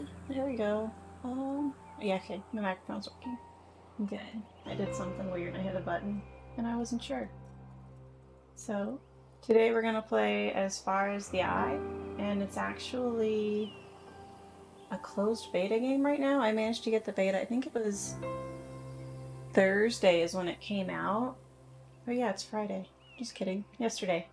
good. There we go. Yeah, okay, my microphone's working. Good. I did something weird. I hit a button, and I wasn't sure. So, today we're gonna play As Far as the Eye, and it's actually a closed beta game right now. I managed to get the beta. I think it was Thursday is when it came out. Oh yeah, it's Friday. Just kidding. Yesterday.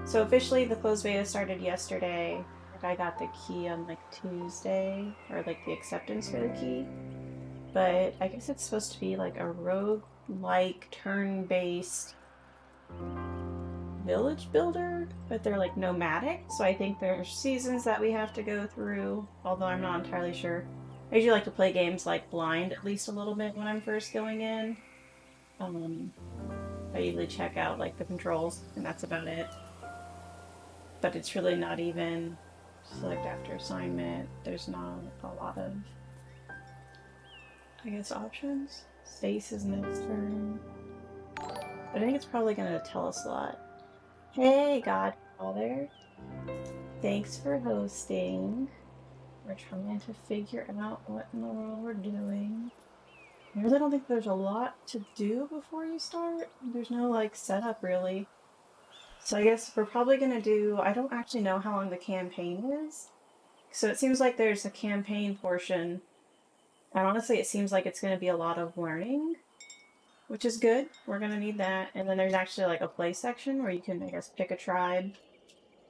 So officially the closed beta started yesterday. Like I got the key on like Tuesday, or like the acceptance for the key. But I guess it's supposed to be like a rogue-like turn-based village builder, but they're like nomadic. So I think there's seasons that we have to go through, although I'm not entirely sure. I usually like to play games like blind at least a little bit when I'm first going in. Um, I usually check out like the controls, and that's about it. But it's really not even select after assignment. There's not a lot of, I guess, options. Stace is next turn. But I think it's probably going to tell us a lot. Hey, Godfather. Thanks for hosting. We're trying to figure out what in the world we're doing. I really don't think there's a lot to do before you start. There's no, like, setup, really. So I guess we're probably going to do... I don't actually know how long the campaign is. So it seems like there's a campaign portion. And honestly, it seems like it's going to be a lot of learning, which is good. We're going to need that. And then there's actually like a play section where you can, I guess, pick a tribe,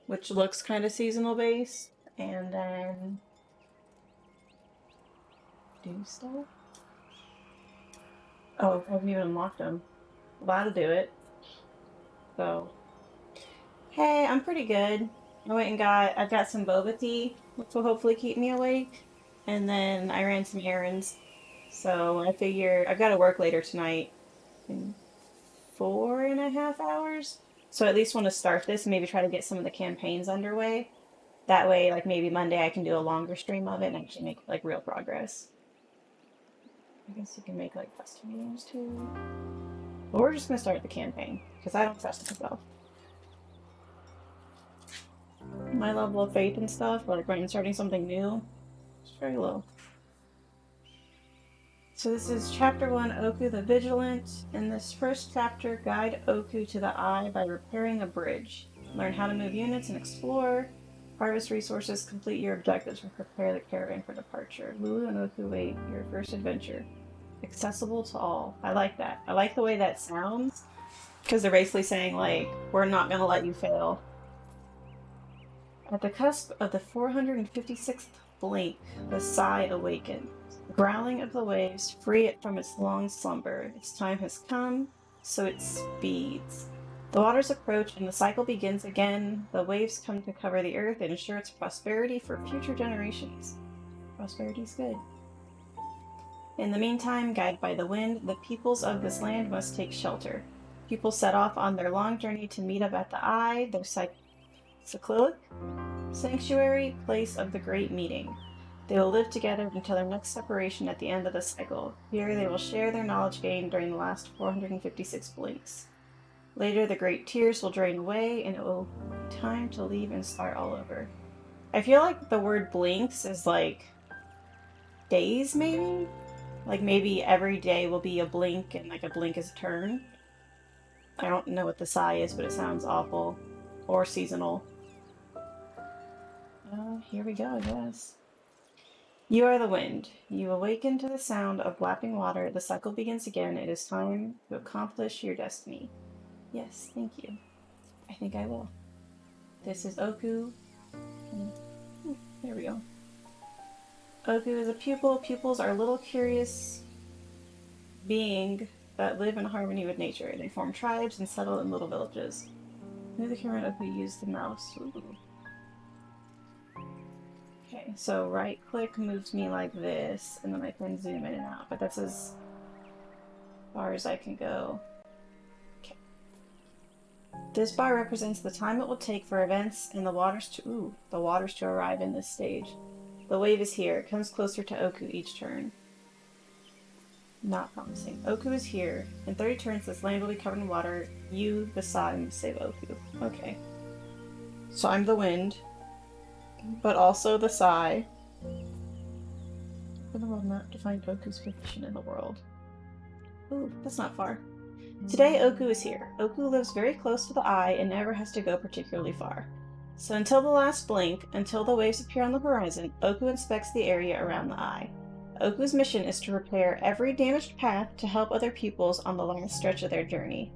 which looks kind of seasonal based. And then do stuff. Oh, I haven't even unlocked them. Well, that'll do it. So, hey, I'm pretty good. I've got some boba tea, which will hopefully keep me awake. And then I ran some errands. So I figure I've got to work later tonight in 4.5 hours. So I at least want to start this and maybe try to get some of the campaigns underway. That way, like maybe Monday I can do a longer stream of it and actually make like real progress. I guess you can make like custom games too. But we're just gonna start the campaign because I don't trust myself. My level of faith and stuff, like when I'm starting something new, it's very low. So this is Chapter 1, Oku the Vigilant. In this first chapter, guide Oku to the Eye by repairing a bridge. Learn how to move units and explore. Harvest resources, complete your objectives, and prepare the caravan for departure. Lulu and Oku wait your first adventure. Accessible to all. I like that. I like the way that sounds, because they're basically saying, like, we're not going to let you fail. At the cusp of the 456th blink, the sigh awakens. The growling of the waves free it from its long slumber. Its time has come, so it speeds. The waters approach and the cycle begins again. The waves come to cover the earth and ensure its prosperity for future generations. Prosperity's good. In the meantime, guided by the wind, the peoples of this land must take shelter. People set off on their long journey to meet up at the Eye, their cyclic sanctuary, place of the great meeting. They will live together until their next separation at the end of the cycle. Here they will share their knowledge gained during the last 456 blinks. Later, the great tears will drain away, and it will be time to leave and start all over. I feel like the word blinks is like days, maybe? Like maybe every day will be a blink, and like a blink is a turn. I don't know what the sigh is, but it sounds awful. Or seasonal. Here we go, I guess. You are the wind. You awaken to the sound of lapping water. The cycle begins again. It is time to accomplish your destiny. Yes, thank you. I think I will. This is Oku. There we go. Oku is a pupil. Pupils are little curious beings that live in harmony with nature. They form tribes and settle in little villages. Move the camera Oku use the mouse. Ooh. Okay, so right click moves me like this, and then I can zoom in and out, but that's as far as I can go. Okay. This bar represents the time it will take for events and the waters to arrive in this stage. The wave is here. It comes closer to Oku each turn. Not promising. Oku is here. In 30 turns, this land will be covered in water. You, the sigh, must save Oku. Okay. So I'm the wind, but also the sigh. Open the world map to find Oku's position in the world. Ooh, that's not far. Today, Oku is here. Oku lives very close to the eye and never has to go particularly far. So until the last blink, until the waves appear on the horizon, Oku inspects the area around the eye. Oku's mission is to repair every damaged path to help other pupils on the last stretch of their journey.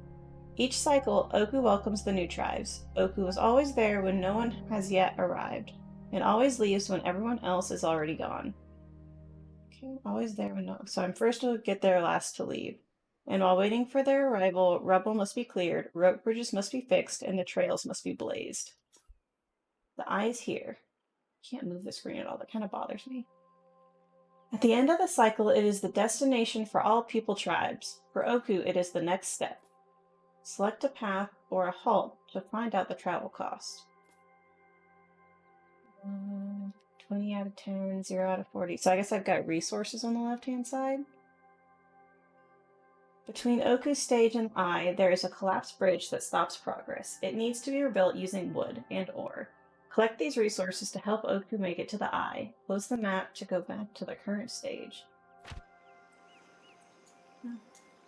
Each cycle, Oku welcomes the new tribes. Oku is always there when no one has yet arrived, and always leaves when everyone else is already gone. Okay, always there when no... So I'm first to get there, last to leave. And while waiting for their arrival, rubble must be cleared, rope bridges must be fixed, and the trails must be blazed. The eye is here. Can't move the screen at all. That kind of bothers me. At the end of the cycle, it is the destination for all pupil tribes. For Oku, it is the next step. Select a path or a halt to find out the travel cost. 20 out of 10, 0 out of 40. So I guess I've got resources on the left-hand side. Between Oku's stage and the eye, there is a collapsed bridge that stops progress. It needs to be rebuilt using wood and ore. Collect these resources to help Oku make it to the eye. Close the map to go back to the current stage.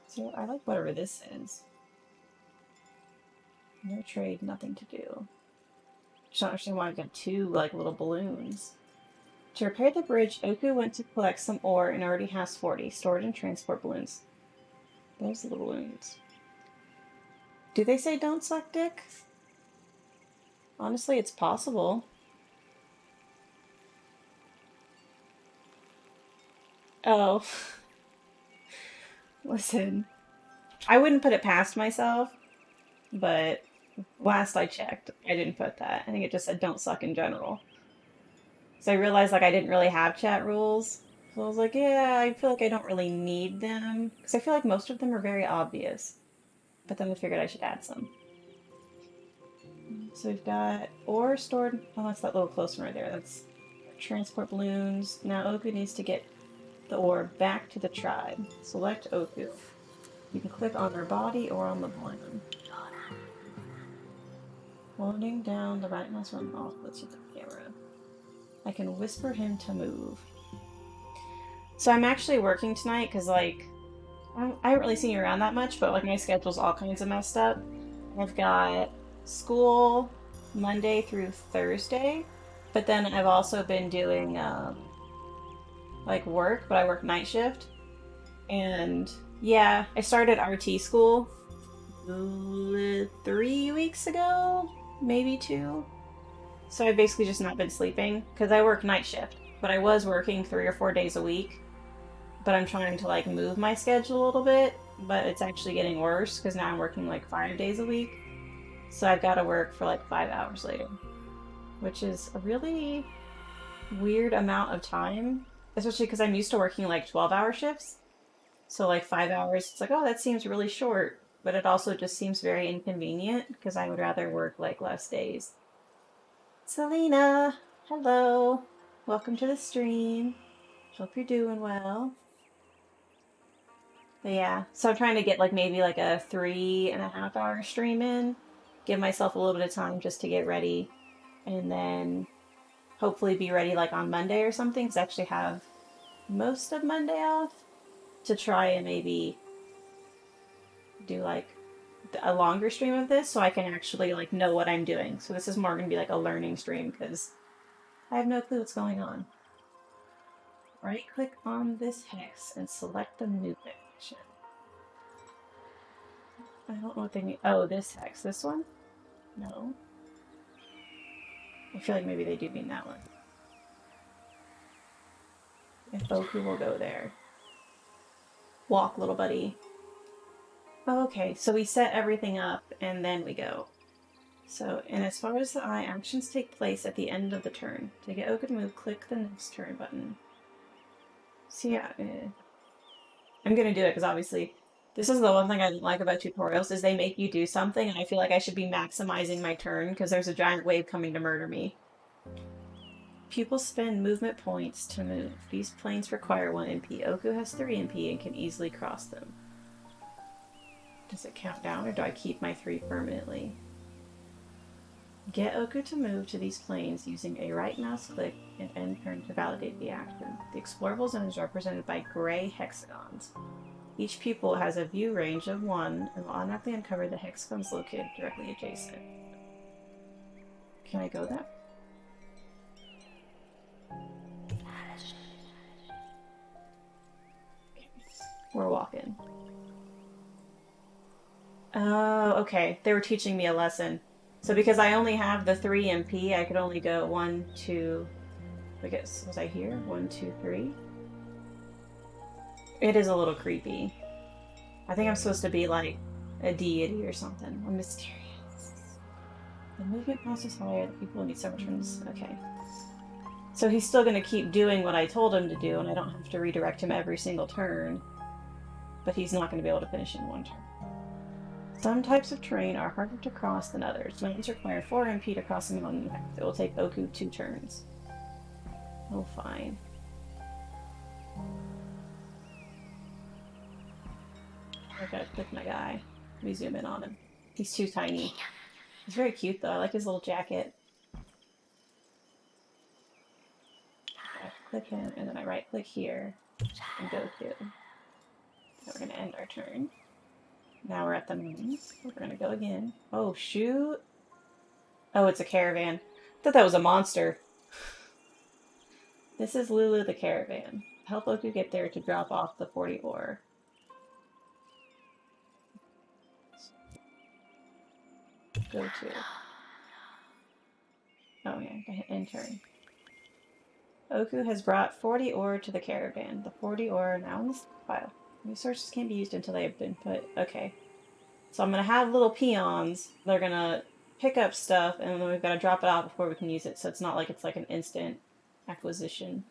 So I like whatever this is. No trade, nothing to do. Just don't understand why I've got two, little balloons. To repair the bridge, Oku went to collect some ore and already has 40, stored in transport balloons. Those are the balloons. Do they say don't suck dick? Honestly, it's possible. Oh. Listen. I wouldn't put it past myself, but last I checked, I didn't put that. I think it just said don't suck in general. So I realized I didn't really have chat rules. So I was like, yeah, I feel like I don't really need them. Because I feel like most of them are very obvious. But then I figured I should add some. So we've got ore stored. Oh, that's that little close one right there. That's transport balloons. Now Oku needs to get the ore back to the tribe. Select Oku. You can click on their body or on the balloon. Holding down the right mouse button off lets you the camera. I can whisper him to move. So I'm actually working tonight because, I haven't really seen you around that much, but, my schedule's all kinds of messed up. I've got school Monday through Thursday, but then I've also been doing, work, but I work night shift. And, yeah, I started RT school 3 weeks ago, maybe 2. So I've basically just not been sleeping, because I work night shift, but I was working 3 or 4 days a week. But I'm trying to, move my schedule a little bit, but it's actually getting worse, because now I'm working, 5 days a week. So I've got to work for, 5 hours later, which is a really weird amount of time, especially because I'm used to working, 12-hour shifts. So, 5 hours, it's oh, that seems really short, but it also just seems very inconvenient, because I would rather work, less days. Selena, hello. Welcome to the stream. Hope you're doing well. But yeah, so I'm trying to get maybe a 3.5 hour stream in. Give myself a little bit of time just to get ready. And then hopefully be ready on Monday or something. Because I actually have most of Monday off. To try and maybe do a longer stream of this so I can actually know what I'm doing. So this is more going to be a learning stream because I have no clue what's going on. Right click on this hex and select the movement action. I don't know what they mean. Oh, this hex. This one? No. I feel like maybe they do mean that one. If Oku will go there. Walk, little buddy. Oh, okay, so we set everything up and then we go. So, and as far as the eye, actions take place at the end of the turn. To get Oku to move, click the next turn button. So yeah, I'm gonna do it because obviously this is the one thing I like about tutorials is they make you do something and I feel like I should be maximizing my turn because there's a giant wave coming to murder me. Pupils spend movement points to move. These planes require 1 MP. Oku has 3 MP and can easily cross them. Does it count down or do I keep my 3 permanently? Get Oku to move to these planes using a right mouse click and end turn to validate the action. The explorable zone is represented by gray hexagons. Each pupil has a view range of 1 and will automatically uncover the hexagons located directly adjacent. Can I go there? Okay. We're walking. Oh, okay. They were teaching me a lesson. So because I only have the 3 MP, I could only go 1, 2. I guess, was I here? 1, 2, 3? It is a little creepy. I think I'm supposed to be like a deity or something. Or mysterious. The movement cost is higher. The people need several turns. Okay. So he's still going to keep doing what I told him to do, and I don't have to redirect him every single turn. But he's not going to be able to finish in 1 turn. Some types of terrain are harder to cross than others. Mountains require 4 MP to cross a mountain. It will take Oku 2 turns. Oh, fine. I gotta click my guy. Let me zoom in on him. He's too tiny. He's very cute though. I like his little jacket. I click him, and then I right click here and go to. Now we're gonna end our turn. Now we're at the mountains. We're gonna go again. Oh shoot! Oh, it's a caravan. I thought that was a monster. This is Lulu the caravan. Help Oku get there to drop off the 40 ore. Go to. Oh yeah, I hit end turn. Oku has brought 40 ore to the caravan. The 40 ore are now in the stockpile. Resources can't be used until they have been put. Okay. So I'm going to have little peons. They're going to pick up stuff, and then we've got to drop it out before we can use it, so it's not like it's like an instant acquisition.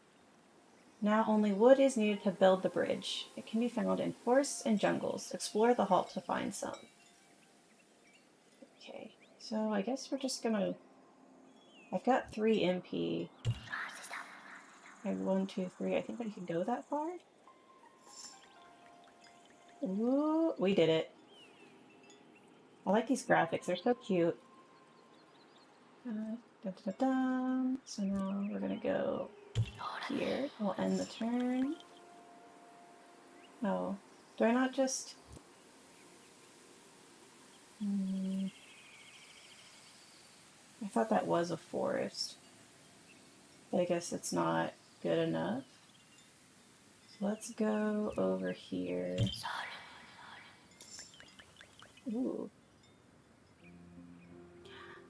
Now only wood is needed to build the bridge. It can be found in forests and jungles. Explore the halt to find some. Okay, so I guess we're just going to... I've got 3 MP. I have 1, 2, 3. I think I can go that far. Ooh, we did it. I like these graphics. They're so cute. So now we're gonna go here. We'll end the turn. Oh, do I not just... I thought that was a forest. But I guess it's not good enough. So let's go over here. Ooh.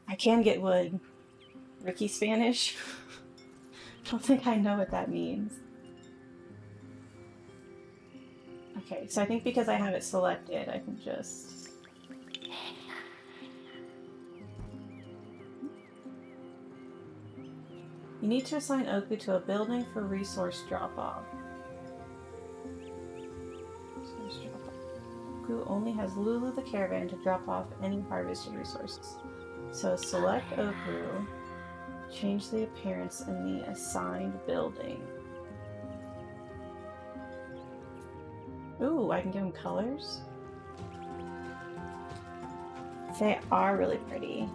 I can get wood. Ricky Spanish? I don't think I know what that means. Okay, so I think because I have it selected, I can just... You need to assign Oku to a building for resource drop-off. Oku only has Lulu the caravan to drop off any harvested resources. So select Oku, change the appearance in the assigned building. Ooh, I can give them colors? They are really pretty.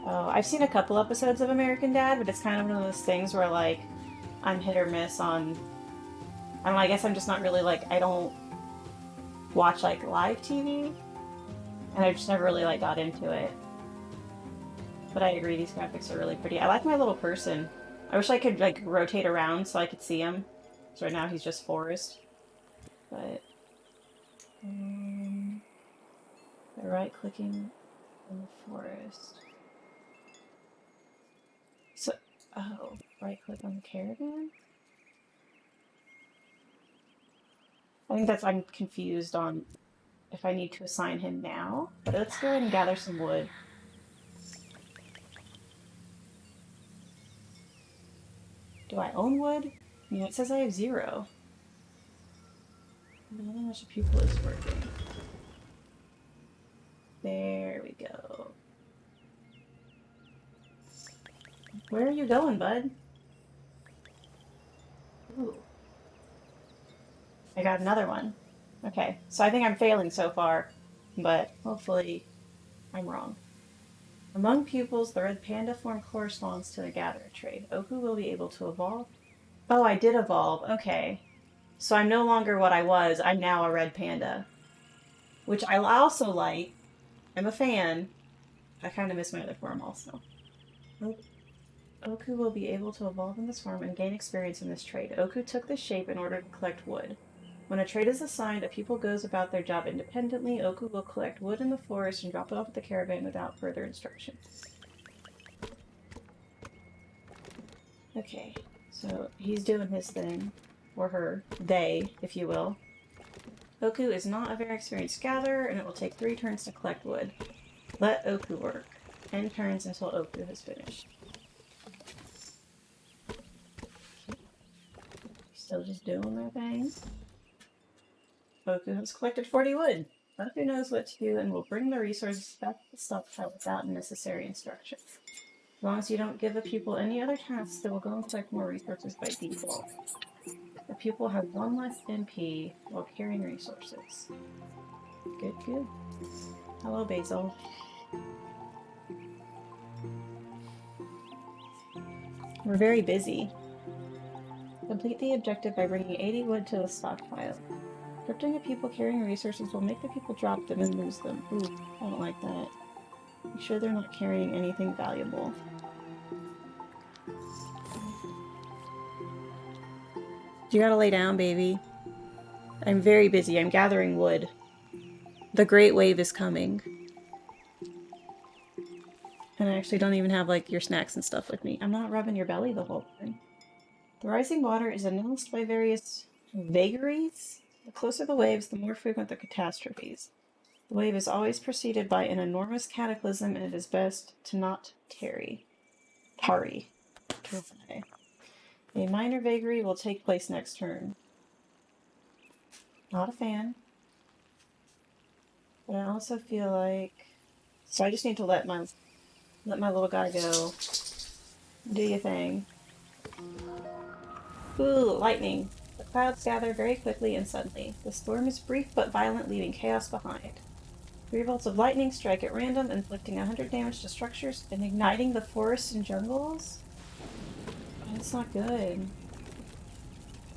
Oh, I've seen a couple episodes of American Dad, but it's kind of one of those things where, like, I'm hit or miss on... I don't know, I guess I'm just not really, like, I don't watch, like, live TV, and I just never really, like, got into it. But I agree, these graphics are really pretty. I like my little person. I wish I could, like, rotate around so I could see him. So right now he's just forest. But... by right-clicking in the forest... So, oh, right-click on the caravan? I think that's, I'm confused on if I need to assign him now. But let's go ahead and gather some wood. Do I own wood? Yeah, it says I have 0. Building which a pupil is working. There we go. Where are you going, bud? Ooh. I got another one. Okay, so I think I'm failing so far, but hopefully I'm wrong. Among pupils, the red panda form corresponds to the gatherer trait. Oku will be able to evolve. Oh, I did evolve. Okay. So I'm no longer what I was. I'm now a red panda. Which I also like. I'm a fan. I kind of miss my other form also. Oku will be able to evolve in this form and gain experience in this trait. Oku took this shape in order to collect wood. When a trait is assigned, a pupil goes about their job independently. Oku will collect wood in the forest and drop it off at the caravan without further instruction. Okay, so he's doing his thing. Or her. They, if you will. Oku is not a very experienced gatherer, and it will take 3 turns to collect wood. Let Oku work. End turns until Oku has finished. Still just doing their thing. Oku has collected 40 wood. Oku knows what to do and will bring the resources back to the stockpile without necessary instruction. As long as you don't give a pupil any other tasks, they will go and collect more resources by default. The pupil has 1 less MP while carrying resources. Good, good. Hello, Basil. We're very busy. Complete the objective by bringing 80 wood to the stockpile. Scripting a pupil carrying resources will make the pupil drop them and lose them. Ooh, I don't like that. Make sure they're not carrying anything valuable. You gotta lay down, baby. I'm very busy. I'm gathering wood. The great wave is coming. And I actually don't even have, like, your snacks and stuff with me. I'm not rubbing your belly the whole time. The rising water is announced by various vagaries. The closer the waves, the more frequent the catastrophes. The wave is always preceded by an enormous cataclysm, and it is best to not tarry. Okay. A minor vagary will take place next turn. Not a fan. But I also feel like... So I just need to let my little guy go. Do your thing. Ooh, lightning. The clouds gather very quickly and suddenly. The storm is brief but violent, leaving chaos behind. 3 bolts of lightning strike at random, inflicting 100 damage to structures and igniting the forests and jungles? Oh, that's not good.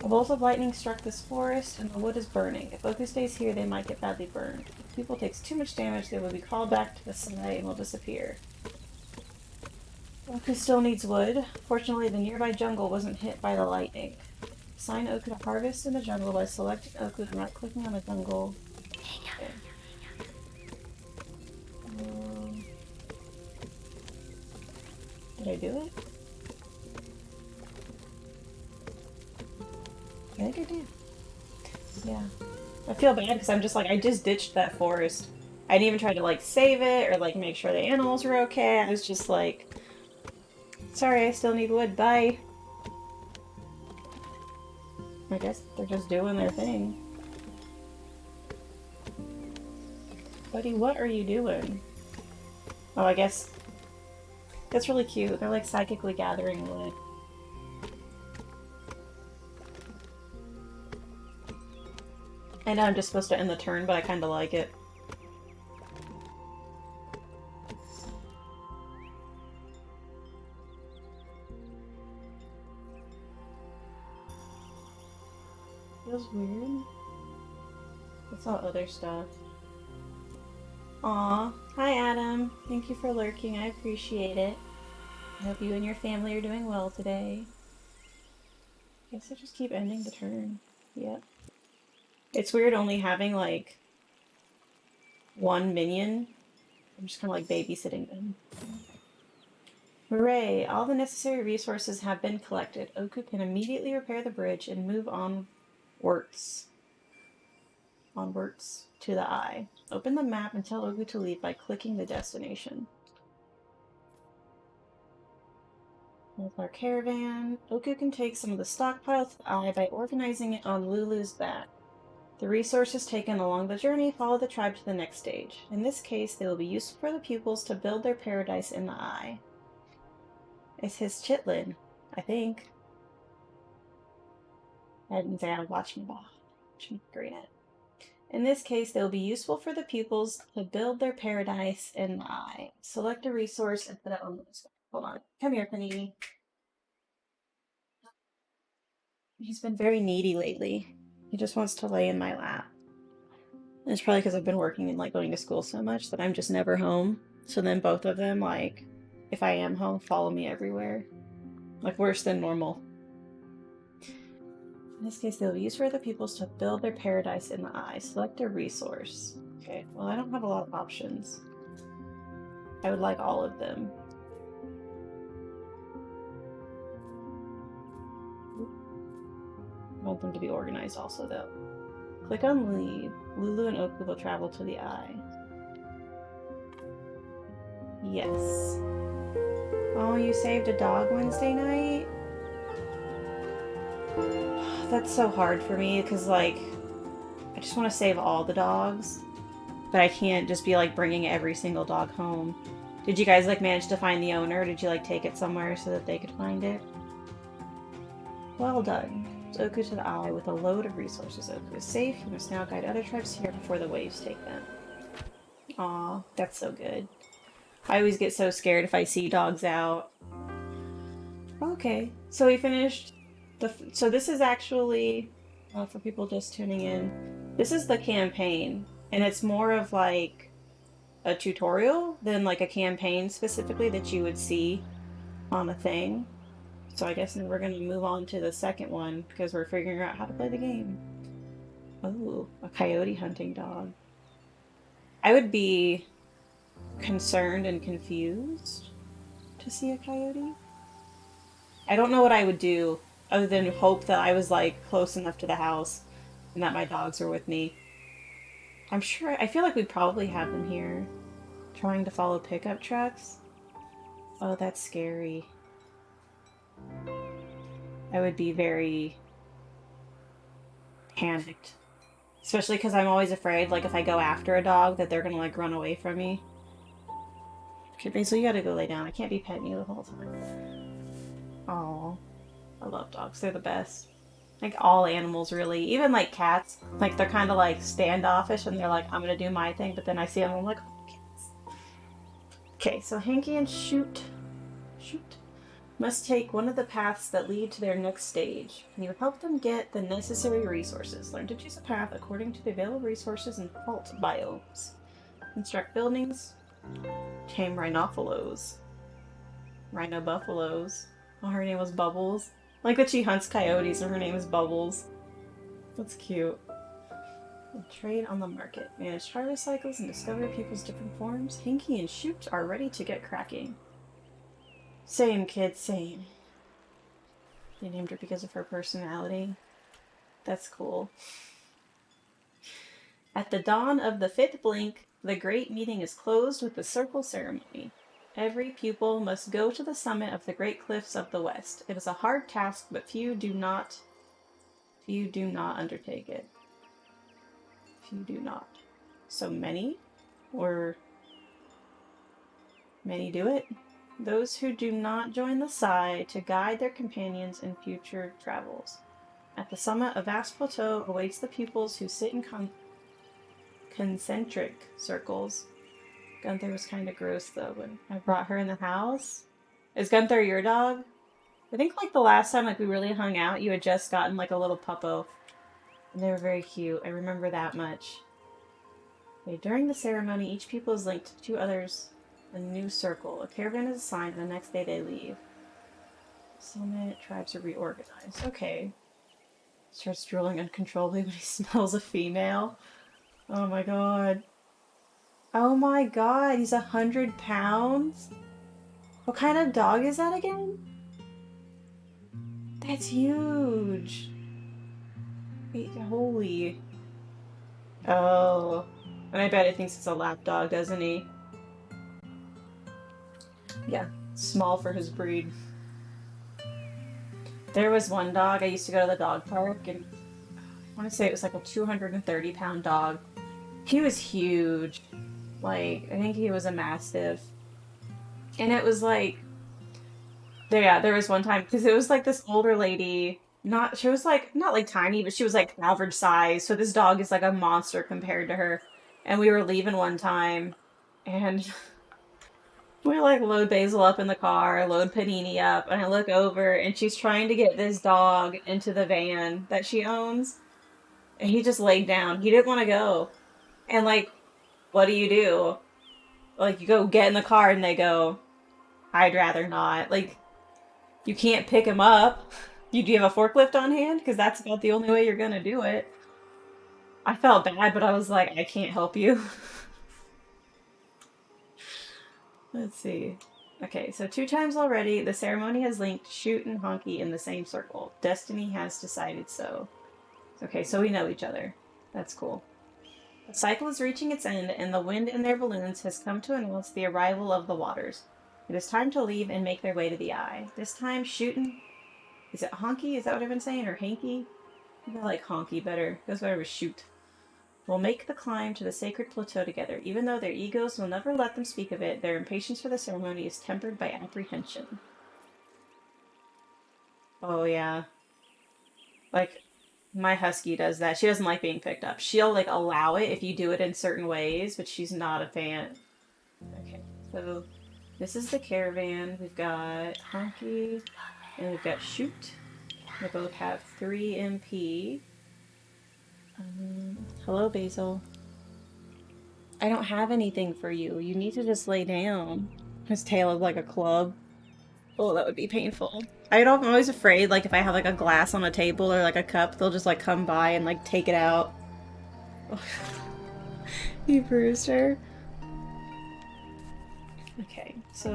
A bolt of lightning struck this forest, and the wood is burning. If Oku stays here, they might get badly burned. If people takes too much damage, they will be called back to the side and will disappear. Oku still needs wood. Fortunately, the nearby jungle wasn't hit by the lightning. Assign Oku to harvest in the jungle by selecting Oku and right-clicking on the jungle. Okay. Did I do it? I think I did. Yeah. I feel bad because I'm just like, I just ditched that forest. I didn't even try to, like, save it or, like, make sure the animals were okay. I was just like, sorry, I still need wood. Bye. I guess they're just doing their thing. Buddy, what are you doing? Oh, I guess that's really cute. They're, like, psychically gathering wood. I know I'm just supposed to end the turn, but I kind of like it. Feels weird. It's all other stuff. Aw. Hi, Adam. Thank you for lurking. I appreciate it. I hope you and your family are doing well today. Guess I just keep ending the turn. Yep. It's weird only having, like, 1 minion. I'm just kind of, like, babysitting them. Hooray! All the necessary resources have been collected. Oku can immediately repair the bridge and move onwards to the eye. Open the map and tell Oku to leave by clicking the destination. With our caravan, Oku can take some of the stockpile to the eye by organizing it on Lulu's back. The resources taken along the journey follow the tribe to the next stage. In this case, they will be useful for the pupils to build their paradise in the eye. It's his chitlin, I think. I didn't say I would watch me green it. In this case, they will be useful for the pupils to build their paradise in the eye. Select a resource and put it on the list. Hold on. Come here, Panini. He's been very needy lately. He just wants to lay in my lap. And it's probably because I've been working and like going to school so much that I'm just never home. So then both of them, like, if I am home, follow me everywhere. Like worse than normal. In this case, they'll be used for the pupils to build their paradise in the eye. Select a resource. Okay, well, I don't have a lot of options. I would like all of them. I want them to be organized also, though. Click on leave. Lulu and Oku will travel to the eye. Yes. Oh, you saved a dog Wednesday night? That's so hard for me because, like, I just want to save all the dogs, but I can't just be, like, bringing every single dog home. Did you guys, like, manage to find the owner? Did you, like, take it somewhere so that they could find it? Well done. Oku to the eye with a load of resources. Oku is safe. You must now guide other tribes here before the waves take them. Aw, that's so good. I always get so scared if I see dogs out. Okay, so we finished so this is actually, for people just tuning in, this is the campaign, and it's more of like a tutorial than like a campaign specifically that you would see on a thing. So I guess we're going to move on to the second one because we're figuring out how to play the game. Oh, a coyote hunting dog. I would be concerned and confused to see a coyote. I don't know what I would do other than hope that I was like close enough to the house and that my dogs were with me. I feel like we'd probably have them here. Trying to follow pickup trucks? Oh, that's scary. I would be very panicked. Especially because I'm always afraid, like, if I go after a dog, that they're gonna, like, run away from me. Okay, Basil, you gotta go lay down. I can't be petting you the whole time. Aw. I love dogs. They're the best. Like, all animals, really. Even, like, cats. Like, they're kind of, like, standoffish, and they're like, I'm gonna do my thing, but then I see them, and I'm like, oh, cats. Okay, so Hanky and Shoot must take one of the paths that lead to their next stage. And you help them get the necessary resources. Learn to choose a path according to the available resources and fault biomes. Construct buildings. Tame rhinobuffaloes. Oh, her name was Bubbles. Like that she hunts coyotes and her name is Bubbles. That's cute. And trade on the market. Manage harvest cycles and discover people's different forms. Hinky and Shoot are ready to get cracking. Same, kid, same. They named her because of her personality. That's cool. At the dawn of the 5th blink, the great meeting is closed with the circle ceremony. Every pupil must go to the summit of the great cliffs of the west. It is a hard task, but few do not undertake it. Few do not. So many? Or many do it? Those who do not join the Sai to guide their companions in future travels. At the summit, a vast plateau awaits the pupils who sit in concentric circles. Gunther was kind of gross, though, when I brought her in the house. Is Gunther your dog? I think, like, the last time, like, we really hung out, you had just gotten, like, a little puppo. And they were very cute. I remember that much. Okay, during the ceremony, each pupil is linked to two others. A new circle. A caravan is assigned, and the next day they leave. Summit tribes are reorganized. Okay. Starts drooling uncontrollably when he smells a female. Oh my god. Oh my god, he's 100 pounds? What kind of dog is that again? That's huge. Wait, holy. Oh. And I bet he thinks it's a lap dog, doesn't he? Yeah, small for his breed. There was one dog, I used to go to the dog park, and I want to say it was like a 230-pound dog. He was huge. Like, I think he was a Mastiff. And it was like, there was one time, because it was like this older lady, not, she was like, not like tiny, but she was like average size. So this dog is like a monster compared to her. And we were leaving one time and we like load Basil up in the car, load Panini up, and I look over and she's trying to get this dog into the van that she owns. And he just laid down. He didn't want to go. And like, what do you do? Like, you go get in the car and they go, I'd rather not. Like, you can't pick him up. Do you have a forklift on hand? Because that's about the only way you're gonna do it. I felt bad, but I was like, I can't help you. Let's see. Okay, so 2 times already, the ceremony has linked Shoot and Honky in the same circle. Destiny has decided so. Okay, so we know each other. That's cool. The cycle is reaching its end, and the wind in their balloons has come to announce the arrival of the waters. It is time to leave and make their way to the eye. This time, Shootin'. Is it Honky? Is that what I've been saying? Or Hanky? I like Honky better. Goes better with Shoot. Will make the climb to the sacred plateau together. Even though their egos will never let them speak of it, their impatience for the ceremony is tempered by apprehension. Oh, yeah. Like, my husky does that. She doesn't like being picked up. She'll, like, allow it if you do it in certain ways, but she's not a fan. Okay, so this is the caravan. We've got Honky, and we've got Shoot. They both have 3 MP. Hello, Basil. I don't have anything for you. You need to just lay down. His tail is like a club. Oh, that would be painful. I'm always afraid, like, if I have, like, a glass on a table or, like, a cup, they'll just, like, come by and, like, take it out. You bruised her. Okay, so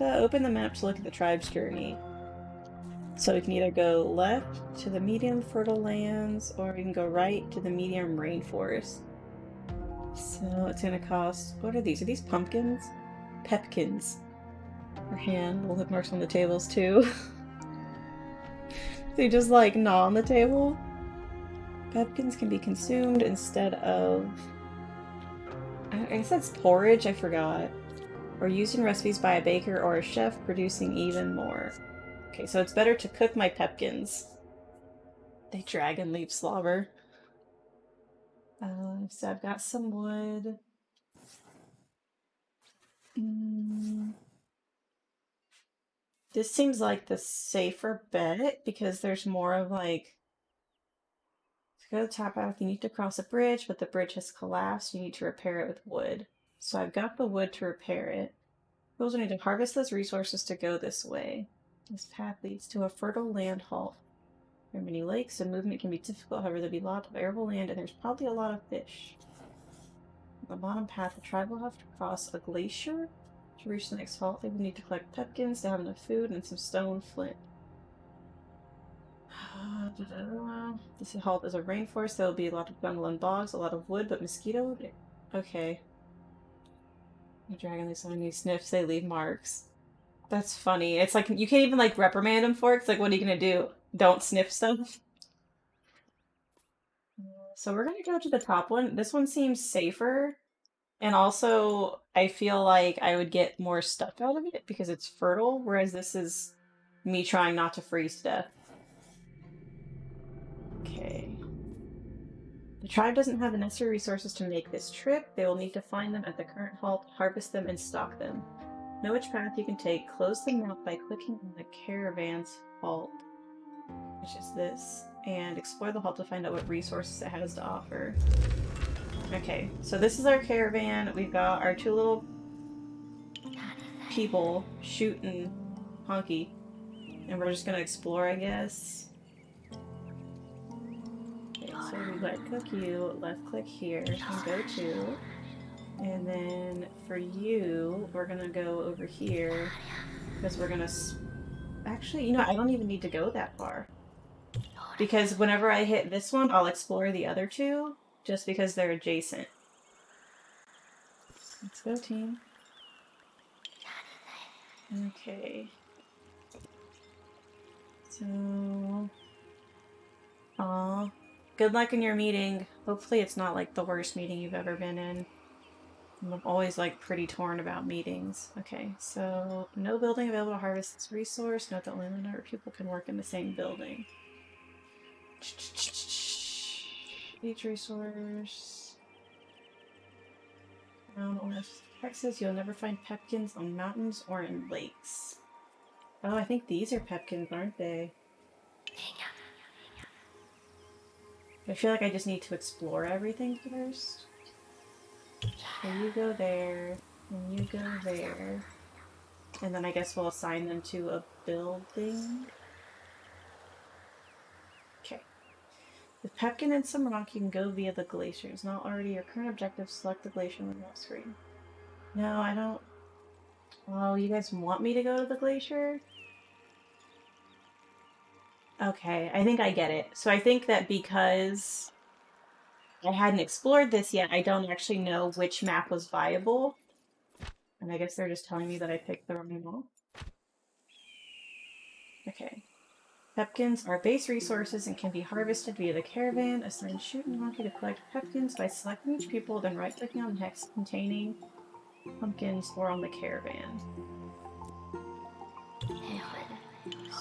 open the map to look at the tribe's journey. So we can either go left to the medium fertile lands, or we can go right to the medium rainforest. So it's gonna cost, what are these? Are these pumpkins? Pepkins. Or hand, we'll hit marks on the tables too. They just like gnaw on the table. Pepkins can be consumed instead of, I guess that's porridge, I forgot. Or used in recipes by a baker or a chef, producing even more. Okay, so it's better to cook my pepkins. They dragon leaf slobber. So I've got some wood. This seems like the safer bet because there's more of like, to go to the top path, you need to cross a bridge, but the bridge has collapsed. You need to repair it with wood. So I've got the wood to repair it. We also need to harvest those resources to go this way. This path leads to a fertile land halt. There are many lakes, and movement can be difficult. However, there'll be a lot of arable land, and there's probably a lot of fish. On the bottom path, the tribe will have to cross a glacier to reach the next halt. They will need to collect pepkins to have enough food and some stone flint. This halt is a rainforest. There will be a lot of jungle and bogs, a lot of wood, but mosquito. Okay. The dragon leaves on any sniffs, they leave marks. That's funny. It's like you can't even like reprimand him for it. It's like, what are you gonna do? Don't sniff stuff. So we're gonna go to the top one. This one seems safer. And also, I feel like I would get more stuff out of it because it's fertile, whereas this is me trying not to freeze to death. Okay. The tribe doesn't have the necessary resources to make this trip. They will need to find them at the current halt, harvest them, and stock them. Know which path you can take. Close the map by clicking on the caravan's halt, which is this, and explore the halt to find out what resources it has to offer. Okay, so this is our caravan. We've got our 2 little people, Shoot and Honky, and we're just gonna explore, I guess. Okay, so we right-click you, left-click here, and go to. And then for you, we're gonna go over here, because we're gonna... Actually, you know, I don't even need to go that far. Because whenever I hit this one, I'll explore the other 2, just because they're adjacent. Let's go, team. Okay. So... Aw. Good luck in your meeting. Hopefully it's not like the worst meeting you've ever been in. I'm always like pretty torn about meetings. Okay, so no building available to harvest this resource. Note that only a number of people can work in the same building. Each resource. Texas, you'll never find pepkins on mountains or in lakes. Oh, I think these are pepkins, aren't they? I feel like I just need to explore everything first. So you go there, and you go there. And then I guess we'll assign them to a building. Okay. With Pepkin and some rock, you can go via the glaciers. Not already your current objective, select the glacier on the left screen. No, I don't... Oh, you guys want me to go to the glacier? Okay, I think I get it. So I think that because I hadn't explored this yet, I don't actually know which map was viable. And I guess they're just telling me that I picked the wrong one. Okay. Pepkins are base resources and can be harvested via the caravan. Assign Shoot and Monkey to collect pepkins by selecting each pupil, then right-clicking on the hex containing pumpkins or on the caravan. Okay.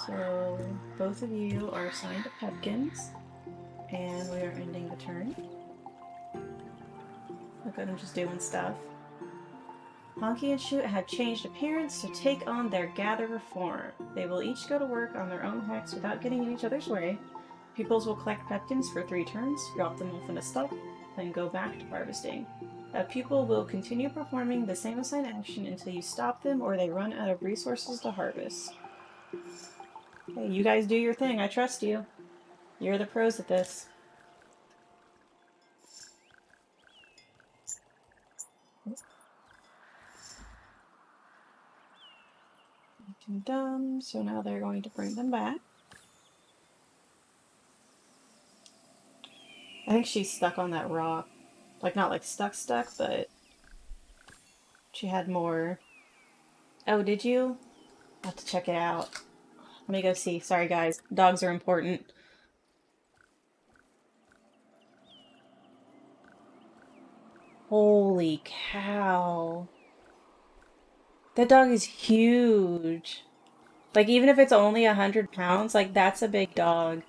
So both of you are assigned to pepkins, and we are ending the turn. Look at them just doing stuff. Honky and Shoot have changed appearance to take on their gatherer form. They will each go to work on their own hex without getting in each other's way. Pupils will collect pepkins for 3 turns, drop them off in a stock, then go back to harvesting. A pupil will continue performing the same assigned action until you stop them or they run out of resources to harvest. Hey, you guys do your thing. I trust you. You're the pros at this. Done. So now they're going to bring them back. I think she's stuck on that rock. Like, not like stuck, but she had more. Oh, did you? I'll have to check it out. Let me go see. Sorry, guys. Dogs are important. Holy cow. That dog is huge. Like, even if it's only 100 pounds, like, that's a big dog.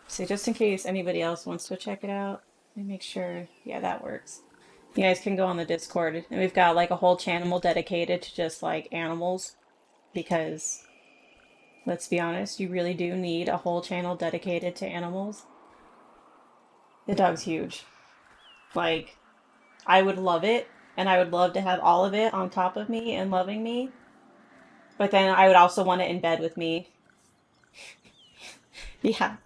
So just in case anybody else wants to check it out, let me make sure. Yeah, that works. You guys can go on the Discord, and we've got, like, a whole channel dedicated to just, like, animals. Because, let's be honest, you really do need a whole channel dedicated to animals. The dog's huge. Like, I would love it, and I would love to have all of it on top of me and loving me. But then I would also want it in bed with me. Yeah.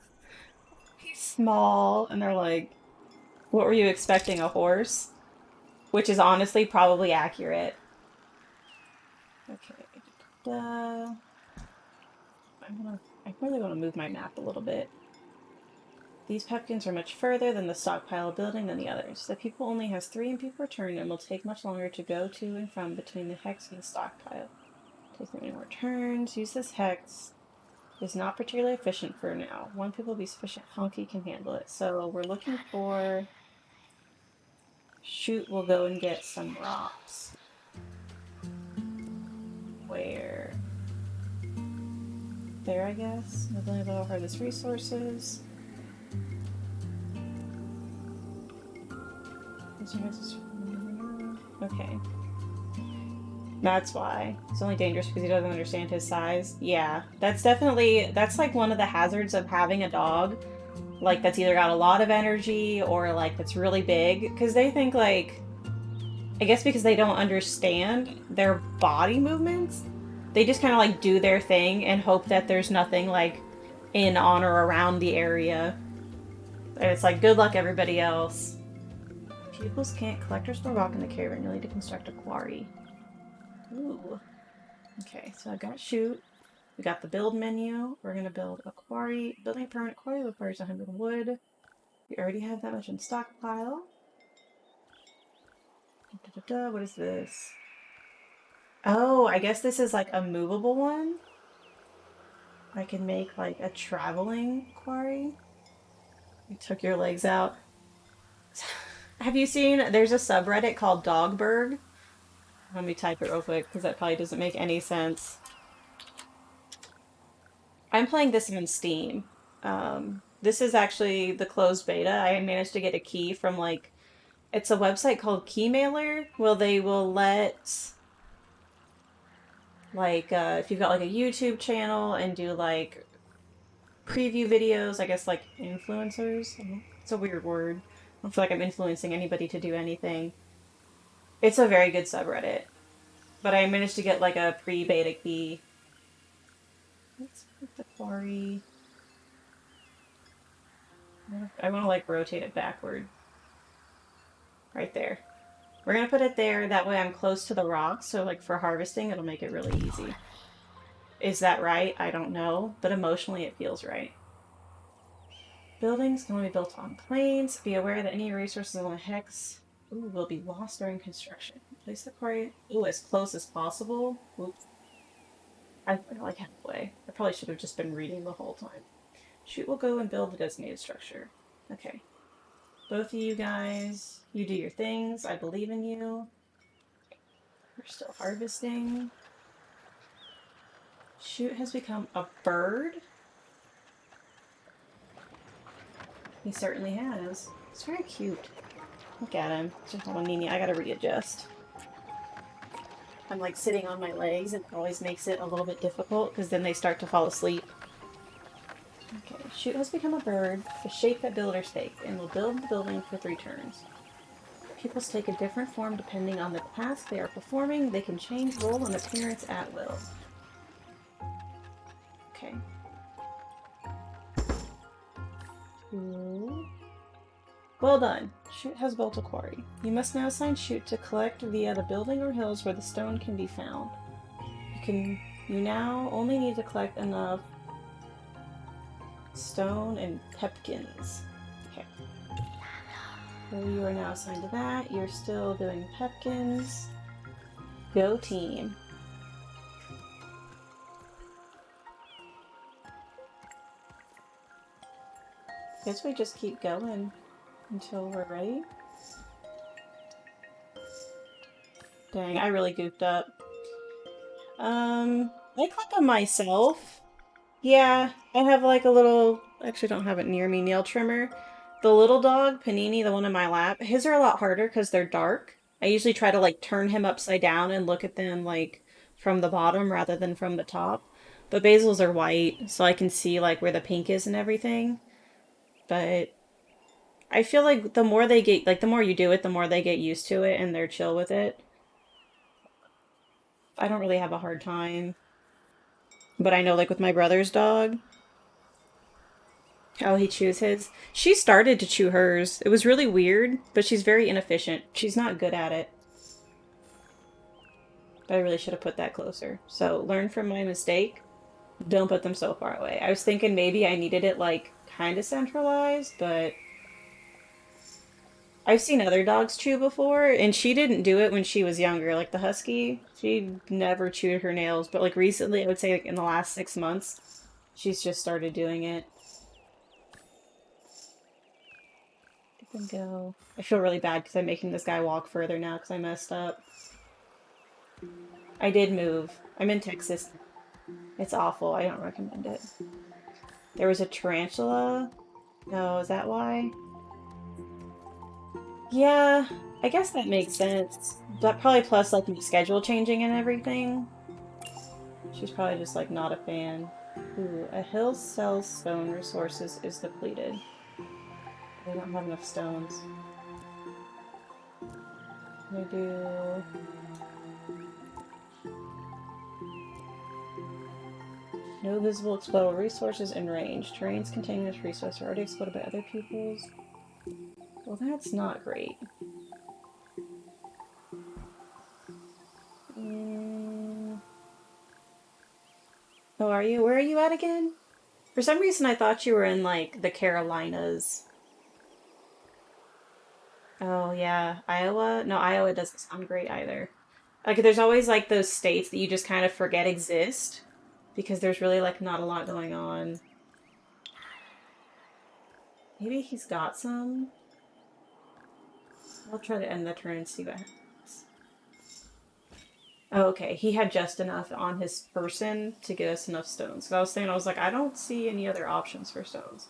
He's small, and they're like, what were you expecting, a horse? Which is honestly probably accurate. Okay. I really want to move my map a little bit. These pepkins are much further than the stockpile building than the others. The pupil only has 3 input per turn and will take much longer to go to and from between the hex and the stockpile. Take many more turns. Use this hex. It's not particularly efficient for now. 1 pupil will be sufficient. Honky can handle it. So we're looking for... Shoot will go and get some rocks. Where? There, I guess. Ability to harvest resources. Okay. That's why. It's only dangerous because he doesn't understand his size. Yeah, that's definitely, that's like one of the hazards of having a dog. Like, that's either got a lot of energy or like that's really big. Because they think like, I guess because they don't understand their body movements, they just kind of like do their thing and hope that there's nothing like in, on, or around the area. And it's like, good luck everybody else. Pupils can't collect or store rock in the caravan. You'll need to construct a quarry. Ooh. Okay, so I got shoot. We got the build menu. We're gonna build a quarry. Building a permanent quarry requires 100 wood. We already have that much in stockpile. What is this? Oh, I guess this is like a movable one. I can make like a traveling quarry. You took your legs out. Have you seen, there's a subreddit called Dogberg. Let me type it real quick because that probably doesn't make any sense. I'm playing this on Steam. This is actually the closed beta. I managed to get a key from like it's a website called Keymailer. Well, they will let like if you've got like a YouTube channel and do like preview videos, I guess like influencers. It's a weird word. I don't feel like I'm influencing anybody to do anything. It's a very good subreddit, but I managed to get like a pre-beta key. Let's put the quarry. I want to like rotate it backward. Right there. We're gonna put it there. That way I'm close to the rocks, so like for harvesting, it'll make it really easy. Is that right? I don't know, but emotionally it feels right. Buildings can only be built on plains. Be aware that any resources on a hex will be lost during construction. Place the quarry as close as possible. Oops. I like halfway. I probably should have just been reading the whole time. Shoot will go and build the designated structure. Okay. Both of you guys, you do your things. I believe in you. We're still harvesting. Shoot has become a bird. He certainly has. It's very cute. Look at him. Just hold on, Nini. I gotta readjust. I'm like sitting on my legs and it always makes it a little bit difficult because then they start to fall asleep. Okay, Shoot has become a bird, a shape that builders take, and will build the building for 3 turns. Pupils take a different form depending on the task they are performing. They can change role and appearance at will. Okay. Cool. Well done. Shoot has built a quarry. You must now assign Shoot to collect via the building or hills where the stone can be found. You now only need to collect enough stone and pepkins. Okay. So you are now assigned to that. You're still doing pepkins. Go team. Guess we just keep going until we're ready. Dang, I really goofed up. I click on myself. Yeah, I have like a little, actually don't have it near me, nail trimmer. The little dog, Panini, the one in my lap, his are a lot harder because they're dark. I usually try to like turn him upside down and look at them like from the bottom rather than from the top. But Basil's are white, so I can see like where the pink is and everything. But I feel like the more they get, like the more you do it, the more they get used to it and they're chill with it. I don't really have a hard time. But I know like with my brother's dog, oh, he chews his. She started to chew hers. It was really weird, but she's very inefficient. She's not good at it. But I really should have put that closer. So learn from my mistake. Don't put them so far away. I was thinking maybe I needed it like kind of centralized, but I've seen other dogs chew before, and she didn't do it when she was younger. Like the husky, she never chewed her nails, but like recently, I would say like in the last 6 months, she's just started doing it. Let them go. I feel really bad because I'm making this guy walk further now because I messed up. I did move. I'm in Texas. It's awful. I don't recommend it. There was a tarantula. No, is that why? Yeah, I guess that makes sense. That probably plus like my schedule changing and everything. She's probably just like not a fan. Ooh, a hill sells stone resources is depleted. I don't have enough stones. I do. No visible explodable resources in range. Terrains containing this resource are already exploded by other peoples. Well, that's not great. Oh, are you? Where are you at again? For some reason, I thought you were in, like, the Carolinas. Oh, yeah. Iowa? No, Iowa doesn't sound great either. Like, there's always, like, those states that you just kind of forget exist because there's really, like, not a lot going on. Maybe he's got some. I'll try to end the turn and see what happens. Oh, okay. He had just enough on his person to get us enough stones. So I was saying, I was like, I don't see any other options for stones.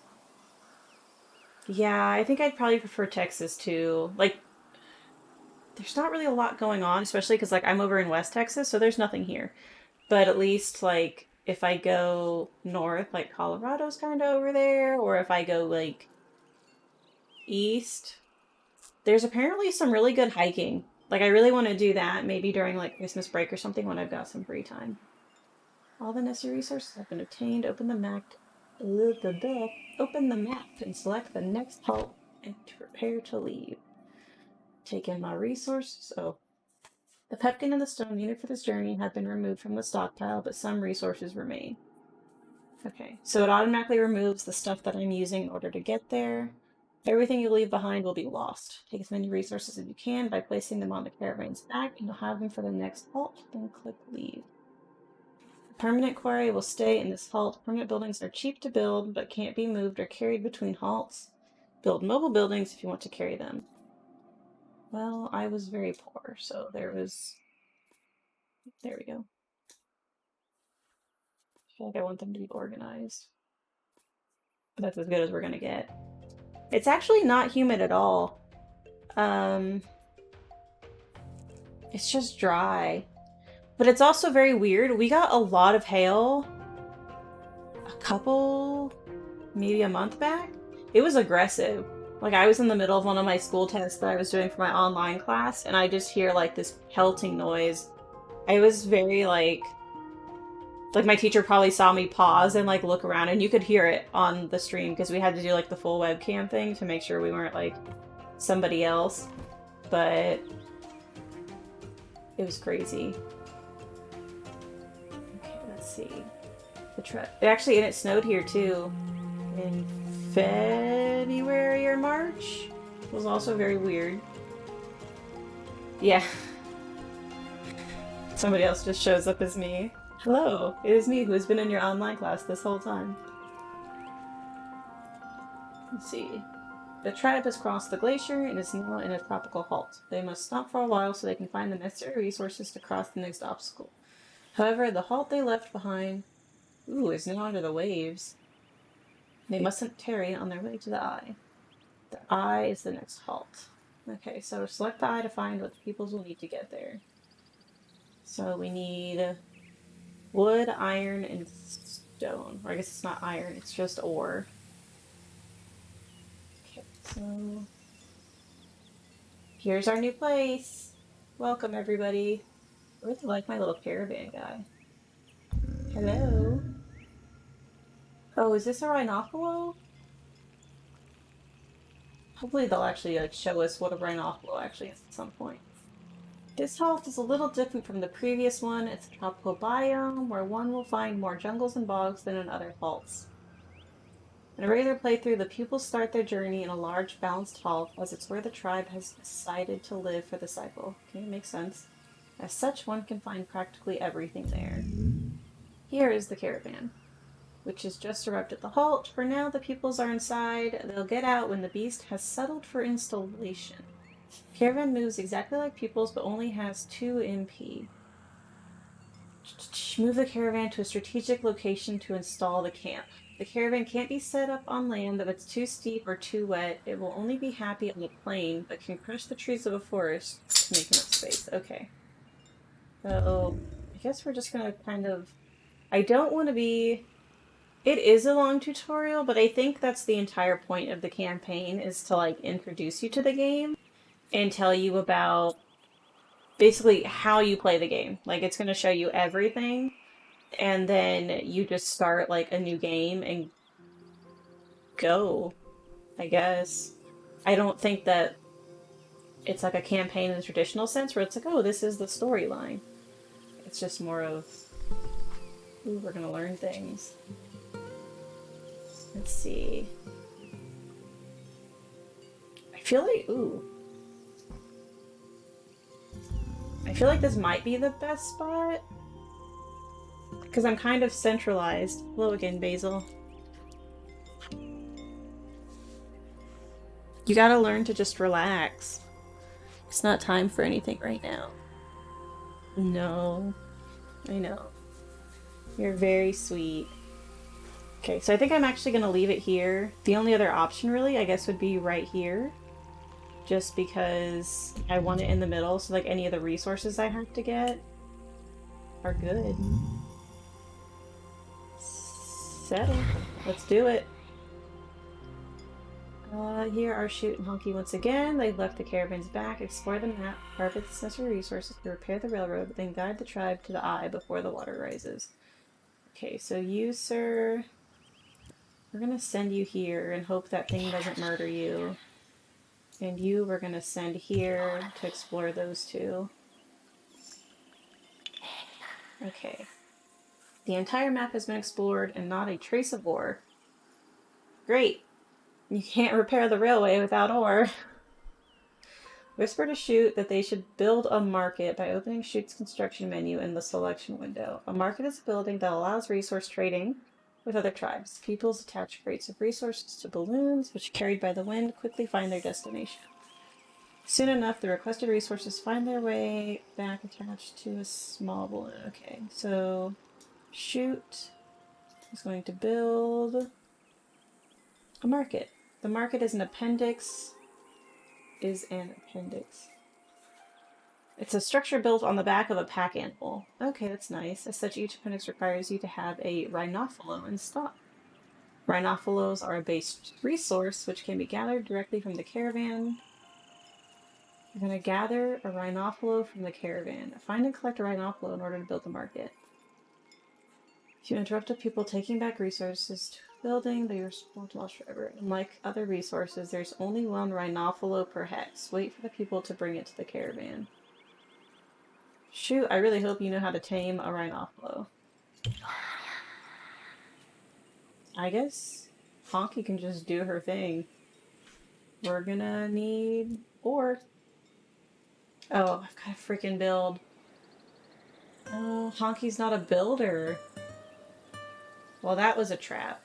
Yeah, I think I'd probably prefer Texas too. Like, there's not really a lot going on, especially because, like, I'm over in West Texas, so there's nothing here. But at least, like, if I go north, like, Colorado's kind of over there, or if I go, like, east, there's apparently some really good hiking. Like, I really want to do that, maybe during, like, Christmas break or something when I've got some free time. All the necessary resources have been obtained. Open the map and select the next halt and to prepare to leave. Take in my resources. Oh, the pepkin and the stone needed for this journey have been removed from the stockpile, but some resources remain. Okay, so it automatically removes the stuff that I'm using in order to get there. Everything you leave behind will be lost. Take as many resources as you can by placing them on the caravan's back, and you'll have them for the next halt. Then click leave. The permanent quarry will stay in this halt. Permanent buildings are cheap to build, but can't be moved or carried between halts. Build mobile buildings if you want to carry them. Well, I was very poor, so there we go. I feel like I want them to be organized. But that's as good as we're gonna get. It's actually not humid at all. It's just dry. But it's also very weird. We got a lot of hail maybe a month back. It was aggressive. Like, I was in the middle of one of my school tests that I was doing for my online class, and I just hear, like, this pelting noise. I was very, like, my teacher probably saw me pause and, like, look around, and you could hear it on the stream, because we had to do, like, the full webcam thing to make sure we weren't, like, somebody else. But it was crazy. Okay, let's see. And it snowed here, too. In February or March. It was also very weird. Yeah. Somebody else just shows up as me. Hello, it is me who has been in your online class this whole time. Let's see. The tribe has crossed the glacier and is now in a tropical halt. They must stop for a while so they can find the necessary resources to cross the next obstacle. However, the halt they left behind, is now under the waves. They mustn't tarry on their way to the eye. The eye is the next halt. Okay, so select the eye to find what the peoples will need to get there. So we need wood, iron, and stone. Or I guess it's not iron, it's just ore. Okay, so here's our new place. Welcome, everybody. I really like my little caravan guy. Hello. Oh, is this a rhinophilo? Hopefully they'll actually show us what a rhinophilo actually is at some point. This halt is a little different from the previous one. It's a tropical biome where one will find more jungles and bogs than in other halts. In a regular playthrough, the pupils start their journey in a large, balanced halt, as it's where the tribe has decided to live for the cycle. Okay, makes sense. As such, one can find practically everything there. Here is the caravan, which has just arrived at the halt. For now, the pupils are inside. They'll get out when the beast has settled for installation. Caravan moves exactly like pupils, but only has 2 MP. Move the caravan to a strategic location to install the camp. The caravan can't be set up on land if it's too steep or too wet. It will only be happy on a plain, but can crush the trees of a forest to make enough space. Okay. So, I guess we're just gonna kind of... I don't want to be... It is a long tutorial, but I think that's the entire point of the campaign, is to, like, introduce you to the game and tell you about basically how you play the game. Like, it's going to show you everything, and then you just start, like, a new game and go, I guess. I don't think that it's like a campaign in the traditional sense where it's like, oh, this is the storyline. It's just more of, ooh, we're going to learn things. Let's see. I feel like this might be the best spot. Because I'm kind of centralized. Hello again, Basil. You gotta learn to just relax. It's not time for anything right now. No. I know. You're very sweet. Okay, so I think I'm actually going to leave it here. The only other option, really, I guess, would be right here. Just because I want it in the middle, so like any of the resources I have to get are good. Settle. Let's do it. Here are Shoot and Honky once again. They've left the caravans back, explore the map, harvest the necessary resources to repair the railroad, then guide the tribe to the eye before the water rises. Okay, so you, sir, we're gonna send you here and hope that thing doesn't murder you. And you, we're gonna send here to explore those two. Okay. The entire map has been explored and not a trace of ore. Great. You can't repair the railway without ore. Whisper to Shoot that they should build a market by opening Shoot's construction menu in the selection window. A market is a building that allows resource trading with other tribes. Peoples attach crates of resources to balloons, which, carried by the wind, quickly find their destination. Soon enough, the requested resources find their way back attached to a small balloon. Okay, so Shoot is going to build a market. The market is an appendix. It's a structure built on the back of a pack animal. Okay, that's nice. As such, each appendix requires you to have a rhinophilo in stock. Rhinophilos are a base resource which can be gathered directly from the caravan. You're going to gather a rhinophilo from the caravan. Find and collect a rhinophilo in order to build the market. If you interrupt a people taking back resources to a building, they are spawned to lost forever. Unlike other resources, there's only one rhinophilo per hex. Wait for the people to bring it to the caravan. Shoot, I really hope you know how to tame a rhinophilo. I guess Honky can just do her thing. We're gonna need ore. Oh, I've got to freaking build. Oh, Honky's not a builder. Well, that was a trap.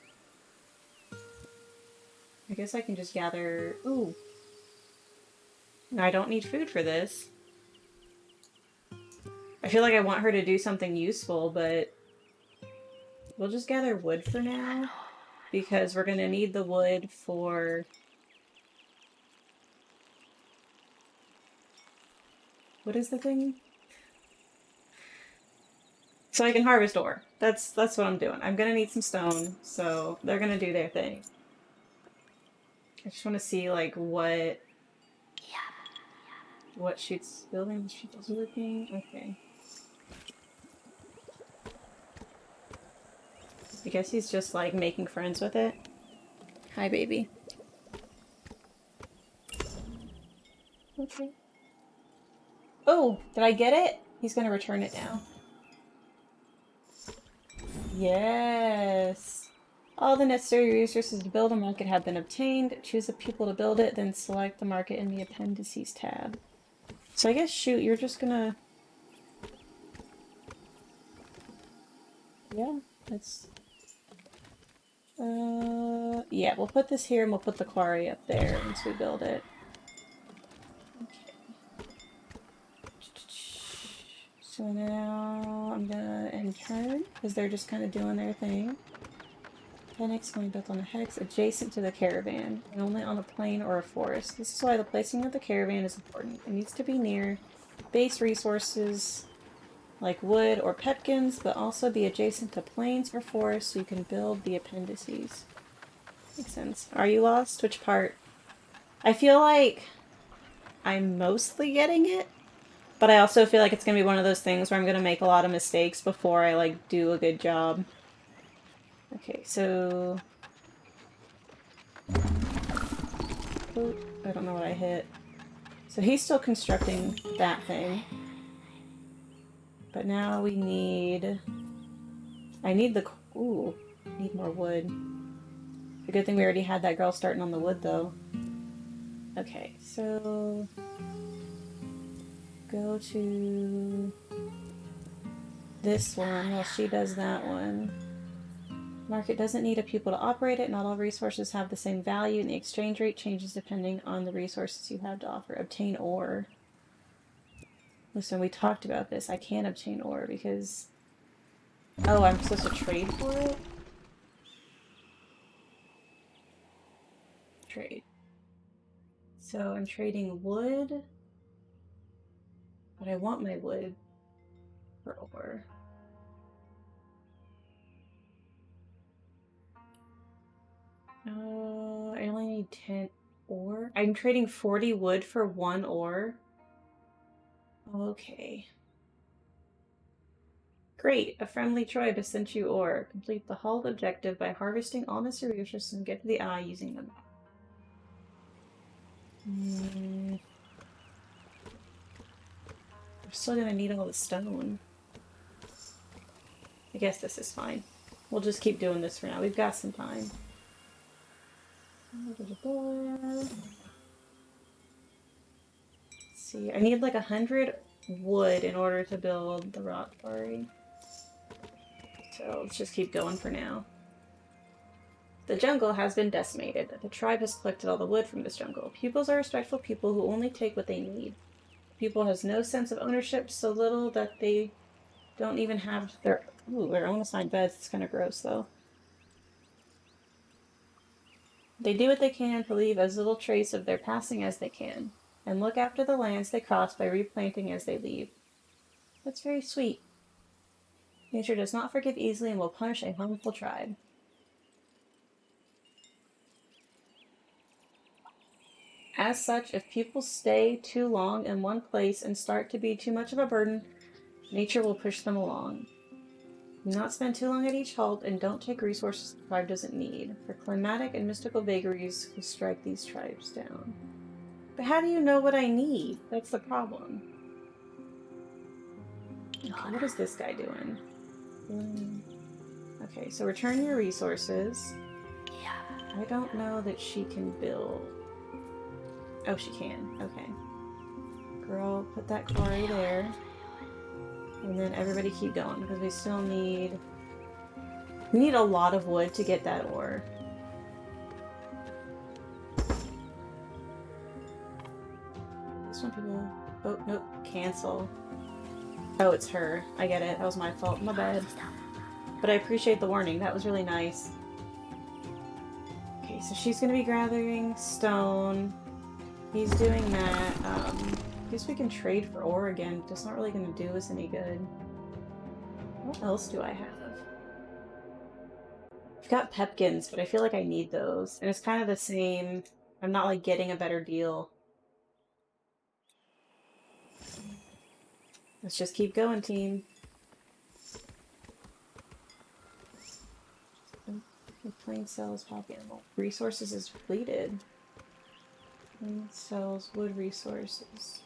I guess I can just gather... Ooh. I don't need food for this. I feel like I want her to do something useful, but... We'll just gather wood for now. Because we're gonna need the wood for... What is the thing? So I can harvest ore. That's what I'm doing. I'm gonna need some stone, so they're gonna do their thing. I just want to see, like, what Shoot's building. Shoot's working. Okay. I guess he's just, like, making friends with it. Hi, baby. Okay. Oh, did I get it? He's gonna return it now. Yes. All the necessary resources to build a market have been obtained. Choose the people to build it, then select the market in the appendices tab. So I guess, Shoot, you're just gonna... Yeah, let's... yeah, we'll put this here and we'll put the quarry up there once we build it. Okay. So now I'm gonna end turn, because they're just kind of doing their thing. Appendix going built on a hex adjacent to the caravan, and only on a plain or a forest. This is why the placing of the caravan is important. It needs to be near base resources like wood or pepkins, but also be adjacent to plains or forests so you can build the appendices. Makes sense. Are you lost? Which part? I feel like I'm mostly getting it, but I also feel like it's going to be one of those things where I'm going to make a lot of mistakes before I, like, do a good job. Okay, so... Oh, I don't know what I hit. So he's still constructing that thing. But now we need... I need the... Ooh, I need more wood. A good thing we already had that girl starting on the wood, though. Okay, so... Go to... this one while she does that one. Market doesn't need a pupil to operate it. Not all resources have the same value, and the exchange rate changes depending on the resources you have to offer. Obtain ore. Listen, we talked about this. I can't obtain ore because... Oh, I'm supposed to trade for it? trade. So I'm trading wood, but I want my wood for ore. I only need 10 ore. I'm trading 40 wood for 1 ore. Okay. Great, a friendly tribe has sent you ore. Complete the hauled objective by harvesting all necessary resources and get to the eye using them. I'm still gonna need all the stone. I guess this is fine. We'll just keep doing this for now. We've got some time. Let's see, I need like 100 wood in order to build the rock quarry. So let's just keep going for now. The jungle has been decimated. The tribe has collected all the wood from this jungle. Pupils are respectful people who only take what they need. The pupil has no sense of ownership, so little that they don't even have their own assigned beds. It's kind of gross, though. They do what they can to leave as little trace of their passing as they can, and look after the lands they cross by replanting as they leave. That's very sweet. Nature does not forgive easily and will punish a harmful tribe. As such, if people stay too long in one place and start to be too much of a burden, nature will push them along. Do not spend too long at each halt, and don't take resources the tribe doesn't need, for climatic and mystical vagaries will strike these tribes down. But how do you know what I need? That's the problem. Okay, what is this guy doing? Okay, so return your resources. I don't know that she can build. Oh, she can. Okay. Girl, put that quarry there. And then everybody keep going, because we still need... We need a lot of wood to get that ore. This one people... Oh, nope. Cancel. Oh, it's her. I get it. That was my fault. My bad. But I appreciate the warning. That was really nice. Okay, so she's gonna be gathering stone. He's doing that. I guess we can trade for ore again. It's not really gonna do us any good. What else do I have? I've got pepkins, but I feel like I need those. And it's kind of the same. I'm not like getting a better deal. Let's just keep going, team. Plain sells poppy animal. Resources is depleted. Plain sells wood resources.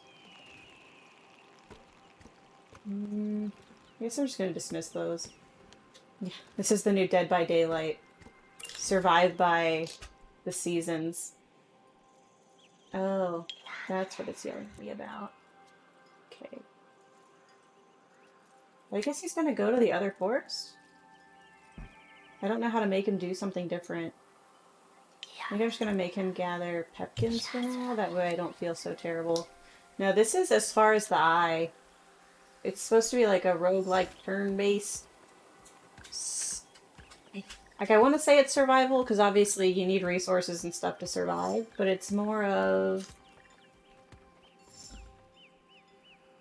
I guess I'm just gonna dismiss those. Yeah, this is the new Dead by Daylight. Survive by the seasons. Oh, that's what it's yelling at me about. Okay. I guess he's gonna go to the other forest? I don't know how to make him do something different. I think I'm just gonna make him gather pepkins for now, that way I don't feel so terrible. Now this is as far as the eye. It's supposed to be like a roguelike turn-based. Like, I want to say it's survival, because obviously you need resources and stuff to survive, but it's more of...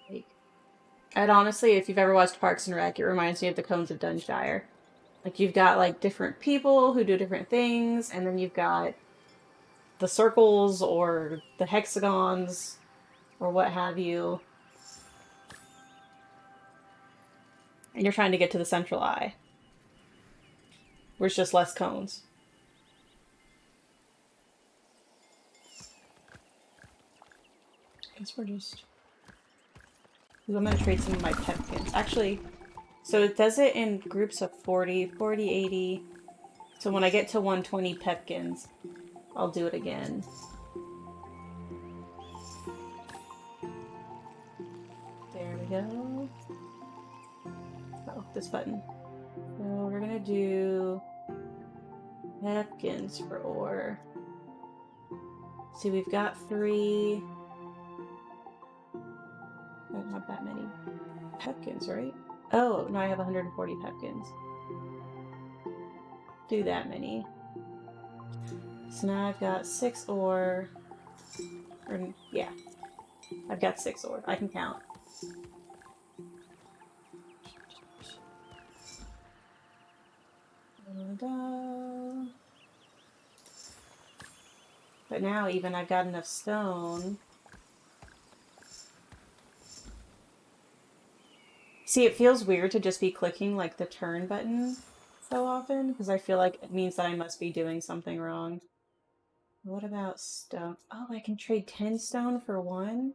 Like, and honestly, if you've ever watched Parks and Rec, it reminds me of the Cones of Dunshire. Like, you've got, like, different people who do different things, and then you've got the circles, or the hexagons, or what have you. And you're trying to get to the central eye. Where it's just less cones. I guess we're just... I'm gonna trade some of my pepkins. Actually, so it does it in groups of 40, 40, 80. So when I get to 120 pepkins, I'll do it again. There we go. Oh, this button. So we're gonna do pepkins for ore. See, we've got 3. Not that many pepkins, right? Oh, no, I have 140 pepkins. Do that many. So now I've got 6 ore. Or, yeah. I've got 6 ore. I can count. But now even I've got enough stone. See, it feels weird to just be clicking like the turn button so often because I feel like it means that I must be doing something wrong. What about stone? Oh, I can trade 10 stone for 1?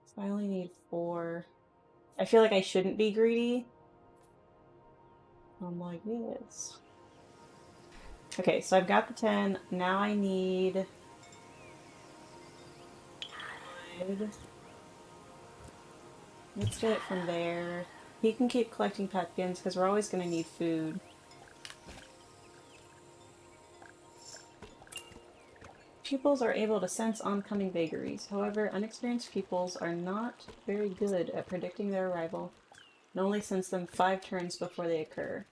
So I only need 4. I feel like I shouldn't be greedy. I'm like this. Okay, so I've got the 10. Now I need wood. Let's get it from there. He can keep collecting pumpkins because we're always going to need food. Pupils are able to sense oncoming vagaries. However, unexperienced pupils are not very good at predicting their arrival and only sense them 5 turns before they occur.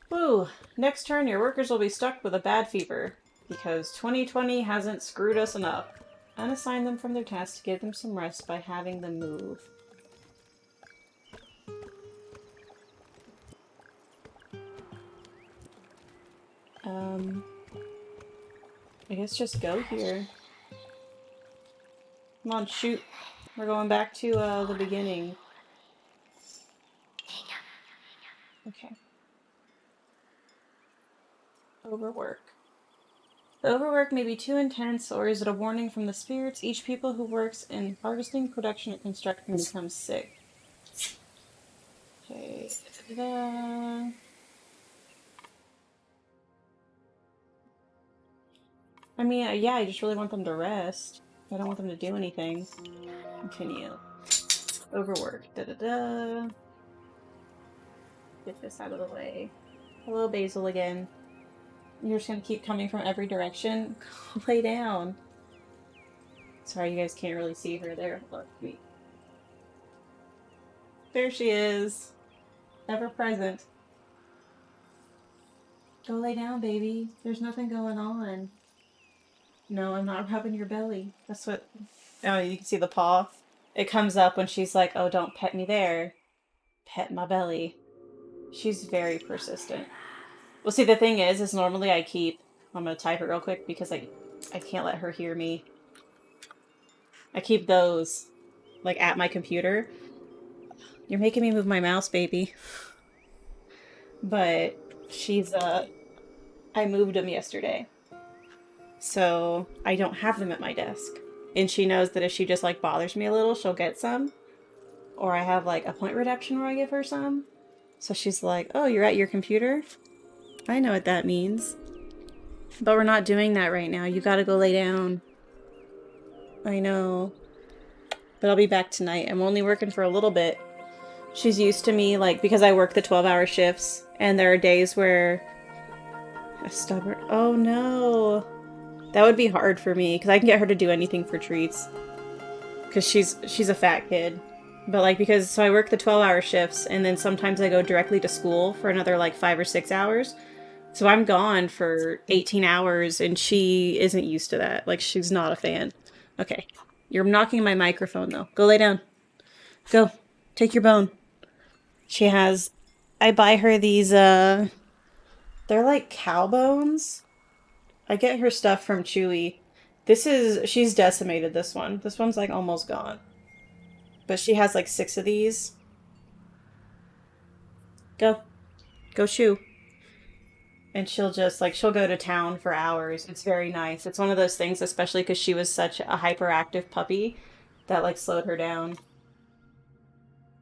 Woo! Next turn, your workers will be stuck with a bad fever because 2020 hasn't screwed us enough. Unassign them from their tasks to give them some rest by having them move. I guess just go here. Come on, shoot. We're going back to the beginning. Okay. Overwork. The overwork may be too intense, or is it a warning from the spirits? Each people who works in harvesting, production, and construction becomes sick. Okay. Da-da-da. I mean, yeah, I just really want them to rest. I don't want them to do anything. Continue. Overwork. Da-da-da. Get this out of the way. Hello, Basil again. You're just gonna keep coming from every direction? Lay down. Sorry, you guys can't really see her there. Look, me. There she is. Ever present. Go lay down, baby. There's nothing going on. No, I'm not rubbing your belly. That's what... Oh, you can see the paw. It comes up when she's like, oh, don't pet me there. Pet my belly. She's very persistent. Well, see, the thing is normally I keep... I'm gonna type it real quick because I can't let her hear me. I keep those, like, at my computer. You're making me move my mouse, baby. But she's, I moved them yesterday. So I don't have them at my desk. And she knows that if she just, like, bothers me a little, she'll get some. Or I have, like, a point reduction where I give her some. So she's like, oh, you're at your computer? I know what that means. But we're not doing that right now. You gotta go lay down. I know. But I'll be back tonight. I'm only working for a little bit. She's used to me, like, because I work the 12-hour shifts. And there are days where... I'm stubborn. Oh, no. That would be hard for me, because I can get her to do anything for treats. Because she's a fat kid. But, like, because... So I work the 12-hour shifts, and then sometimes I go directly to school for another, like, 5 or 6 hours. So I'm gone for 18 hours, and she isn't used to that. Like, she's not a fan. Okay. You're knocking my microphone, though. Go lay down. Go. Take your bone. She has... I buy her these, they're like cow bones. I get her stuff from Chewy. She's decimated this one. This one's, like, almost gone. But she has, like, 6 of these. Go. Go chew. And she'll just, like, she'll go to town for hours. It's very nice. It's one of those things, especially because she was such a hyperactive puppy, that, like, slowed her down.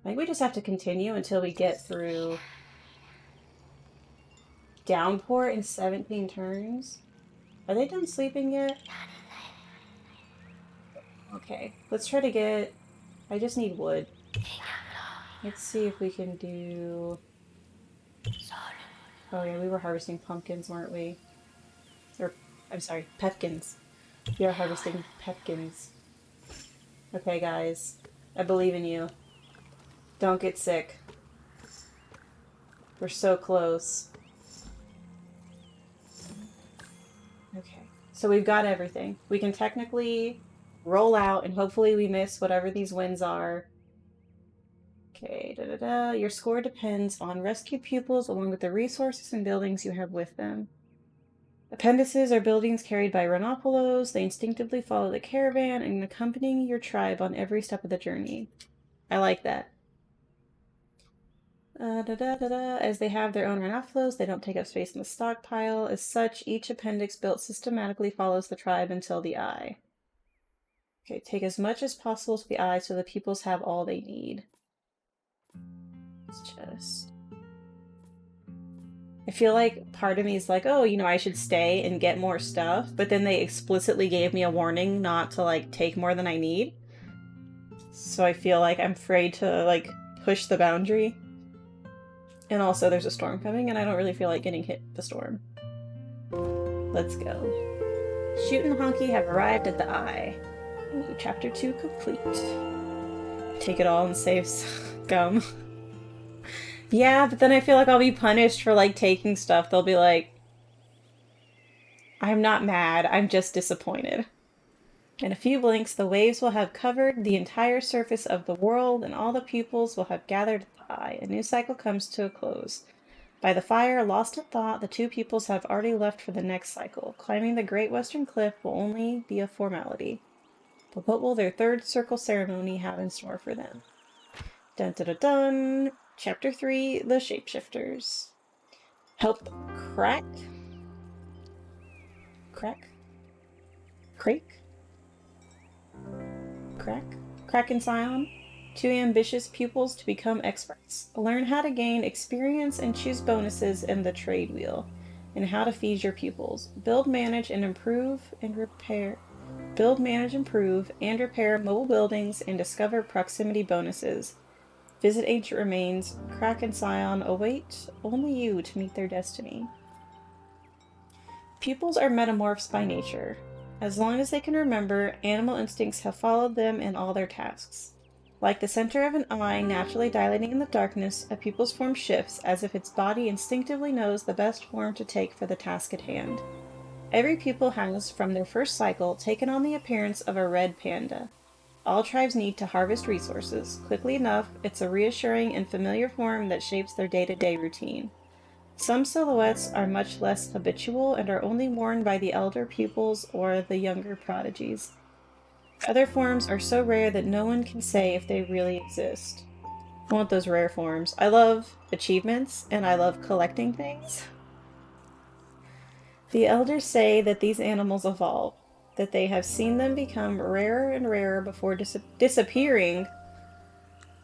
I think we just have to continue until we get through Downpour in 17 turns. Are they done sleeping yet? Okay, let's try to get... I just need wood. Let's see if we can do... Oh yeah, we were harvesting pumpkins, weren't we? Or, I'm sorry, pepkins. We are harvesting pepkins. Okay, guys. I believe in you. Don't get sick. We're so close. So we've got everything. We can technically roll out and hopefully we miss whatever these wins are. Okay, da da da. Your score depends on rescue pupils along with the resources and buildings you have with them. Appendices are buildings carried by Renopolos. They instinctively follow the caravan and accompany your tribe on every step of the journey. I like that. As they have their own Renopolos, they don't take up space in the stockpile. As such, each appendix built systematically follows the tribe until the eye. Okay, take as much as possible to the eye so the pupils have all they need. It's just... I feel like part of me is like, oh, I should stay and get more stuff, but then they explicitly gave me a warning not to, like, take more than I need. So I feel like I'm afraid to, like, push the boundary. And also there's a storm coming, and I don't really feel like getting hit with the storm. Let's go. Shoot and Honky have arrived at the Eye. Ooh, chapter 2 complete. Take it all and save Gum. Yeah, but then I feel like I'll be punished for, like, taking stuff. They'll be like, I'm not mad, I'm just disappointed. In a few blinks, the waves will have covered the entire surface of the world, and all the pupils will have gathered at the Eye. A new cycle comes to a close. By the fire, lost in thought, the two pupils have already left for the next cycle. Climbing the Great Western Cliff will only be a formality. But what will their third circle ceremony have in store for them? Dun dun dun dun! Chapter 3, The Shapeshifters. Help Crack? Crack and Scion? Two ambitious pupils to become experts. Learn how to gain experience and choose bonuses in the trade wheel, and how to feed your pupils. Build, manage, and repair mobile buildings and discover proximity bonuses. Visit ancient remains. Crack and Scion await only you to meet their destiny. Pupils are metamorphs by nature. As long as they can remember, animal instincts have followed them in all their tasks. Like the center of an eye naturally dilating in the darkness, a pupil's form shifts as if its body instinctively knows the best form to take for the task at hand. Every pupil has, from their first cycle, taken on the appearance of a red panda. All tribes need to harvest resources. Quickly enough, it's a reassuring and familiar form that shapes their day-to-day routine. Some silhouettes are much less habitual and are only worn by the elder pupils or the younger prodigies. Other forms are so rare that no one can say if they really exist. I want those rare forms. I love achievements, and I love collecting things. The elders say that these animals evolve, that they have seen them become rarer and rarer before disappearing.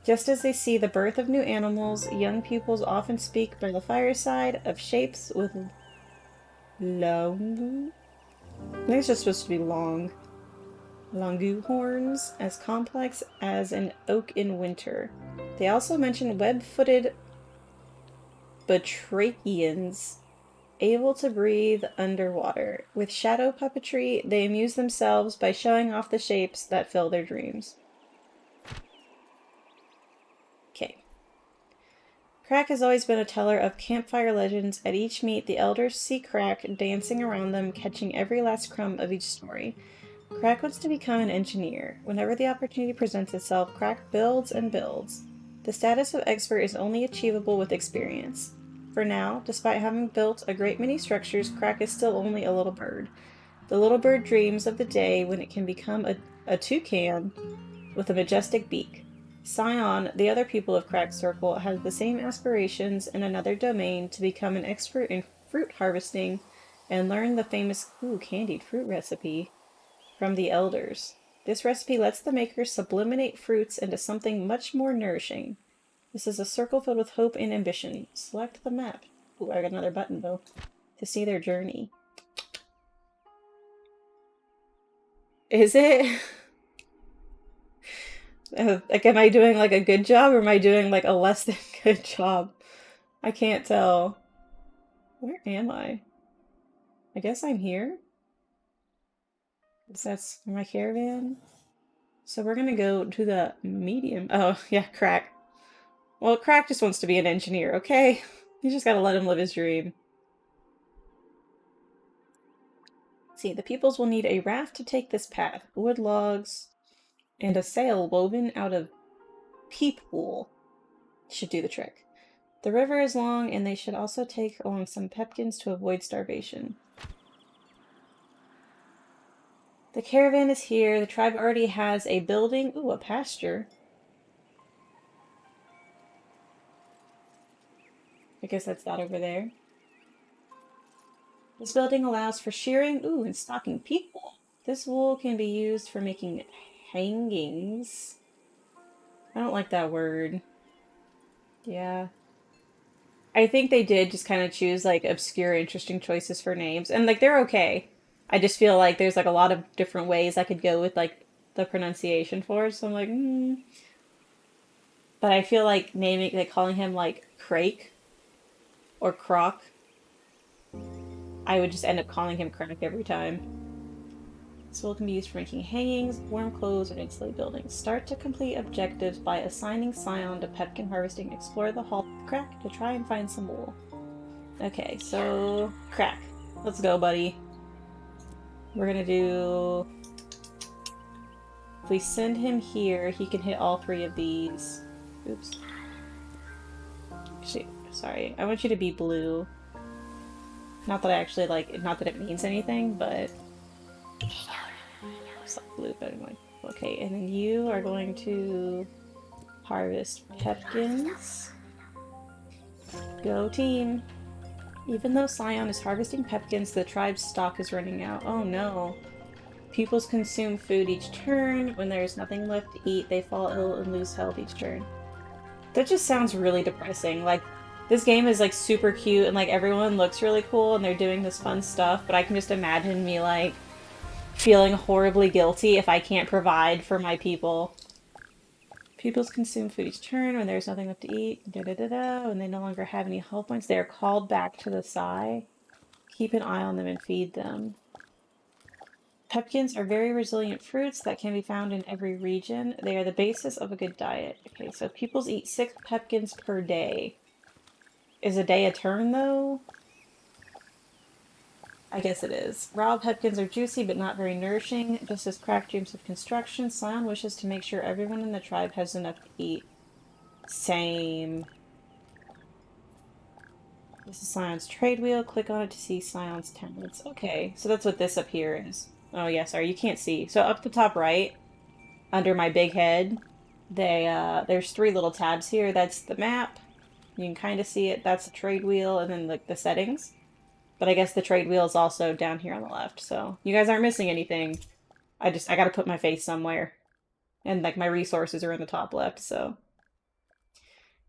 Just as they see the birth of new animals, young pupils often speak by the fireside of shapes with long... I think it's just supposed to be long. Longu horns, as complex as an oak in winter. They also mention web-footed batrachians, able to breathe underwater. With shadow puppetry, they amuse themselves by showing off the shapes that fill their dreams. Okay. Crack has always been a teller of campfire legends. At each meet, the elders see Crack dancing around them, catching every last crumb of each story. Crack wants to become an engineer. Whenever the opportunity presents itself, Crack builds and builds. The status of expert is only achievable with experience. For now, despite having built a great many structures, Crack is still only a little bird. The little bird dreams of the day when it can become a toucan with a majestic beak. Scion, the other pupil of Crack's circle, has the same aspirations in another domain to become an expert in fruit harvesting and learn the famous candied fruit recipe from the elders. This recipe lets the maker subliminate fruits into something much more nourishing. This is a circle filled with hope and ambition. Select the map. Ooh, I got another button though. To see their journey. Is it? Like, am I doing like a good job or am I doing like a less than good job? I can't tell. Where am I? I guess I'm here. That's my caravan. So we're gonna go to the medium. Oh, yeah, Crack. Well, Crack just wants to be an engineer, okay? You just gotta let him live his dream. See, the pupils will need a raft to take this path, wood logs, and a sail woven out of peep wool should do the trick. The river is long, and they should also take along some pepkins to avoid starvation. The caravan is here. The tribe already has a building. Ooh, a pasture. I guess that's that over there. This building allows for shearing, ooh, and stocking peep wool. This wool can be used for making hangings. I don't like that word. Yeah. I think they did just kind of choose like obscure, interesting choices for names. And like they're okay. I just feel like there's like a lot of different ways I could go with like the pronunciation for it. So I'm like, But I feel like naming, like calling him like Crake or Croc, I would just end up calling him Crack every time. This wool can be used for making hangings, warm clothes, and insulate buildings. Start to complete objectives by assigning Scion to Pepkin Harvesting. Explore the Hall of Crack to try and find some wool. Okay, so Crack. Let's go, buddy. We're gonna do... If we send him here, he can hit all three of these. Oops. Actually, sorry. I want you to be blue. Not that I actually like... Not that it means anything, but... It's like blue, but I'm like... Okay, and then you are going to... harvest pepkins. Go team! Even though Scion is harvesting pepkins, the tribe's stock is running out. Oh no. Pupils consume food each turn. When there is nothing left to eat, they fall ill and lose health each turn. That just sounds really depressing. Like, this game is like super cute and like everyone looks really cool and they're doing this fun stuff, but I can just imagine me like feeling horribly guilty if I can't provide for my people. Pupils consume food each turn when there's nothing left to eat. When they no longer have any health points, they are called back to the Sai. Keep an eye on them and feed them. Pepkins are very resilient fruits that can be found in every region. They are the basis of a good diet. Okay, so pupils eat 6 pepkins per day. Is a day a turn, though? I guess it is. Raw pepkins are juicy but not very nourishing. Just as Crack dreams of construction, Scion wishes to make sure everyone in the tribe has enough to eat. Same. This is Scion's trade wheel. Click on it to see Scion's talents. Okay, so that's what this up here is. Oh yeah, sorry, you can't see. So up the top right, under my big head, there's 3 little tabs here. That's the map. You can kind of see it. That's the trade wheel, and then like the settings. But I guess the trade wheel is also down here on the left, so you guys aren't missing anything. I gotta put my face somewhere. And like my resources are in the top left, so.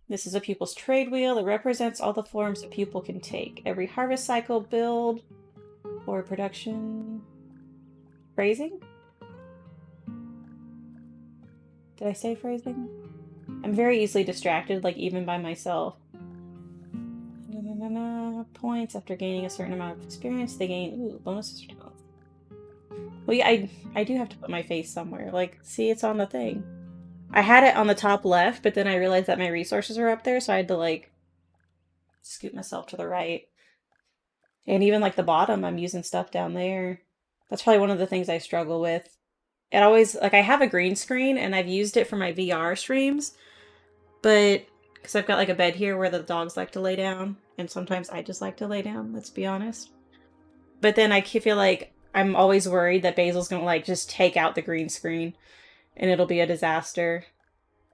This is a pupil's trade wheel. It represents all the forms a pupil can take. Every harvest cycle, build, or production. Phrasing? Did I say phrasing? I'm very easily distracted, like even by myself. Points after gaining a certain amount of experience, they gain bonuses or talents. Well, yeah, I do have to put my face somewhere. Like, see, it's on the thing. I had it on the top left, but then I realized that my resources were up there, so I had to like scoot myself to the right. And even like the bottom, I'm using stuff down there. That's probably one of the things I struggle with. It always, like, I have a green screen and I've used it for my VR streams, but because I've got like a bed here where the dogs like to lay down, and sometimes I just like to lay down, let's be honest. But then I feel like I'm always worried that Basil's gonna like just take out the green screen and it'll be a disaster.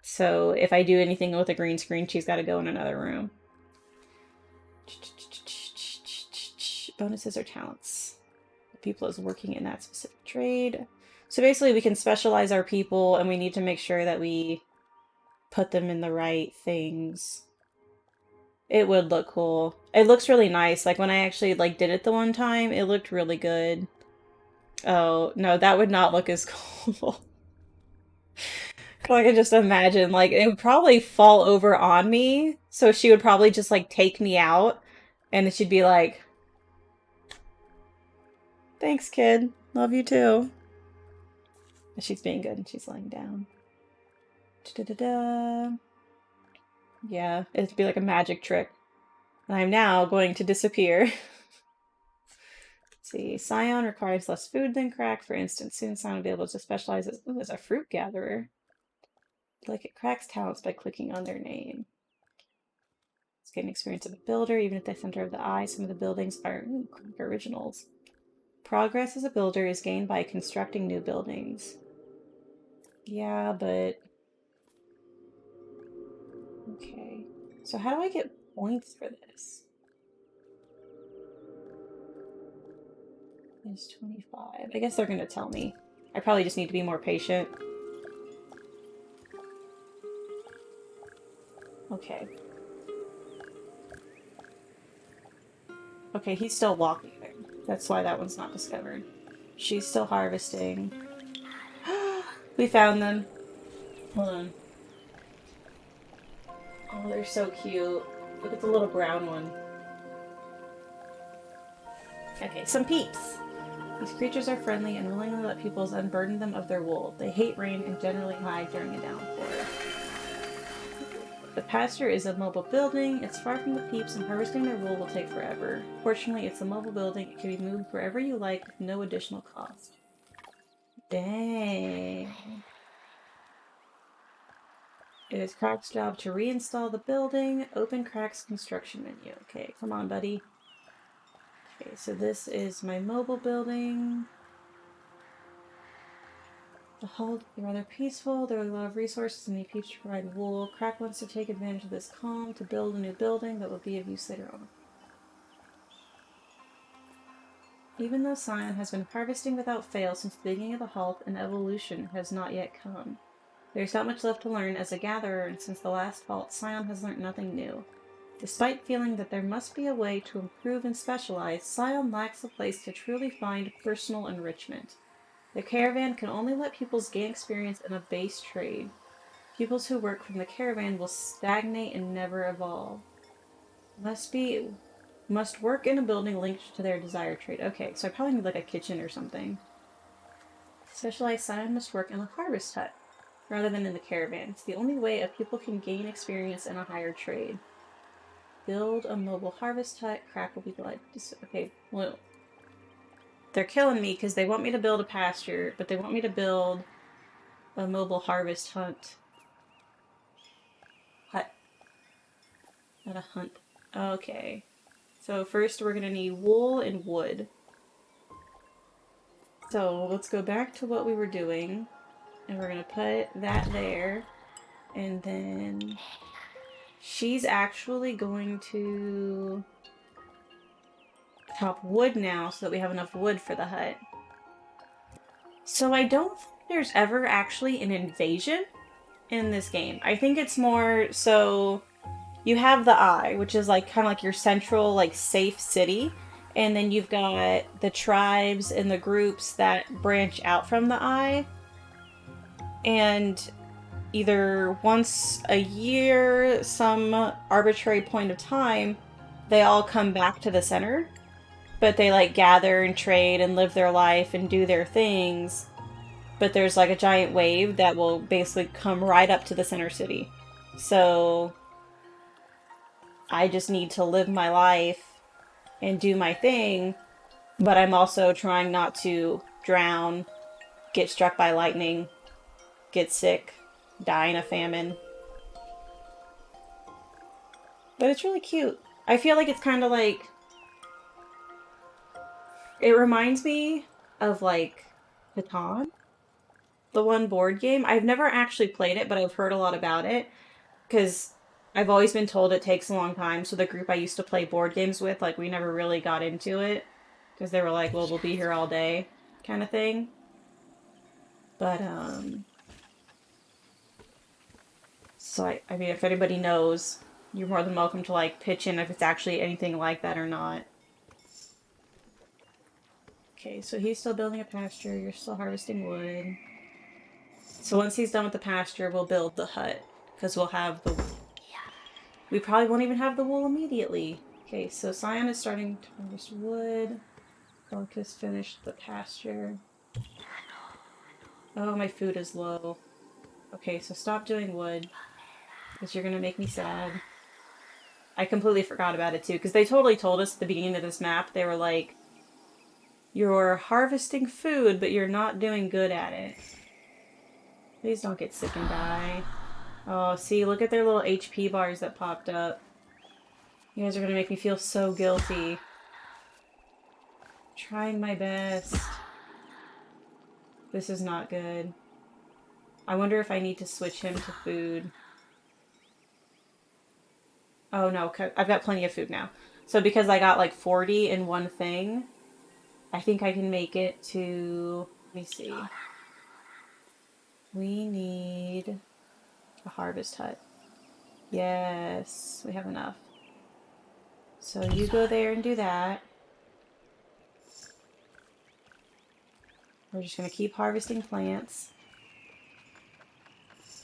So if I do anything with a green screen, she's got to go in another room. Bonuses or talents. The people is working in that specific trade. So basically we can specialize our people and we need to make sure that we put them in the right things. It would look cool. It looks really nice. Like when I actually like did it the one time, it looked really good. Oh, no, that would not look as cool. I can just imagine, like, it would probably fall over on me, so she would probably just, like, take me out, and she'd be like, thanks, kid. Love you, too. She's being good, and she's laying down. Da-da-da-da. Yeah, it'd be like a magic trick. And I'm now going to disappear. see. Scion requires less food than Crack. For instance, soon Scion will be able to specialize as a fruit gatherer. Look at Crack's talents by clicking on their name. Let's get an experience of a builder, even at the center of the eye. Some of the buildings are Crack originals. Progress as a builder is gained by constructing new buildings. Yeah, but... Okay. So how do I get points for this? It's 25. I guess they're going to tell me. I probably just need to be more patient. Okay. Okay, he's still walking there. That's why that one's not discovered. She's still harvesting. We found them. Hold on. Oh, they're so cute. Look at the little brown one. Okay, some peeps. These creatures are friendly and willingly let pupils unburden them of their wool. They hate rain and generally hide during a downpour. The pasture is a mobile building. It's far from the peeps, and harvesting their wool will take forever. Fortunately, it's a mobile building. It can be moved wherever you like with no additional cost. Dang. It is Crack's job to reinstall the building. Open Crack's construction menu. Okay, come on, buddy. Okay, so this is my mobile building. The hull is rather peaceful. There are a lot of resources and the peeps to provide wool. Crack wants to take advantage of this calm to build a new building that will be of use later on. Even though Scion has been harvesting without fail since the beginning of the halt, an evolution has not yet come. There's not much left to learn as a gatherer, and since the last halt, Scion has learned nothing new. Despite feeling that there must be a way to improve and specialize, Scion lacks a place to truly find personal enrichment. The caravan can only let pupils gain experience in a base trade. Pupils who work from the caravan will stagnate and never evolve. Must work in a building linked to their desired trade. Okay, so I probably need like a kitchen or something. Specialized Scion must work in a harvest hut rather than in the caravan. It's the only way a pupil can gain experience in a higher trade. Build a mobile harvest hut. Crack will be delighted to... Okay, well... They're killing me because they want me to build a pasture, but they want me to build a mobile harvest hut. Not a hunt. Okay. So first we're going to need wool and wood. So let's go back to what we were doing. And we're going to put that there. And then she's actually going to chop wood now so that we have enough wood for the hut. So I don't think there's ever actually an invasion in this game. I think it's more so you have the Eye, which is like kind of like your central like safe city, and then you've got the tribes and the groups that branch out from the Eye. And either once a year, some arbitrary point of time, they all come back to the center. But they like gather and trade and live their life and do their things. But there's like a giant wave that will basically come right up to the center city. So I just need to live my life and do my thing. But I'm also trying not to drown, get struck by lightning, get sick, die in a famine. But it's really cute. I feel like it's kind of like... It reminds me of, like, Catan. The one board game. I've never actually played it, but I've heard a lot about it. Because I've always been told it takes a long time. So the group I used to play board games with, like, we never really got into it. Because they were like, well, we'll be here all day, kind of thing. But, So, I mean, if anybody knows, you're more than welcome to, like, pitch in if it's actually anything like that or not. Okay, so he's still building a pasture, you're still harvesting wood. So once he's done with the pasture, we'll build the hut. Because we'll have the... We probably won't even have the wool immediately. Okay, so Scion is starting to harvest wood. Belka's finished the pasture. Oh, my food is low. Okay, so stop doing wood. Because you're going to make me sad. I completely forgot about it too. Because they totally told us at the beginning of this map, they were like... You're harvesting food, but you're not doing good at it. Please don't get sick and die. Oh, see, look at their little HP bars that popped up. You guys are gonna make me feel so guilty. Trying my best. This is not good. I wonder if I need to switch him to food. Oh no, I've got plenty of food now. So because I got like 40 in one thing, I think I can make it to... Let me see. We need a harvest hut. Yes, we have enough. So you go there and do that. We're just going to keep harvesting plants.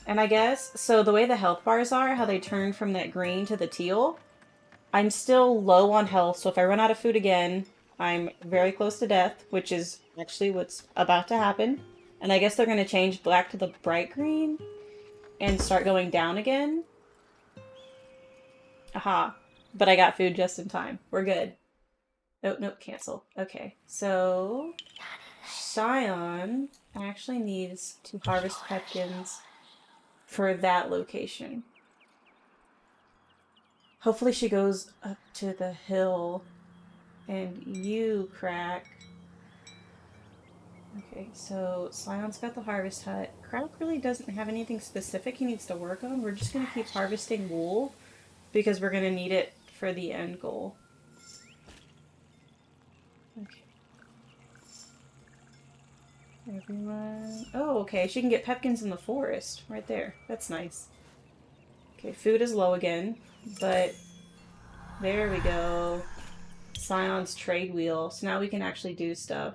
And I guess, so the way the health bars are, how they turn from that green to the teal, I'm still low on health, so if I run out of food again, I'm very close to death, which is actually what's about to happen. And I guess they're going to change black to the bright green and start going down again. Aha. But I got food just in time. We're good. Oh, nope, cancel. Okay, so... Scion actually needs to harvest pepkins for that location. Hopefully she goes up to the hill and you crack. Okay, so Scion's got the harvest hut. Crack really doesn't have anything specific he needs to work on. We're just going to keep harvesting wool because we're going to need it for the end goal. Okay. Everyone... Oh, okay, she can get pepkins in the forest. Right there. That's nice. Okay, food is low again, but there we go. Scion's trade wheel. So now we can actually do stuff.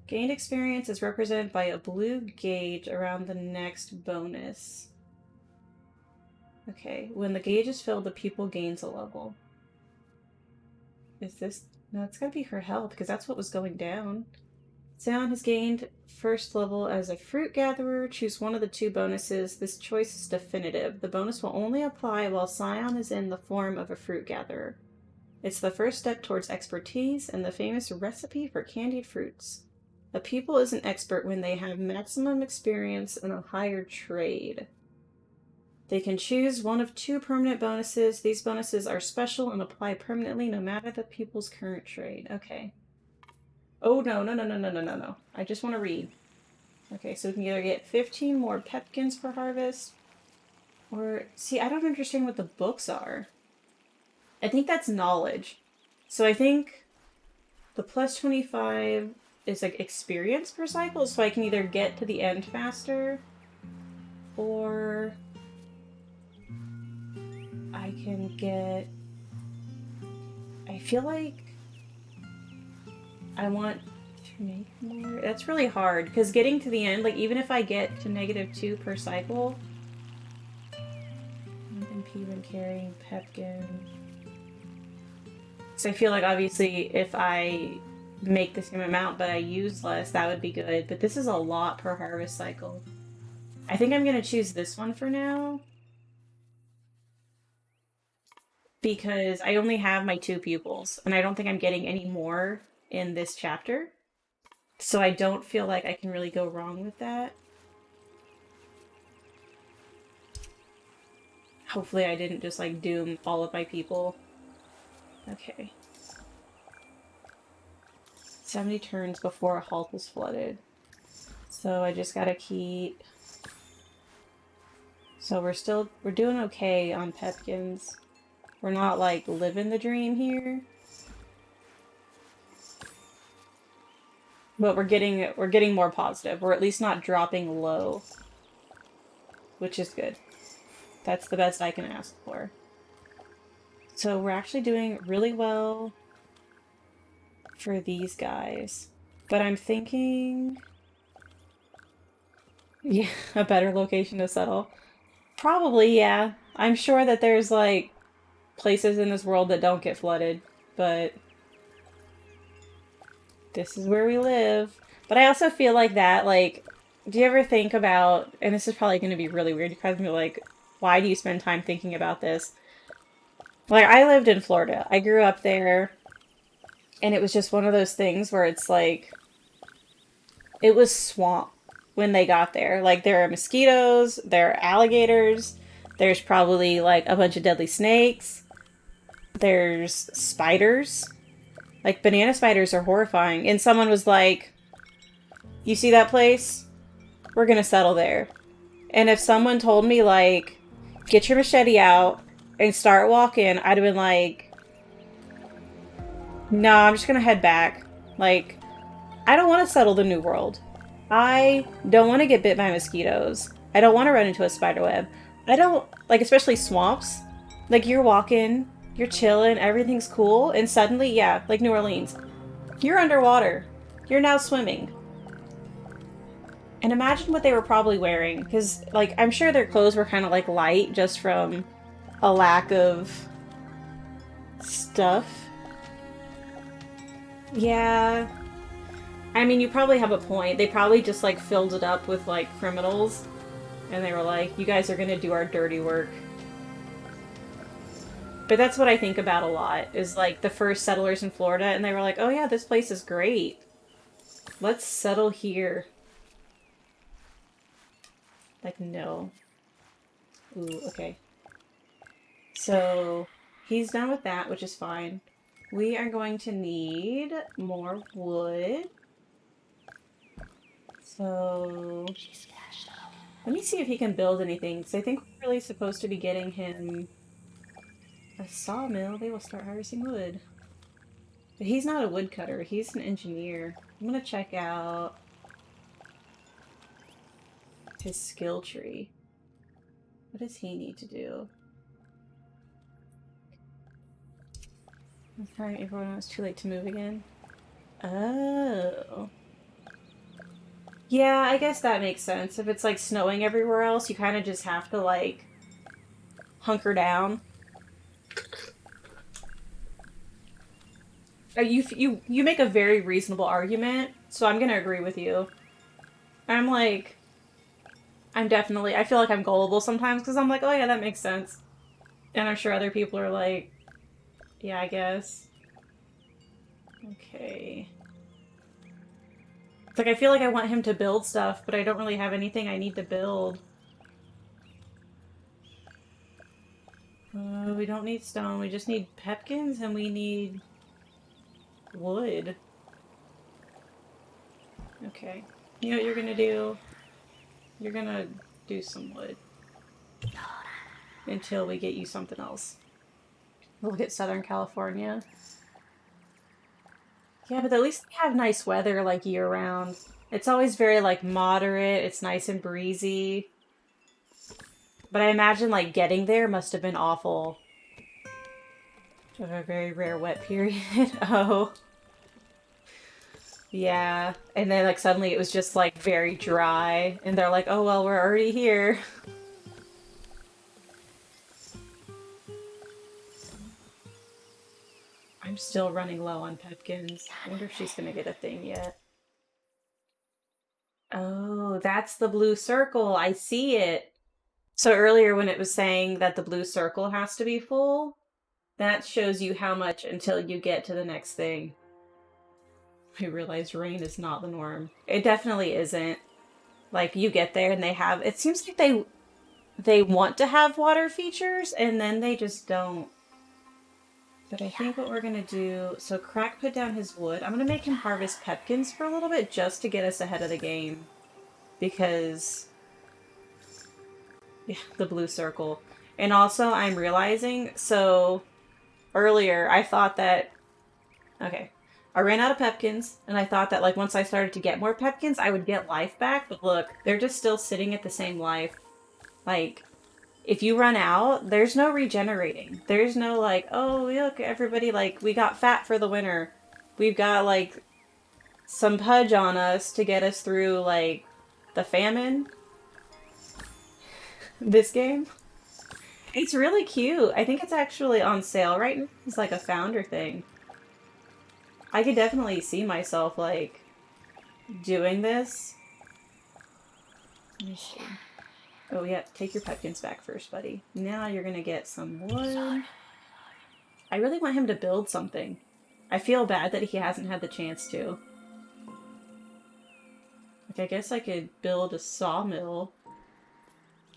Gained experience is represented by a blue gauge around the next bonus. Okay, when the gauge is filled, the pupil gains a level. Is this... No, it's gotta be her health, because that's what was going down. Scion has gained first level as a fruit gatherer. Choose one of the two bonuses. This choice is definitive. The bonus will only apply while Scion is in the form of a fruit gatherer. It's the first step towards expertise and the famous recipe for candied fruits. A pupil is an expert when they have maximum experience and a higher trade. They can choose one of two permanent bonuses. These bonuses are special and apply permanently no matter the pupil's current trade. Okay. Oh, no. I just want to read. Okay, so we can either get 15 more pepkins per harvest, or... See, I don't understand what the books are. I think that's knowledge. So I think the plus 25 is like experience per cycle, so I can either get to the end faster, or I can get... I feel like I want to make more. That's really hard, because getting to the end, like even if I get to -2 per cycle, MP when carrying pepkin. So I feel like obviously if I make the same amount but I use less, that would be good. But this is a lot per harvest cycle. I think I'm going to choose this one for now, because I only have my 2 pupils, and I don't think I'm getting any more in this chapter. So I don't feel like I can really go wrong with that. Hopefully I didn't just like doom all of my people. Okay. 70 turns before a halt is flooded. So I just gotta keep... So we're doing okay on pepkins. We're not like living the dream here. But we're getting more positive. We're at least not dropping low, which is good. That's the best I can ask for. So we're actually doing really well for these guys. But I'm thinking... Yeah, a better location to settle. Probably, yeah. I'm sure that there's, like, places in this world that don't get flooded, but... This is where we live. But I also feel like that, like, do you ever think about, and this is probably going to be really weird, you guys be like, why do you spend time thinking about this? Like, I lived in Florida. I grew up there. And it was just one of those things where it's like, it was swamp when they got there. Like, there are mosquitoes, there are alligators, there's probably like a bunch of deadly snakes, there's spiders. Like, banana spiders are horrifying. And someone was like, you see that place? We're gonna settle there. And if someone told me, like, get your machete out and start walking, I'd have been like, no, I'm just gonna head back. Like, I don't want to settle the new world. I don't want to get bit by mosquitoes. I don't want to run into a spider web. I don't, like, especially swamps. Like, you're walking, you're chilling, everything's cool, and suddenly, yeah, like New Orleans, you're underwater. You're now swimming. And imagine what they were probably wearing, because, like, I'm sure their clothes were kind of, like, light just from a lack of stuff. Yeah. I mean, you probably have a point. They probably just, like, filled it up with, like, criminals. And they were like, you guys are gonna do our dirty work. But that's what I think about a lot, is, like, the first settlers in Florida, and they were like, oh yeah, this place is great. Let's settle here. Like, no. Ooh, okay. So, he's done with that, which is fine. We are going to need more wood. So, let me see if he can build anything, because I think we're really supposed to be getting him a sawmill. They will start harvesting wood. But he's not a woodcutter, he's an engineer. I'm gonna check out his skill tree. What does he need to do? Okay, everyone, it's too late to move again. Oh. Yeah, I guess that makes sense. If it's like snowing everywhere else, you kind of just have to like hunker down. You make a very reasonable argument, so I'm gonna agree with you. I'm like, I feel like I'm gullible sometimes because I'm like, oh yeah, that makes sense. And I'm sure other people are like, yeah, I guess. Okay. It's like I feel like I want him to build stuff, but I don't really have anything I need to build. We don't need stone, we just need pepkins and we need wood. Okay. You know what you're gonna do? You're gonna do some wood. Until we get you something else. We'll get Southern California. Yeah, but at least they have nice weather like year round. It's always very like moderate, it's nice and breezy. But I imagine like getting there must have been awful. To have a very rare wet period. Oh. Yeah. And then like suddenly it was just like very dry. And they're like, oh well, we're already here. I'm still running low on pepkins. I wonder if she's gonna get a thing yet. Oh, that's the blue circle. I see it. So earlier when it was saying that the blue circle has to be full, that shows you how much until you get to the next thing. I realized rain is not the norm. It definitely isn't. Like you get there and they have, it seems like they want to have water features and then they just don't. But I think what we're gonna do, so Crack put down his wood. I'm gonna make him harvest pepkins for a little bit just to get us ahead of the game. Because, yeah, the blue circle. And also I'm realizing, so earlier I thought that, okay, I ran out of pepkins and I thought that like once I started to get more pepkins, I would get life back. But look, they're just still sitting at the same life. Like, if you run out, there's no regenerating. There's no like, oh, look, everybody, like, we got fat for the winter. We've got, like, some pudge on us to get us through, like, the famine. This game. It's really cute. I think it's actually on sale right now. It's like a founder thing. I could definitely see myself, like, doing this. Let me see. Oh, yeah, take your pepkins back first, buddy. Now you're gonna get some wood. I really want him to build something. I feel bad that he hasn't had the chance to. Like, I guess I could build a sawmill,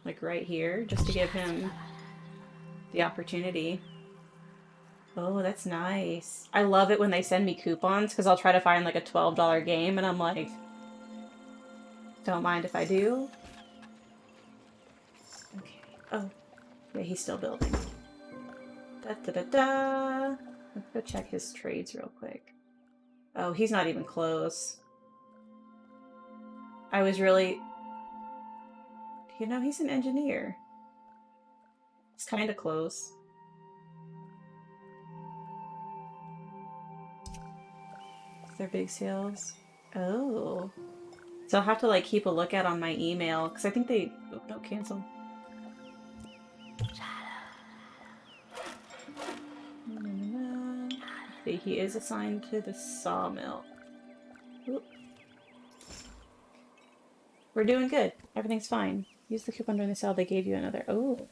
like right here, just to give him the opportunity. Oh, that's nice. I love it when they send me coupons, because I'll try to find like a $12 game, and I'm like, don't mind if I do. Okay. Oh, yeah, he's still building. Da-da-da-da. Let's go check his trades real quick. Oh, he's not even close. I was really... You know, he's an engineer. It's kind of close. Is there big sales? Oh. So I'll have to, like, keep a lookout on my email, because I think they... Oh, no, cancel. He is assigned to the sawmill. Oop. We're doing good. Everything's fine. Use the coupon during the sale. They gave you another. Oh.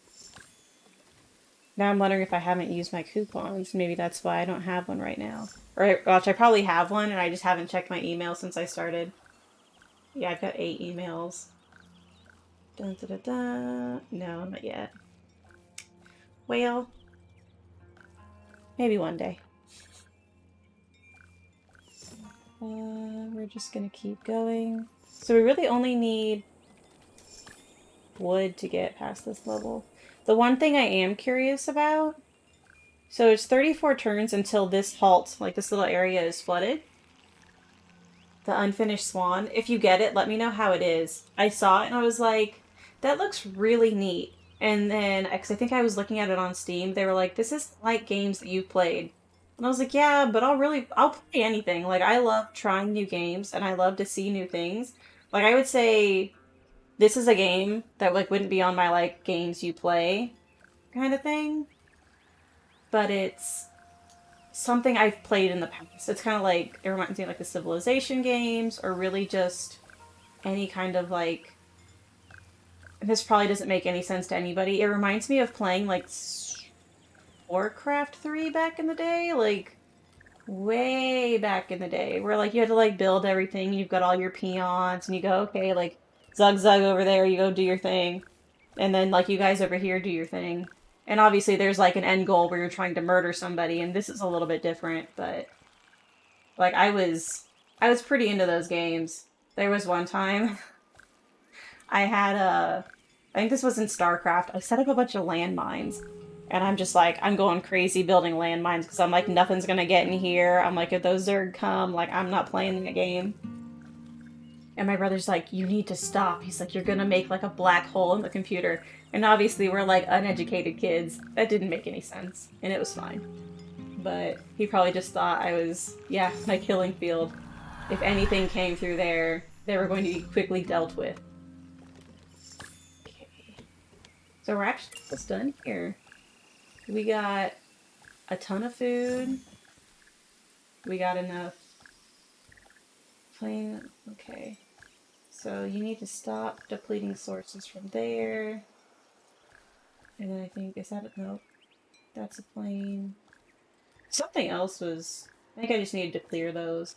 Now I'm wondering if I haven't used my coupons. Maybe that's why I don't have one right now. Or, watch, I probably have one, and I just haven't checked my email since I started. Yeah, I've got 8 emails. Dun, da, da, da. No, not yet. Well, maybe one day. We're just gonna keep going. So we really only need wood to get past this level. The one thing I am curious about, so it's 34 turns until this halt, like this little area is flooded. The unfinished swan. If you get it, let me know how it is. I saw it and I was like, that looks really neat. And then, because I think I was looking at it on Steam, they were like, this is like games that you've played. And I was like, yeah, but I'll play anything. Like, I love trying new games and I love to see new things. Like, I would say this is a game that, like, wouldn't be on my, like, games you play kind of thing. But it's something I've played in the past. It's kind of like, it reminds me of, like, the Civilization games, or really just any kind of, like, this probably doesn't make any sense to anybody. It reminds me of playing, like, Warcraft 3 back in the day, like, way back in the day, where, like, you had to, like, build everything, you've got all your peons, and you go, okay, like, Zug Zug over there, you go do your thing, and then, like, you guys over here do your thing. And obviously there's, like, an end goal where you're trying to murder somebody, and this is a little bit different, but, like, I was pretty into those games. There was one time I had I think this was in StarCraft, I set up a bunch of landmines. And I'm just like, I'm going crazy building landmines because I'm like, nothing's gonna get in here. I'm like, if those Zerg come, like, I'm not playing the game. And my brother's like, you need to stop. He's like, you're gonna make like a black hole in the computer. And obviously we're like uneducated kids. That didn't make any sense. And it was fine. But he probably just thought I was, yeah, my killing field. If anything came through there, they were going to be quickly dealt with. Okay. So we're actually almost done here. We got a ton of food. We got enough plain. Okay. So you need to stop depleting sources from there. And then I think, is that a, nope. That's a plane. Something else was, I think I just needed to clear those.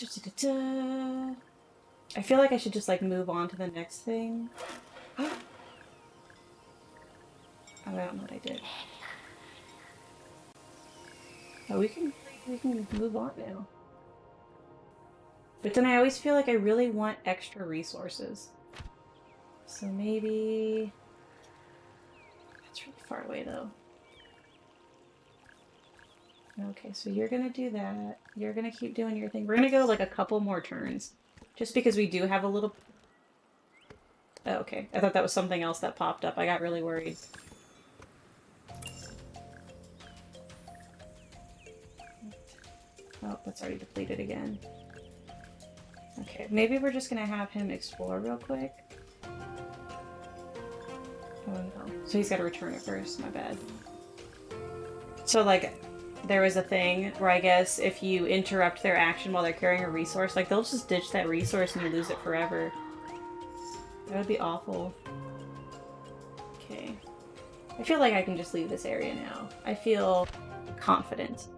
I feel like I should just like move on to the next thing. Oh, I don't know what I did. Oh, we can move on now. But then I always feel like I really want extra resources. So maybe... That's really far away though. Okay, so you're gonna do that. You're gonna keep doing your thing. We're gonna go like a couple more turns. Just because we do have a little... Oh, okay. I thought that was something else that popped up. I got really worried. Oh, that's already depleted again. Okay, maybe we're just gonna have him explore real quick. Oh no. So he's gotta return it first, my bad. So like, there was a thing where I guess if you interrupt their action while they're carrying a resource, like they'll just ditch that resource and you lose it forever. That would be awful. Okay. I feel like I can just leave this area now. I feel confident.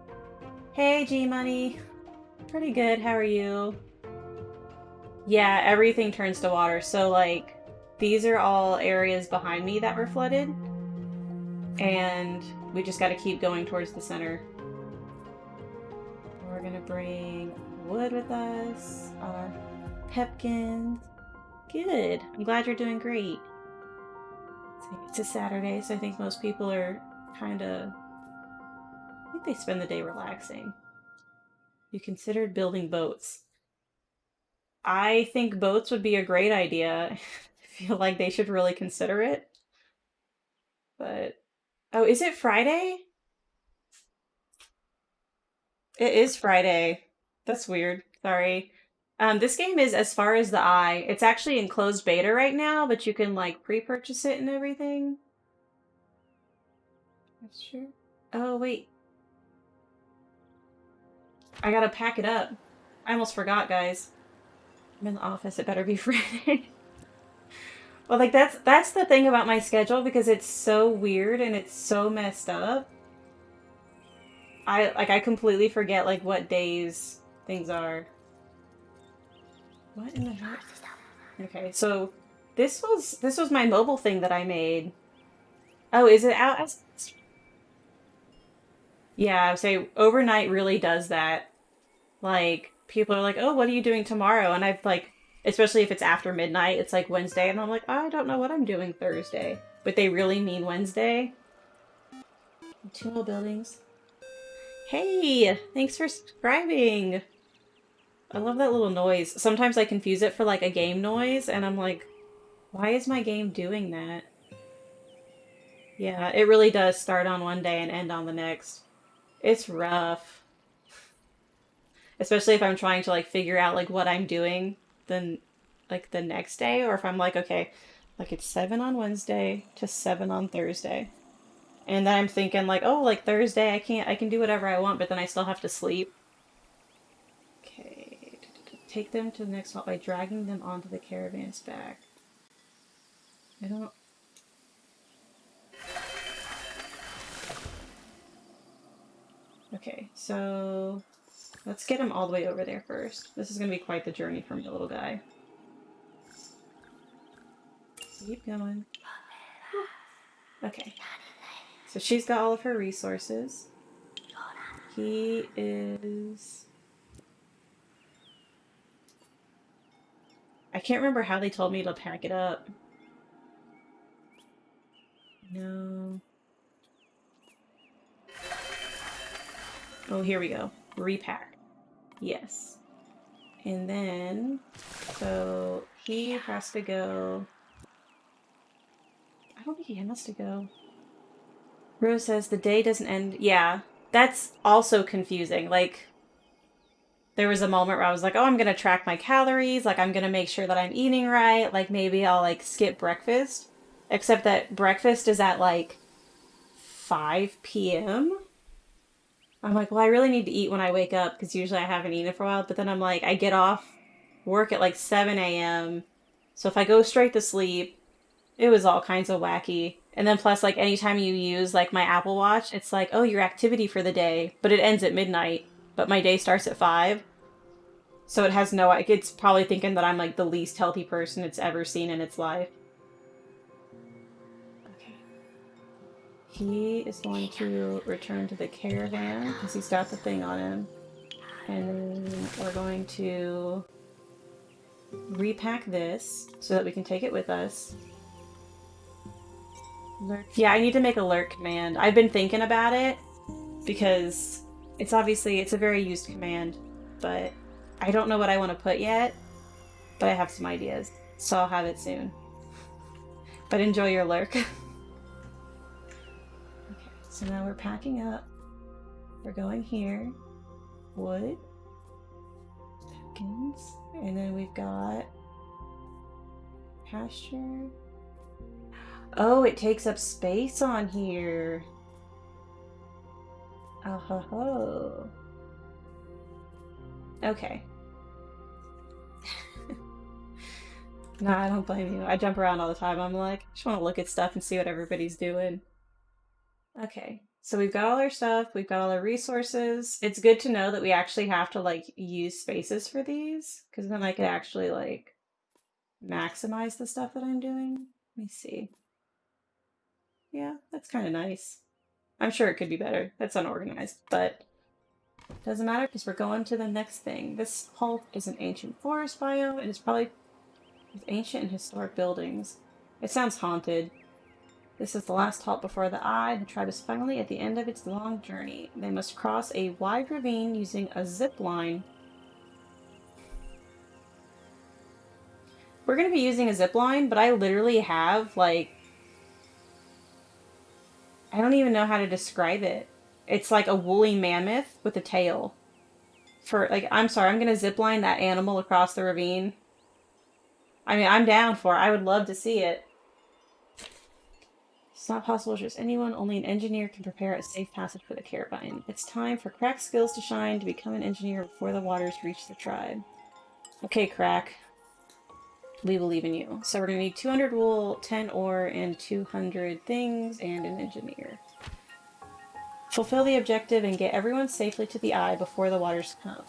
Hey, G-Money. Pretty good, how are you? Yeah, everything turns to water, so like, these are all areas behind me that were flooded, and we just gotta keep going towards the center. We're gonna bring wood with us, our pepkins. Good. I'm glad you're doing great. It's a Saturday, so I think most people are kind of. I think they spend the day relaxing. You considered building boats. I think boats would be a great idea. I feel like they should really consider it. But. Oh, is it Friday? It is Friday. That's weird. Sorry. This game is As Far as the Eye. It's actually in closed beta right now, but you can like pre-purchase it and everything. That's true. Oh, wait. I gotta pack it up. I almost forgot, guys. I'm in the office. It better be Friday. Well, like that's the thing about my schedule because it's so weird and it's so messed up. I completely forget like what days things are. What in the heck? Okay, so this was my mobile thing that I made. Oh, is it out as Yeah, I would say overnight really does that. Like people are like, "Oh, what are you doing tomorrow?" And I've like especially if it's after midnight, it's like Wednesday and I'm like, "I don't know what I'm doing Thursday." But they really mean Wednesday. Two more buildings. Hey, thanks for subscribing. I love that little noise. Sometimes I confuse it for like a game noise and I'm like, "Why is my game doing that?" Yeah, it really does start on one day and end on the next. It's rough. Especially if I'm trying to like figure out like what I'm doing then like the next day or if I'm like, okay, like it's 7 on Wednesday to 7 on Thursday. And then I'm thinking like, oh, like Thursday I can do whatever I want, but then I still have to sleep. Okay. Take them to the next spot by dragging them onto the caravan's back. I don't. Okay, so let's get him all the way over there first. This is going to be quite the journey for me, little guy. Keep going. Okay. So she's got all of her resources. He is... I can't remember how they told me to pack it up. No. Oh, here we go. Repack. Yes. And then, so he has to go. I don't think he has to go. Rose says the day doesn't end. Yeah, that's also confusing. Like, there was a moment where I was like, oh, I'm going to track my calories. Like, I'm going to make sure that I'm eating right. Like, maybe I'll, like, skip breakfast. Except that breakfast is at, like, 5 p.m. I'm like, well, I really need to eat when I wake up because usually I haven't eaten for a while. But then I'm like, I get off work at, like, 7 a.m. So if I go straight to sleep, it was all kinds of wacky. And then plus, like, anytime you use, like, my Apple Watch, it's like, oh, your activity for the day. But it ends at midnight. But my day starts at 5. So it has no... It's probably thinking that I'm, like, the least healthy person it's ever seen in its life. Okay. He is going to return to the caravan because he's got the thing on him. And then we're going to repack this so that we can take it with us. Lurk. Yeah, I need to make a lurk command. I've been thinking about it because it's a very used command, but I don't know what I want to put yet, but I have some ideas, so I'll have it soon. But enjoy your lurk. Okay, so now we're packing up. We're going here. Wood. Pumpkins. And then we've got pasture. Oh, it takes up space on here. Oh ho ho. Okay. No, I don't blame you. I jump around all the time. I'm like, I just want to look at stuff and see what everybody's doing. Okay, So we've got all our stuff, we've got all our resources. It's good to know that we actually have to like use spaces for these, because then I could actually like maximize the stuff that I'm doing. Let me see. Yeah, that's kind of nice. I'm sure it could be better. That's unorganized, but doesn't matter because we're going to the next thing. This halt is an ancient forest biome, and it's probably with ancient and historic buildings. It sounds haunted. This is the last halt before the eye. The tribe is finally at the end of its long journey. They must cross a wide ravine using a zip line. We're going to be using a zip line, but I literally have, like, I don't even know how to describe it. It's like a woolly mammoth with a tail. For, like, I'm sorry, I'm going to zip line that animal across the ravine. I mean, I'm down for it. I would love to see it. It's not possible to just anyone, only an engineer can prepare a safe passage for the caravan. It's time for Crack's skills to shine to become an engineer before the waters reach the tribe. Okay, Crack. We believe in you. So we're going to need 200 wool, 10 ore, and 200 things, and an engineer. Fulfill the objective and get everyone safely to the eye before the waters come.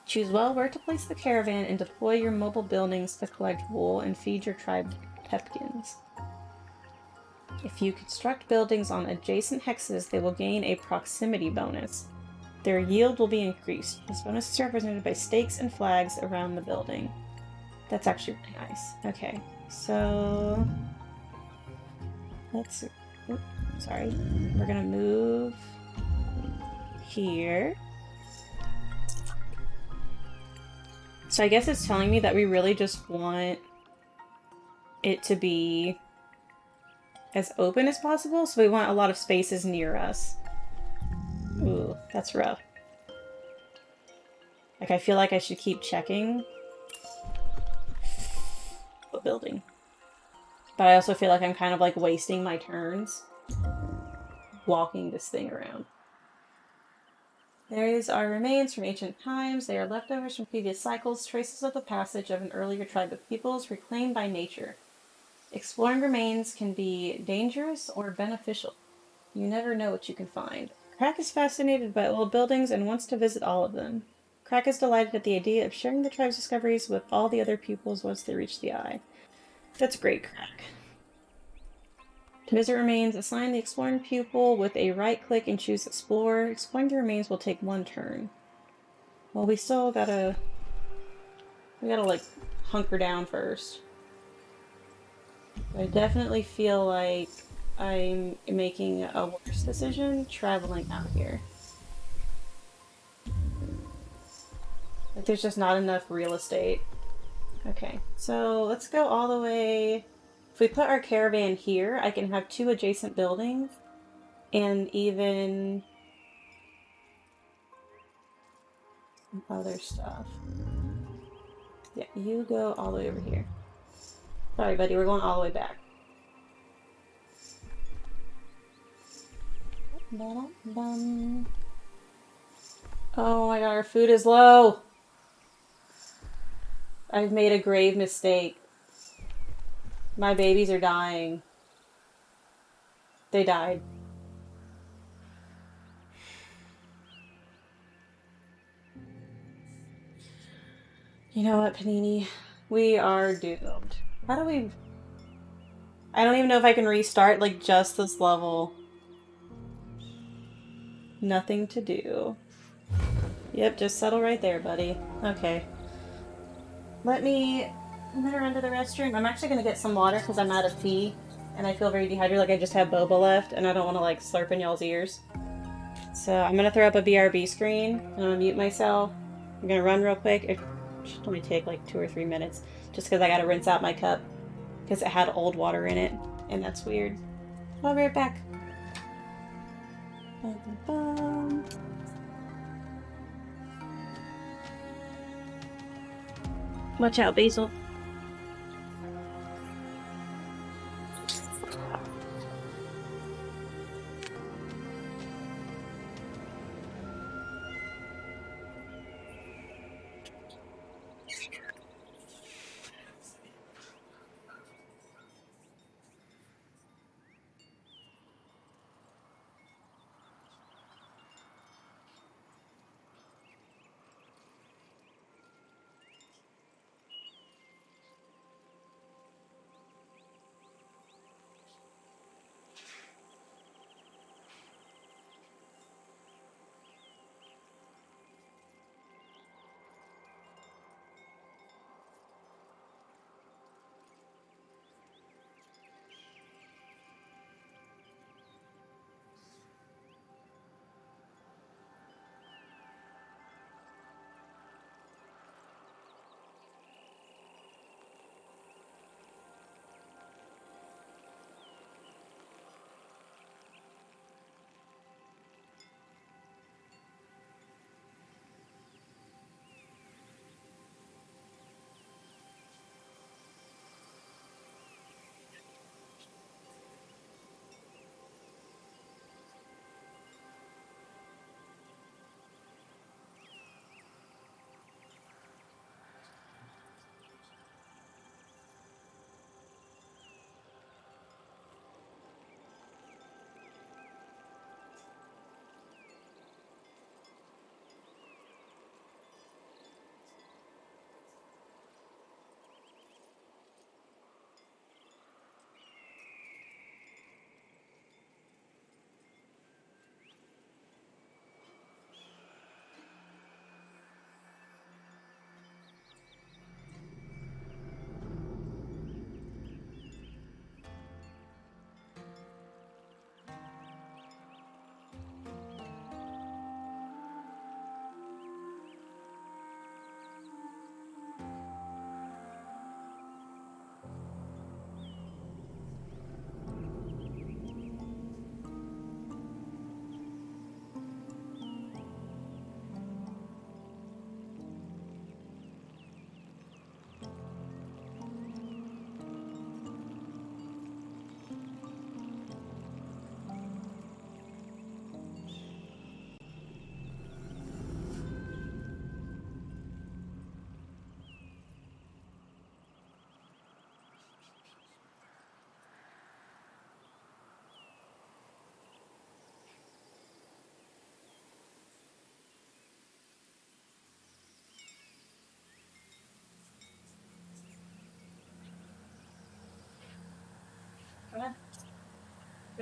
Choose well where to place the caravan and deploy your mobile buildings to collect wool and feed your tribe pepkins. If you construct buildings on adjacent hexes, they will gain a proximity bonus. Their yield will be increased. This bonus is represented by stakes and flags around the building. That's actually really nice. Okay, so let's. Oops, sorry. We're gonna move here. So I guess it's telling me that we really just want it to be as open as possible, so we want a lot of spaces near us. Ooh, that's rough. Like, I feel like I should keep checking the building. But I also feel like I'm kind of, like, wasting my turns walking this thing around. These are remains from ancient times. They are leftovers from previous cycles, traces of the passage of an earlier tribe of peoples reclaimed by nature. Exploring remains can be dangerous or beneficial. You never know what you can find. Crack is fascinated by old buildings and wants to visit all of them. Crack is delighted at the idea of sharing the tribe's discoveries with all the other pupils once they reach the eye. That's great, Crack. To visit remains, assign the exploring pupil with a right click and choose Explore. Exploring the remains will take 1 turn. Well, we still gotta... We gotta, like, hunker down first. I definitely feel like I'm making a worse decision traveling out here. Like, there's just not enough real estate. Okay, so let's go all the way. If we put our caravan here, I can have 2 adjacent buildings and even some other stuff. Yeah, you go all the way over here. Sorry, buddy, we're going all the way back. Oh my god, our food is low. I've made a grave mistake. My babies are dying. They died. You know what, Panini? We are doomed. How do we... I don't even know if I can restart, like, just this level. Nothing to do. Yep, just settle right there, buddy. Okay. I'm gonna run to the restroom. I'm actually gonna get some water because I'm out of tea. And I feel very dehydrated, like I just have boba left, and I don't want to, like, slurp in y'all's ears. So I'm gonna throw up a BRB screen, and I'm gonna mute myself. I'm gonna run real quick. It should only take, like, 2 or 3 minutes. Just because I gotta rinse out my cup. Because it had old water in it. And that's weird. I'll be right back. Watch out, Basil.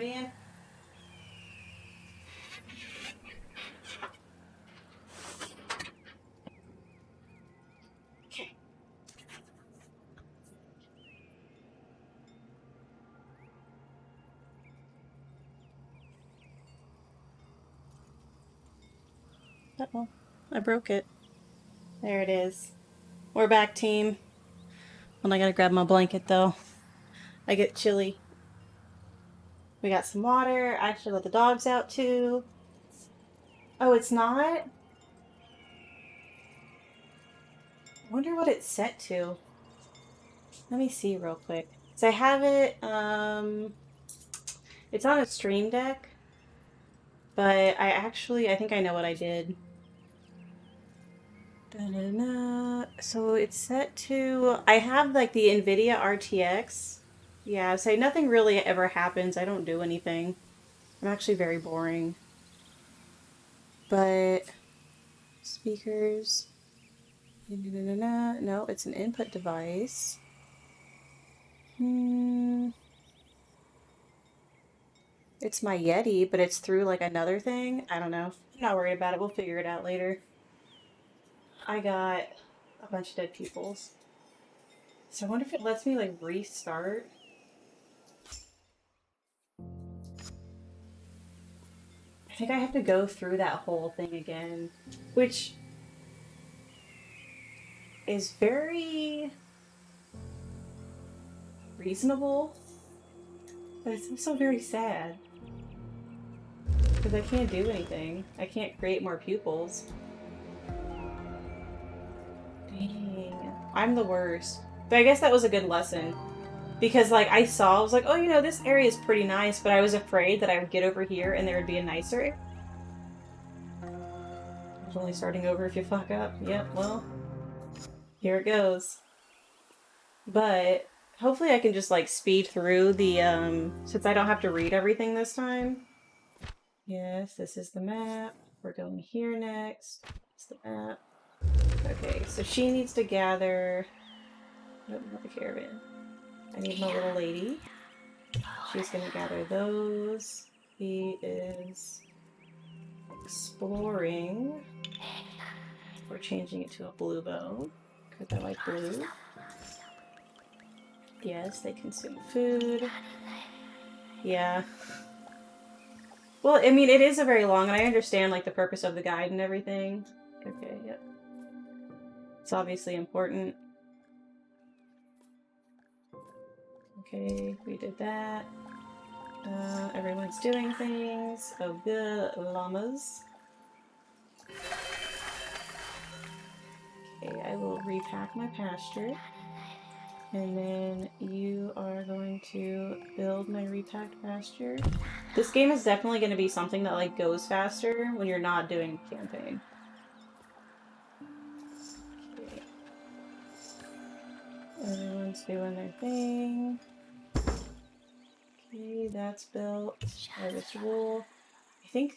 Anybody in? Okay. Uh-oh. I broke it. There it is. We're back, team. Well, I gotta grab my blanket, though. I get chilly. We got some water. I actually let the dogs out, too. Oh, it's not? I wonder what it's set to. Let me see real quick. So I have it, it's on a stream deck, but I think I know what I did. Da-da-da. So it's set to, I have like the NVIDIA RTX. Yeah, so nothing really ever happens. I don't do anything. I'm actually very boring. But speakers. Da-da-da-da. No, it's an input device. It's my Yeti, but it's through like another thing. I don't know. I'm not worried about it. We'll figure it out later. I got a bunch of dead peoples. So I wonder if it lets me like restart. I think I have to go through that whole thing again, which is very reasonable, but it's also very sad because I can't do anything. I can't create more pupils. Dang, I'm the worst. But I guess that was a good lesson. Because, like, I was like, oh, you know, this area is pretty nice, but I was afraid that I would get over here and there would be a nicer area. It's only starting over if you fuck up. Yep, well, here it goes. But hopefully I can just, like, speed through the, since I don't have to read everything this time. Yes, this is the map. We're going here next. It's the map. Okay, so she needs to gather... Nope, not the caravan. I need my little lady. She's gonna gather those. He is exploring. We're changing it to a blue bow because I like blue. Yes, they consume food. Yeah. Well, I mean, it is a very long, and I understand like the purpose of the guide and everything. Okay, yep. It's obviously important. Okay, we did that. Everyone's doing things. Oh, good llamas. Okay, I will repack my pasture. And then you are going to build my repacked pasture. This game is definitely going to be something that like goes faster when you're not doing campaign. Okay. Everyone's doing their thing. Okay, that's built. Harvest wool. I think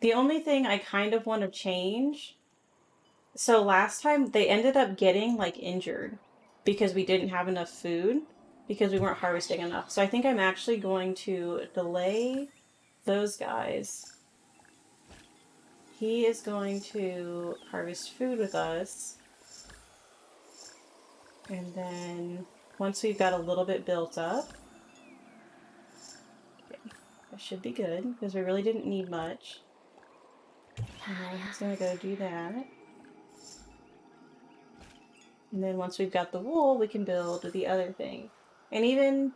the only thing I kind of want to change. So last time they ended up getting like injured because we didn't have enough food because we weren't harvesting enough. So I think I'm actually going to delay those guys. He is going to harvest food with us. And then once we've got a little bit built up, okay, that should be good because we really didn't need much. And he's going to go do that. And then once we've got the wool, we can build the other thing. And even,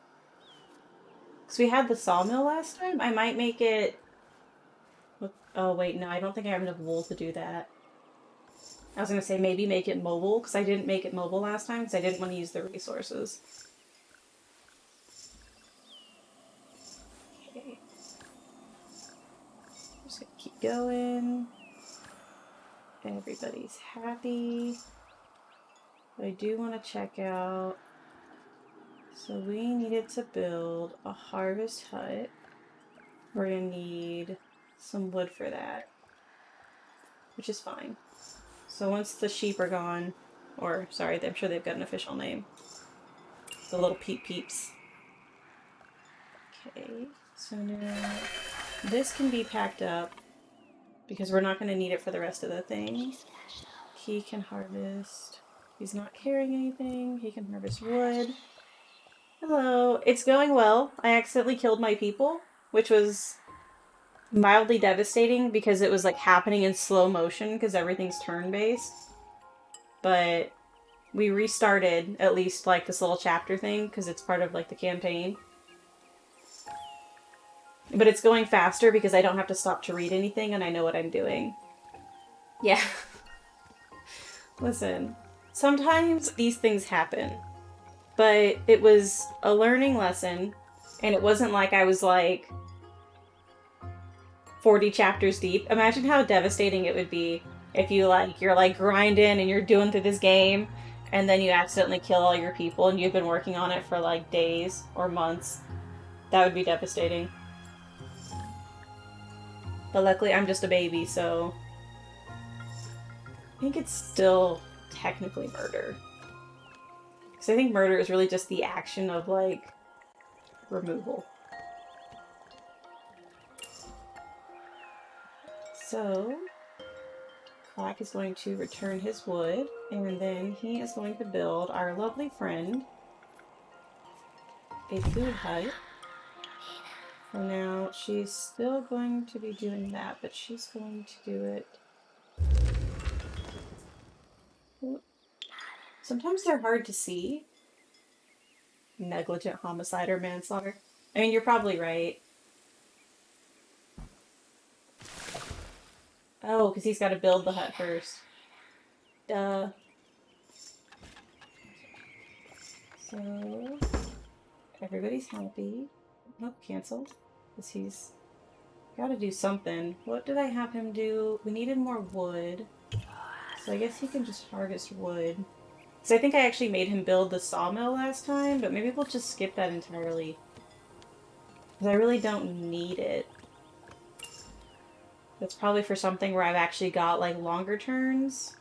because we had the sawmill last time, I might make it... Oh, wait, no, I don't think I have enough wool to do that. I was going to say maybe make it mobile, because I didn't make it mobile last time, because I didn't want to use the resources. Okay. Just going to keep going. Everybody's happy. But I do want to check out... So we needed to build a harvest hut. We're going to need some wood for that, which is fine. So once the sheep are gone, or sorry, I'm sure they've got an official name. The little peeps. Okay, so now this can be packed up because we're not going to need it for the rest of the thing. He can harvest. He's not carrying anything. He can harvest wood. Hello. It's going well. I accidentally killed my people, which was mildly devastating because it was like happening in slow motion because everything's turn-based. But we restarted at least like this little chapter thing because it's part of like the campaign. But it's going faster because I don't have to stop to read anything and I know what I'm doing. Yeah. Listen, sometimes these things happen, but it was a learning lesson, and it wasn't like I was like 40 chapters deep. Imagine how devastating it would be if you're like grinding and you're doing through this game, and then you accidentally kill all your people and you've been working on it for like days or months. That would be devastating. But luckily I'm just a baby, so I think it's still technically murder. Because I think murder is really just the action of, like, removal. So, Clack is going to return his wood, and then he is going to build our lovely friend a food hut. For now, she's still going to be doing that, but she's going to do it. Sometimes they're hard to see. Negligent homicide or manslaughter. I mean, you're probably right. Oh, because he's got to build the hut first. Duh. So, everybody's happy. Nope, cancel. Because he's got to do something. What did I have him do? We needed more wood. So I guess he can just harvest wood. Because I think I actually made him build the sawmill last time, but maybe we'll just skip that entirely. Because I really don't need it. That's probably for something where I've actually got, like, longer turns.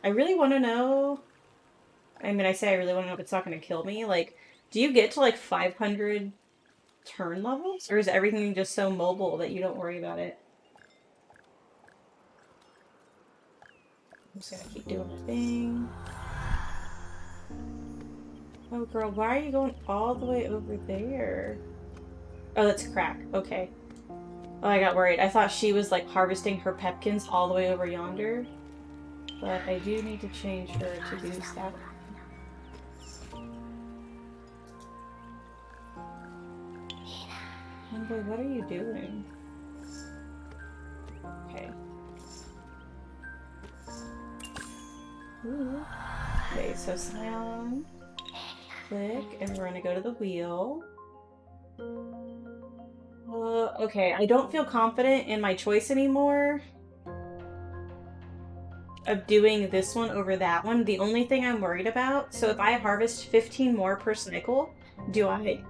I really want to know... I mean, I say I really want to know if it's not going to kill me. Like, do you get to, like, 500 turn levels? Or is everything just so mobile that you don't worry about it? I'm just gonna keep doing my thing. Oh, girl, why are you going all the way over there? Oh, that's crack. Okay. Oh, I got worried. I thought she was, like, harvesting her pepkins all the way over yonder. But I do need to change her to goose that. Homeboy, what are you doing? Okay. Ooh. Okay, so Scion. Click, and we're gonna go to the wheel. Okay, I don't feel confident in my choice anymore of doing this one over that one. The only thing I'm worried about, so if I harvest 15 more per cycle, do I...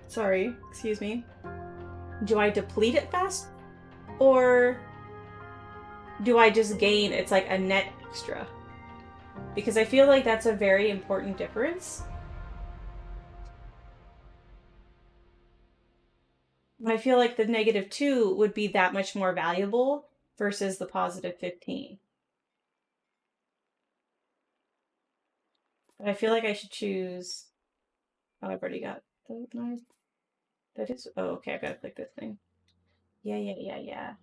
Sorry, excuse me. Do I deplete it fast? Or do I just gain, it's like a net extra? Because I feel like that's a very important difference. But I feel like the -2 would be that much more valuable versus the +15. But I feel like I should choose... Oh, I've already got the knife. That is... Oh, okay, I've got to click this thing. Yeah.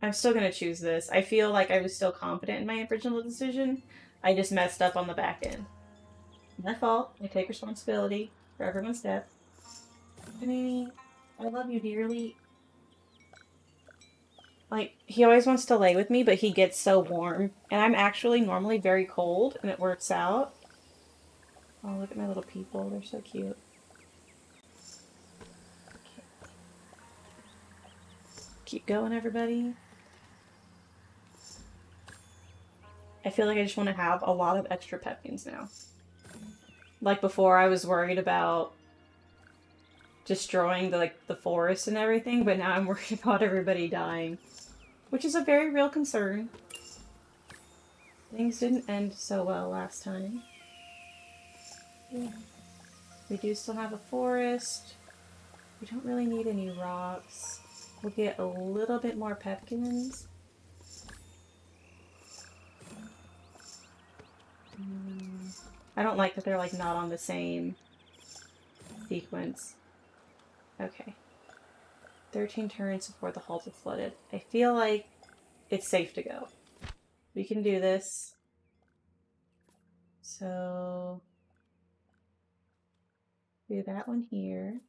I'm still going to choose this. I feel like I was still confident in my original decision. I just messed up on the back end. My fault. I take responsibility for everyone's death. Anthony, I love you dearly. Like, he always wants to lay with me, but he gets so warm. And I'm actually normally very cold, and it works out. Oh, look at my little people. They're so cute. Okay. Keep going, everybody. I feel like I just want to have a lot of extra pepkins now. Like before, I was worried about destroying the forest and everything, but now I'm worried about everybody dying. Which is a very real concern. Things didn't end so well last time. Yeah. We do still have a forest. We don't really need any rocks. We'll get a little bit more pepkins. I don't like that they're like not on the same sequence. Okay. 13 turns before the halls have flooded. I feel like it's safe to go. We can do this. So do that one here.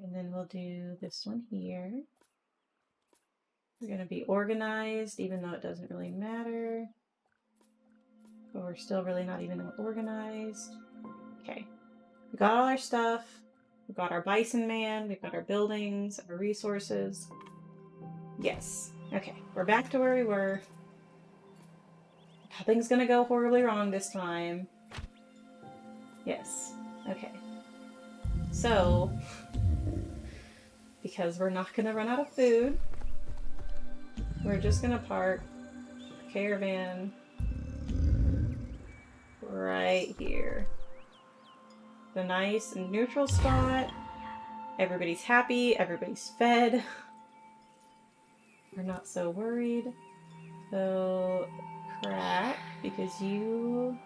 And then we'll do this one here. We're going to be organized, even though it doesn't really matter. But we're still really not even that organized. Okay. We got all our stuff. We've got our bison man. We've got our buildings, our resources. Yes. Okay. We're back to where we were. Nothing's going to go horribly wrong this time. Yes. Okay. So, because we're not going to run out of food, we're just going to park the caravan right here. The nice and neutral spot. Everybody's happy. Everybody's fed. We're not so worried. So, Crack, because you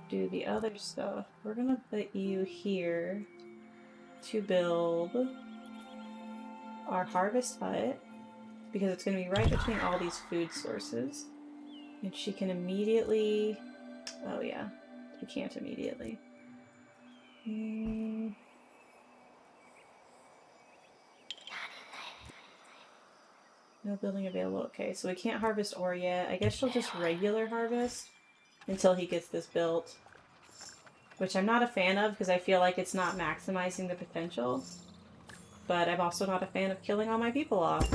do the other stuff, we're going to put you here to build our harvest hut, because it's going to be right between all these food sources. And she can immediately... Oh yeah, she can't immediately. No building available. Okay, so we can't harvest ore yet. I guess she'll just regular harvest until he gets this built. Which I'm not a fan of, because I feel like it's not maximizing the potential. But I'm also not a fan of killing all my people off.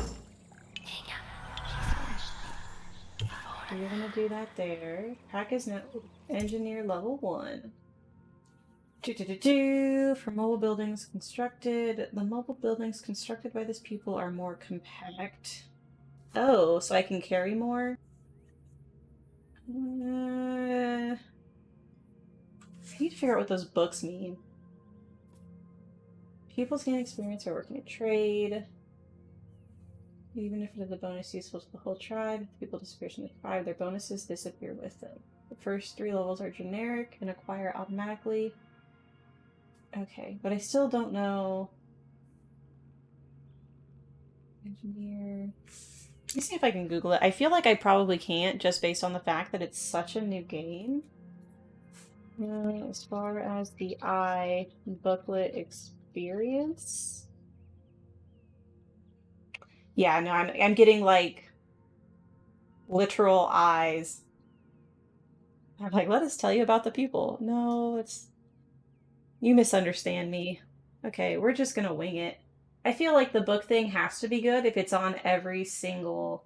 We're gonna do that there. Pack is now engineer level 1. For mobile buildings constructed. The mobile buildings constructed by this pupil are more compact. Oh, so I can carry more? I need to figure out what those books mean. Pupils gain experience by working a trade. Even if it is a bonus useful to the whole tribe, if people disappear from the tribe, their bonuses disappear with them. The first 3 levels are generic and acquire automatically. Okay, but I still don't know. Engineer. Let me see if I can Google it. I feel like I probably can't, just based on the fact that it's such a new game. As far as the eye booklet experience. Yeah, no, I'm getting like literal eyes. I'm like, let us tell you about the people. No, it's... You misunderstand me. Okay, we're just gonna wing it. I feel like the book thing has to be good if it's on every single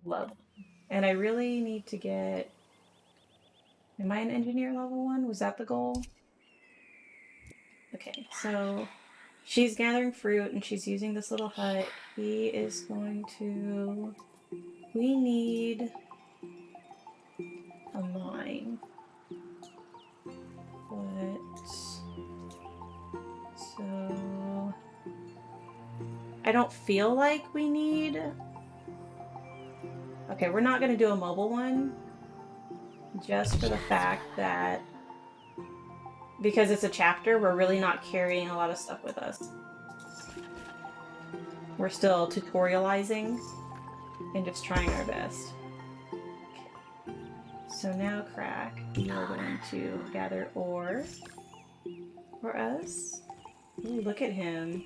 level. And I really need to get... Am I an engineer level 1? Was that the goal? Okay, so she's gathering fruit and she's using this little hut. He is going to... We need a mine. But... So... I don't feel like we need... Okay, we're not going to do a mobile one. Just for the fact that... Because it's a chapter, we're really not carrying a lot of stuff with us. We're still tutorializing and just trying our best. Okay. So now, Crack, you are going to gather ore for us. Ooh, look at him.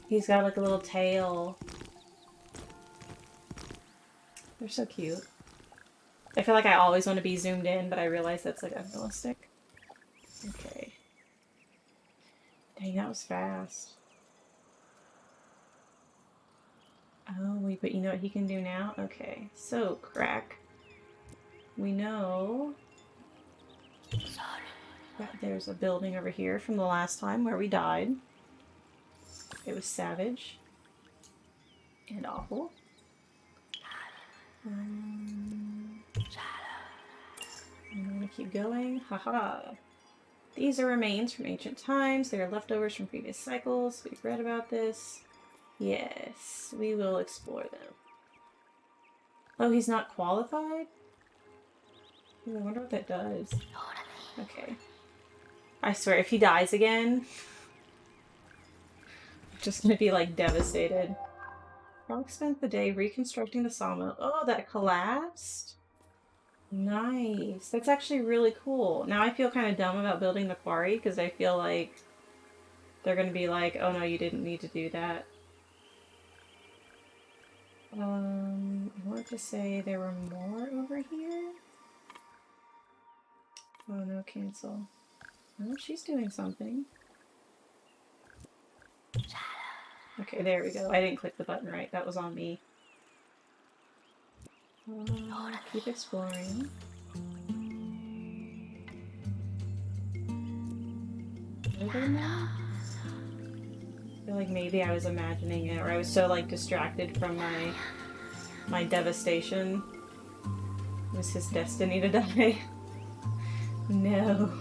He's got like a little tail. They're so cute. I feel like I always want to be zoomed in, but I realize that's like unrealistic. Okay. Dang, that was fast. Oh, wait, but you know what he can do now? Okay, so, Crack. We know that there's a building over here from the last time where we died. It was savage. And awful. I'm gonna keep going. Haha. These are remains from ancient times. They are leftovers from previous cycles. We've read about this. Yes, we will explore them. Oh, he's not qualified? Ooh, I wonder what that does. Okay. I swear, if he dies again, I'm just gonna be, like, devastated. Frog spent the day reconstructing the sawmill. Oh, that collapsed? Nice. That's actually really cool. Now I feel kind of dumb about building the quarry, because I feel like they're gonna be like, oh no, you didn't need to do that. I want to say there were more over here. Oh no, cancel. Oh, she's doing something. Okay, there we go. I didn't click the button right. That was on me. Keep exploring. Are there more? I feel like maybe I was imagining it, or I was so like distracted from my devastation. It was his destiny to die. No.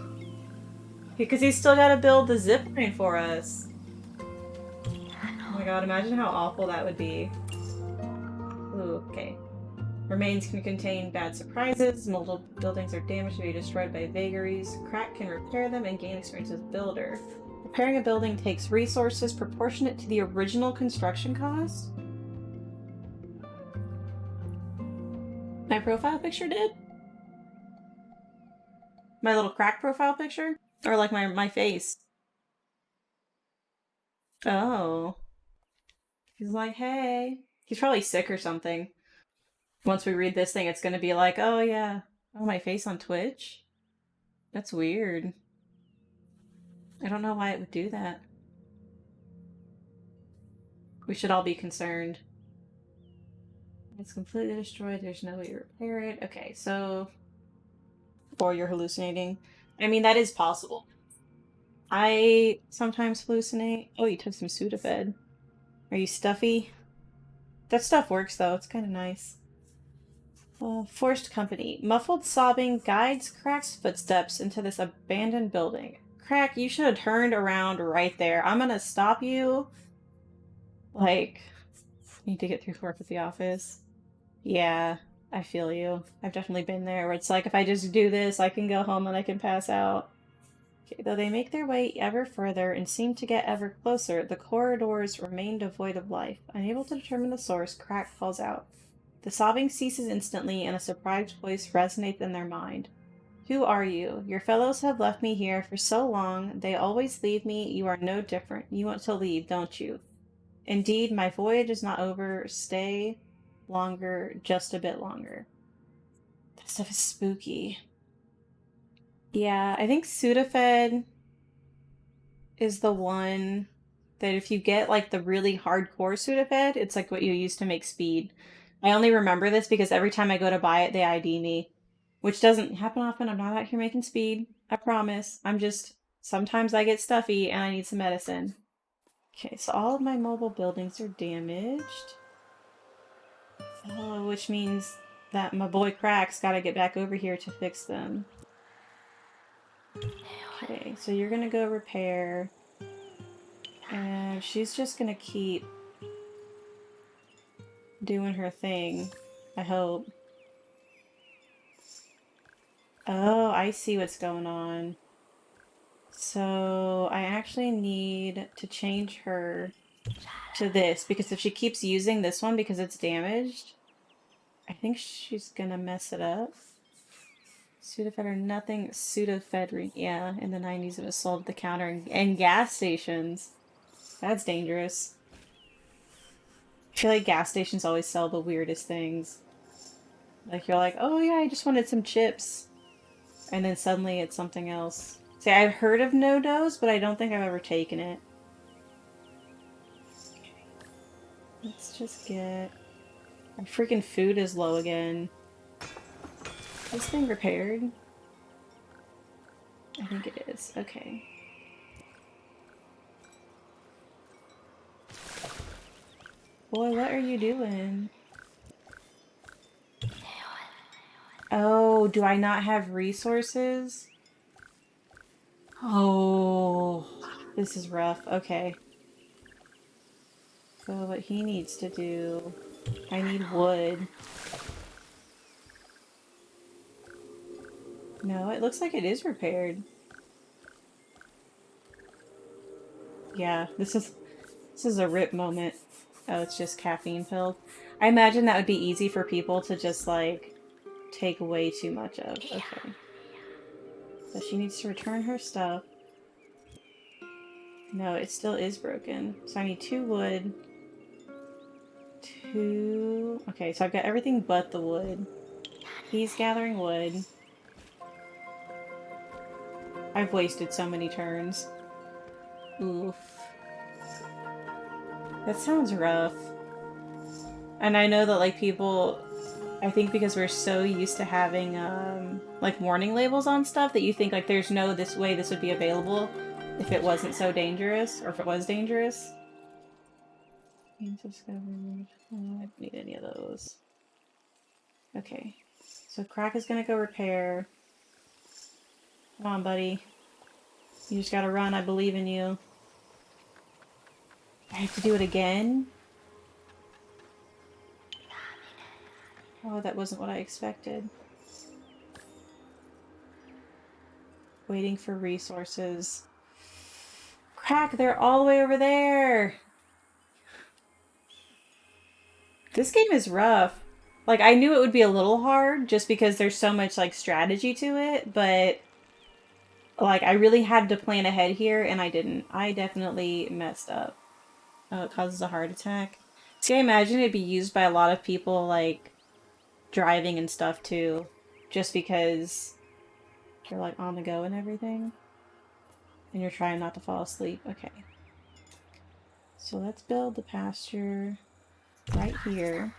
Because he's still gotta build the zip line for us. Oh my god, imagine how awful that would be. Ooh, okay. Remains can contain bad surprises. Multiple buildings are damaged to be destroyed by vagaries. Crack can repair them and gain experience as builder. Repairing a building takes resources proportionate to the original construction cost. My profile picture did? My little crack profile picture? Or like my face? Oh. He's like, hey. He's probably sick or something. Once we read this thing, it's gonna be like, oh yeah. Oh, my face on Twitch? That's weird. I don't know why it would do that. We should all be concerned. It's completely destroyed. There's no way to repair it. Okay, so... Or you're hallucinating. I mean, that is possible. I sometimes hallucinate. Oh, you took some Sudafed. Are you stuffy? That stuff works, though. It's kind of nice. Forced company. Muffled sobbing guides Crack's footsteps into this abandoned building. Crack, you should have turned around right there. I'm gonna stop you. Like, need to get through work at the office. Yeah, I feel you. I've definitely been there where it's like, if I just do this, I can go home and I can pass out. Okay, though they make their way ever further and seem to get ever closer, the corridors remain devoid of life. Unable to determine the source, Crack calls out. The sobbing ceases instantly, and a surprised voice resonates in their mind. Who are you? Your fellows have left me here for so long. They always leave me. You are no different. You want to leave, don't you? Indeed, my voyage is not over. Stay longer, just a bit longer. That stuff is spooky. Yeah, I think Sudafed is the one that if you get like the really hardcore Sudafed, it's like what you use to make speed. I only remember this because every time I go to buy it, they ID me. Which doesn't happen often. I'm not out here making speed. I promise. I'm just... Sometimes I get stuffy and I need some medicine. Okay, so all of my mobile buildings are damaged. Oh, which means that my boy Crack's gotta get back over here to fix them. Okay, so you're gonna go repair. And she's just gonna keep doing her thing. I hope. Oh, I see what's going on. So I actually need to change her to this, because if she keeps using this one because it's damaged, I think she's gonna mess it up. Sudafed or nothing. Sudafed, yeah, in the 90s it was sold at the counter and gas stations. That's dangerous. I feel like gas stations always sell the weirdest things. Like, you're like, oh yeah, I just wanted some chips. And then suddenly it's something else. See, I've heard of no-dose, but I don't think I've ever taken it. Let's just get... My freaking food is low again. Is this thing repaired? I think it is. Okay. Boy, what are you doing? Oh, do I not have resources? Oh, this is rough. Okay. So what he needs to do, I need wood. No, it looks like it is repaired. Yeah, this is a rip moment. Oh, it's just caffeine filled. I imagine that would be easy for people to just like take way too much of. Okay. So she needs to return her stuff. No, it still is broken. So I need 2 wood. 2... Okay, so I've got everything but the wood. He's gathering wood. I've wasted so many turns. Oof. That sounds rough. And I know that like people, I think because we're so used to having like warning labels on stuff that you think like there's no this way this would be available if it wasn't so dangerous or if it was dangerous. Discovered. I don't need any of those. Okay. So Crack is gonna go repair. Come on, buddy. You just gotta run. I believe in you. I have to do it again? Oh, that wasn't what I expected. Waiting for resources. Crack, they're all the way over there! This game is rough. Like, I knew it would be a little hard just because there's so much, like, strategy to it, but, like, I really had to plan ahead here, and I didn't. I definitely messed up. Oh, it causes a heart attack. See, I imagine it'd be used by a lot of people, like, driving and stuff, too. Just because you're, like, on the go and everything. And you're trying not to fall asleep. Okay. So let's build the pasture right here.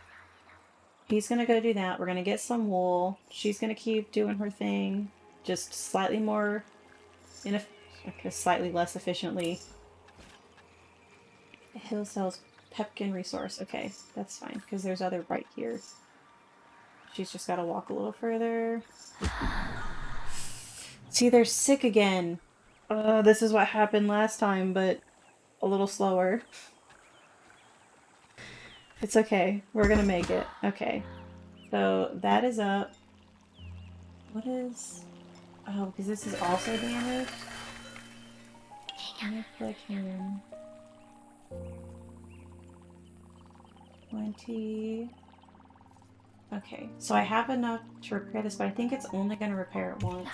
He's gonna go do that. We're gonna get some wool. She's gonna keep doing her thing. Just slightly more... slightly less efficiently. Hill sells Pepkin resource. Okay, that's fine, because there's other right here. She's just gotta walk a little further. See, they're sick again. This is what happened last time, but a little slower. It's okay. We're gonna make it. Okay. So, that is up. What is... Oh, because this is also damaged? Let me click here. 20... Okay, so I have enough to repair this, but I think it's only going to repair it once.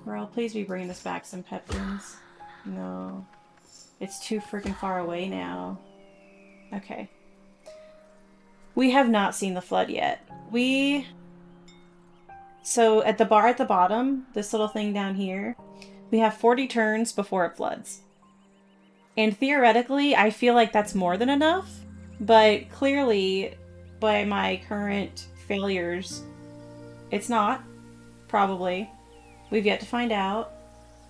Girl, please be bringing us back some pepkins. No. It's too freaking far away now. Okay. We have not seen the flood yet. So at the bar at the bottom, this little thing down here, we have 40 turns before it floods. And theoretically, I feel like that's more than enough, but clearly, by my current failures, it's not. Probably. We've yet to find out.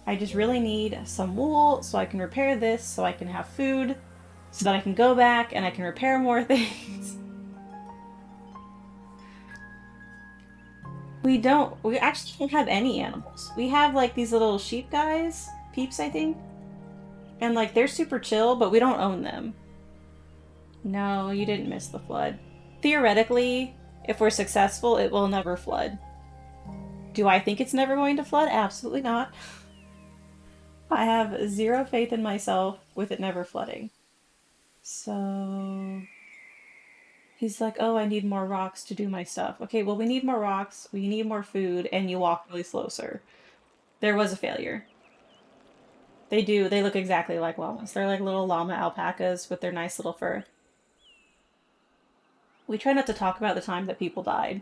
I just really need some wool so I can repair this, so I can have food, so that I can go back and I can repair more things. We actually don't have any animals. We have like these little sheep guys, peeps I think. And like they're super chill, but we don't own them. No, you didn't miss the flood. Theoretically, if we're successful, it will never flood. Do I think it's never going to flood? Absolutely not. I have zero faith in myself with it never flooding. So... He's like, oh, I need more rocks to do my stuff. Okay, well, we need more rocks, we need more food, and you walk really slow, sir. There was a failure. They look exactly like llamas. They're like little llama alpacas with their nice little fur. We try not to talk about the time that people died.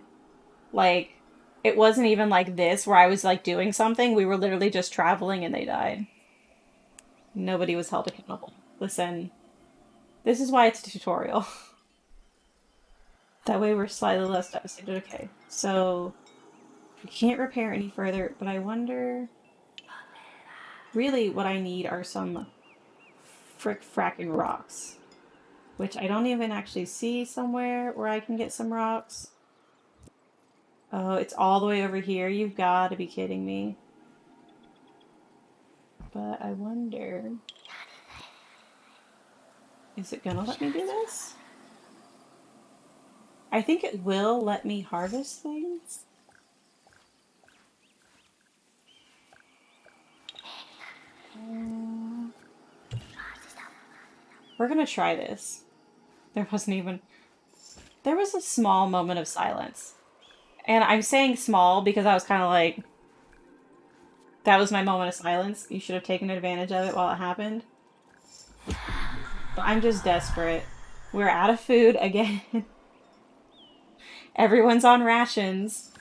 Like, it wasn't even like this where I was like doing something. We were literally just traveling and they died. Nobody was held accountable. Listen, this is why it's a tutorial. That way we're slightly less devastated. Okay, so we can't repair any further, but I wonder... Really, what I need are some fracking rocks. Which I don't even actually see somewhere where I can get some rocks. Oh, it's all the way over here? You've got to be kidding me. But I wonder, is it gonna let me do this? I think it will let me harvest things. We're gonna try this. There was a small moment of silence. And I'm saying small because I was kind of like, that was my moment of silence. You should have taken advantage of it while it happened. But I'm just desperate. We're out of food again. Everyone's on rations.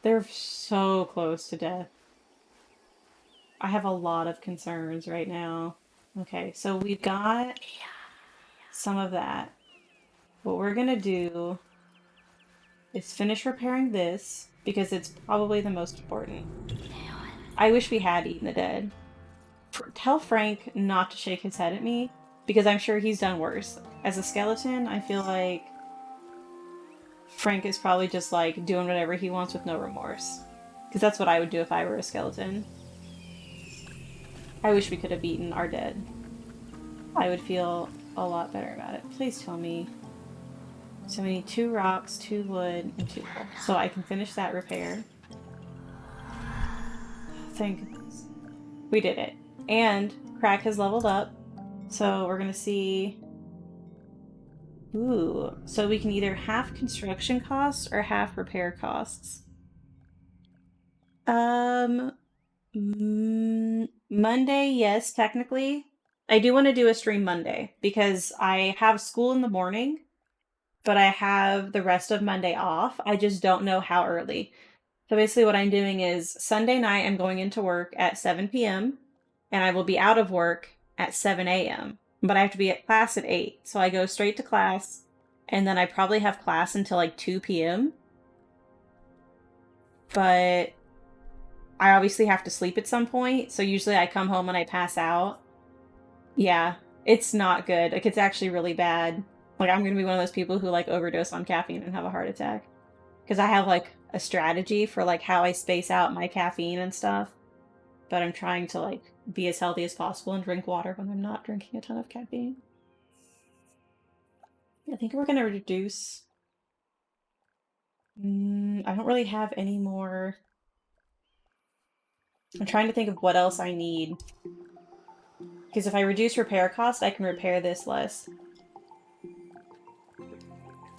They're so close to death. I have a lot of concerns right now. Okay, so we've got some of that. What we're gonna do is finish repairing this because it's probably the most important. I wish we had eaten the dead. Tell Frank not to shake his head at me because I'm sure he's done worse. As a skeleton, I feel like Frank is probably just like doing whatever he wants with no remorse. Because that's what I would do if I were a skeleton. I wish we could have eaten our dead. I would feel a lot better about it. Please tell me. So we need 2 rocks, 2 wood, and 2 wool. So I can finish that repair. Thank goodness. We did it. And Crack has leveled up. So we're gonna see... Ooh. So we can either half construction costs or half repair costs. Monday, yes, technically. I do want to do a stream Monday because I have school in the morning, but I have the rest of Monday off. I just don't know how early. So basically what I'm doing is Sunday night I'm going into work at 7 p.m. and I will be out of work at 7 a.m. But I have to be at class at 8. So I go straight to class and then I probably have class until like 2 p.m. But I obviously have to sleep at some point. So usually I come home and I pass out. Yeah, it's not good. Like, it's actually really bad. Like, I'm gonna be one of those people who, like, overdose on caffeine and have a heart attack. Because I have, like, a strategy for, like, how I space out my caffeine and stuff. But I'm trying to, like, be as healthy as possible and drink water when I'm not drinking a ton of caffeine. I think we're gonna reduce... I don't really have any more... I'm trying to think of what else I need. Because if I reduce repair cost, I can repair this less.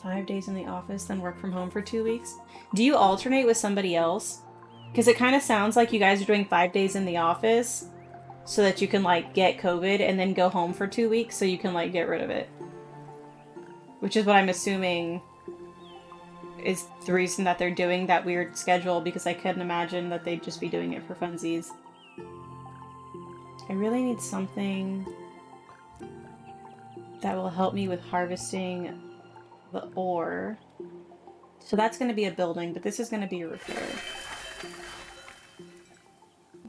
5 days in the office, then work from home for 2 weeks. Do you alternate with somebody else? Because it kind of sounds like you guys are doing 5 days in the office so that you can, like, get COVID and then go home for 2 weeks so you can, like, get rid of it. Which is what I'm assuming is the reason that they're doing that weird schedule, because I couldn't imagine that they'd just be doing it for funsies. I really need something that will help me with harvesting the ore. So that's going to be a building, but this is going to be a repair.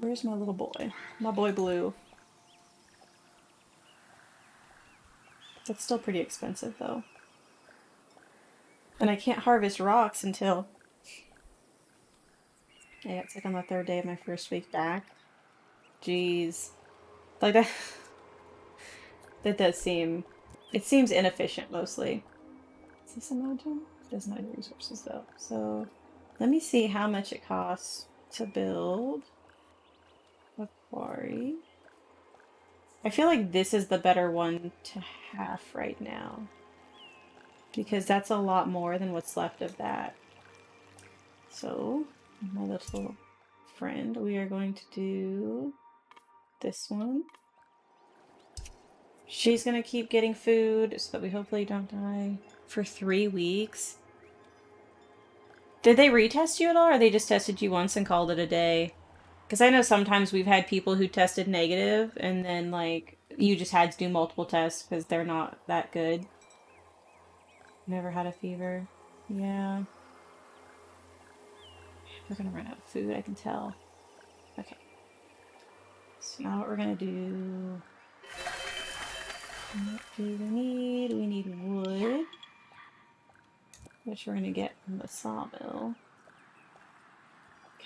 Where's my little boy? My boy Blue. That's still pretty expensive, though. And I can't harvest rocks until... Yeah, it's like on the 3rd day of my first week back. Jeez. Like, that... That does seem... It seems inefficient, mostly. Is this a mountain? It doesn't have any resources, though. So, let me see how much it costs to build a quarry. I feel like this is the better one to have right now, because that's a lot more than what's left of that. So, my little friend, we are going to do this one. She's gonna keep getting food so that we hopefully don't die for 3 weeks. Did they retest you at all, or they just tested you once and called it a day? Because I know sometimes we've had people who tested negative and then, like, you just had to do multiple tests because they're not that good. Never had a fever. Yeah. We're gonna run out of food, I can tell. Okay. So now what we're gonna do... What do we need? We need wood, which we're gonna get from the sawmill.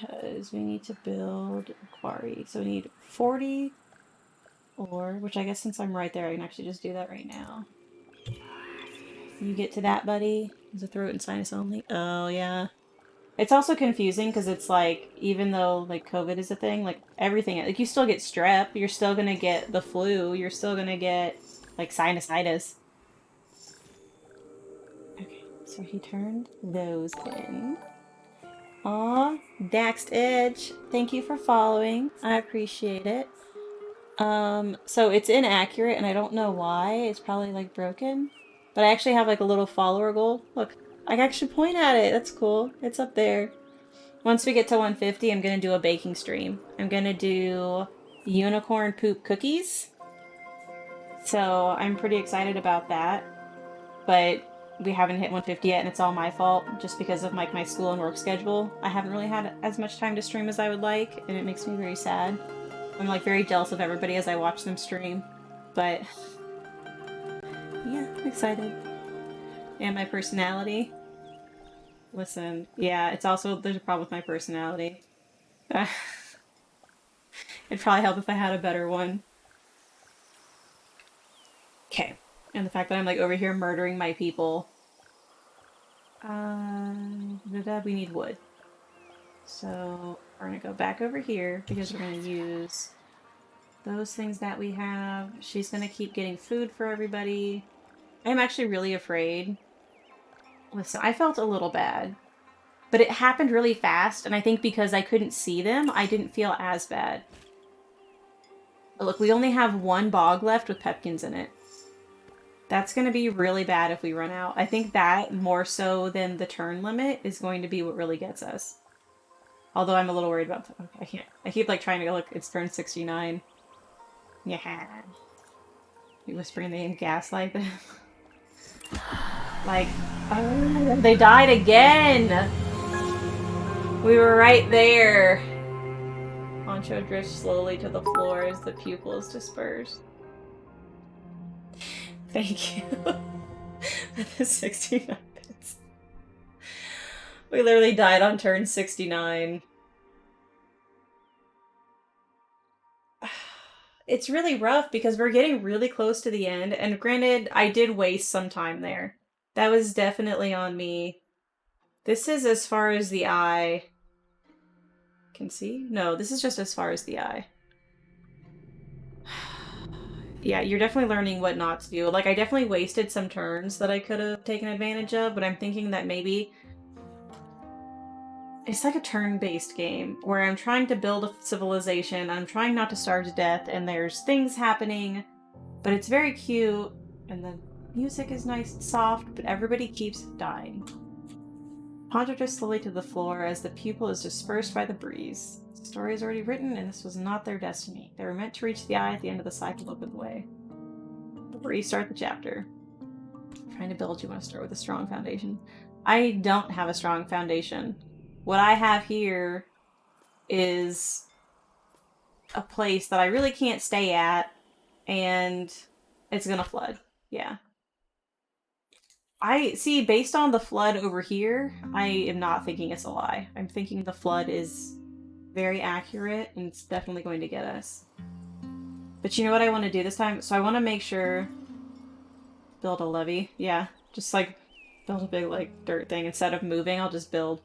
because we need to build a quarry. So we need 40 ore, which I guess since I'm right there, I can actually just do that right now. You get to that, buddy? Is it throat and sinus only? Oh, yeah. It's also confusing because it's like, even though like COVID is a thing, like everything, like you still get strep, you're still gonna get the flu, you're still gonna get like sinusitis. Okay, so he turned those in. Aw, Daxed Edge, thank you for following. I appreciate it. So it's inaccurate and I don't know why. It's probably like broken. But I actually have like a little follower goal. Look, I can actually point at it. That's cool. It's up there. Once we get to 150, I'm gonna do a baking stream. I'm gonna do unicorn poop cookies. So I'm pretty excited about that. But we haven't hit 150 yet, and it's all my fault just because of like my school and work schedule. I haven't really had as much time to stream as I would like, and it makes me very sad. I'm like very jealous of everybody as I watch them stream. But yeah, I'm excited. And my personality. Listen, yeah, it's also, there's a problem with my personality. It'd probably help if I had a better one. Okay. And the fact that I'm like over here murdering my people. We need wood. So we're gonna go back over here because we're gonna use those things that we have. She's gonna keep getting food for everybody. I'm actually really afraid. Listen, I felt a little bad. But it happened really fast, and I think because I couldn't see them, I didn't feel as bad. But look, we only have one bog left with pepkins in it. That's going to be really bad if we run out. I think that, more so than the turn limit, is going to be what really gets us. Although I'm a little worried about... Okay, I can't. I keep, like, trying to go, look, it's turn 69. Yeah. You whispering the name Gaslight them. Like, oh, they died again! We were right there. Poncho drifts slowly to the floor as the pupils disperse. Thank you. For the 69 bits. We literally died on turn 69. It's really rough because we're getting really close to the end, and granted, I did waste some time there. That was definitely on me. This is as far as the eye can see? No, this is just as far as the eye. Yeah, you're definitely learning what not to do. Like, I definitely wasted some turns that I could have taken advantage of, but I'm thinking that maybe... It's like a turn-based game, where I'm trying to build a civilization, I'm trying not to starve to death, and there's things happening, but it's very cute, and the music is nice and soft, but everybody keeps dying. Poncho drifts slowly to the floor as the pupil is dispersed by the breeze. The story is already written, and this was not their destiny. They were meant to reach the eye at the end of the cycle open way. Restart the chapter. Trying to build, you want to start with a strong foundation. I don't have a strong foundation. What I have here is a place that I really can't stay at, and it's gonna flood. Yeah. I see, based on the flood over here, I am not thinking it's a lie. I'm thinking the flood is very accurate, and it's definitely going to get us. But you know what I want to do this time? So I want to make sure... Build a levee. Yeah, just like build a big like dirt thing. Instead of moving, I'll just build.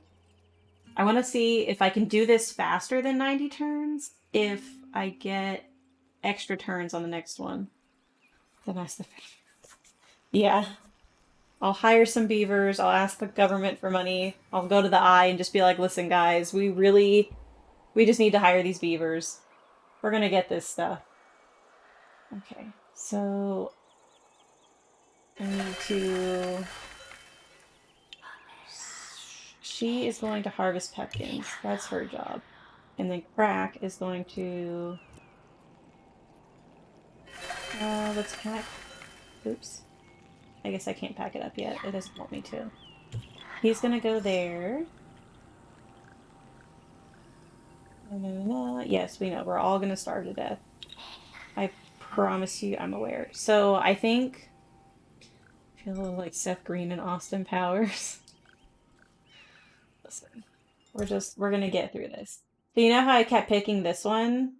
I want to see if I can do this faster than 90 turns, if I get extra turns on the next one. Then that's the... Yeah. I'll hire some beavers, I'll ask the government for money, I'll go to the eye and just be like, listen guys, we just need to hire these beavers. We're gonna get this stuff. Okay, so... I need to... She is going to harvest pepkins. That's her job. And then Crack is going to... let's pack... Oops. I guess I can't pack it up yet. It doesn't want me to. He's gonna go there. Yes, we know. We're all gonna starve to death. I promise you, I'm aware. So, I think... I feel a little like Seth Green and Austin Powers. Listen. We're gonna get through this. So you know how I kept picking this one?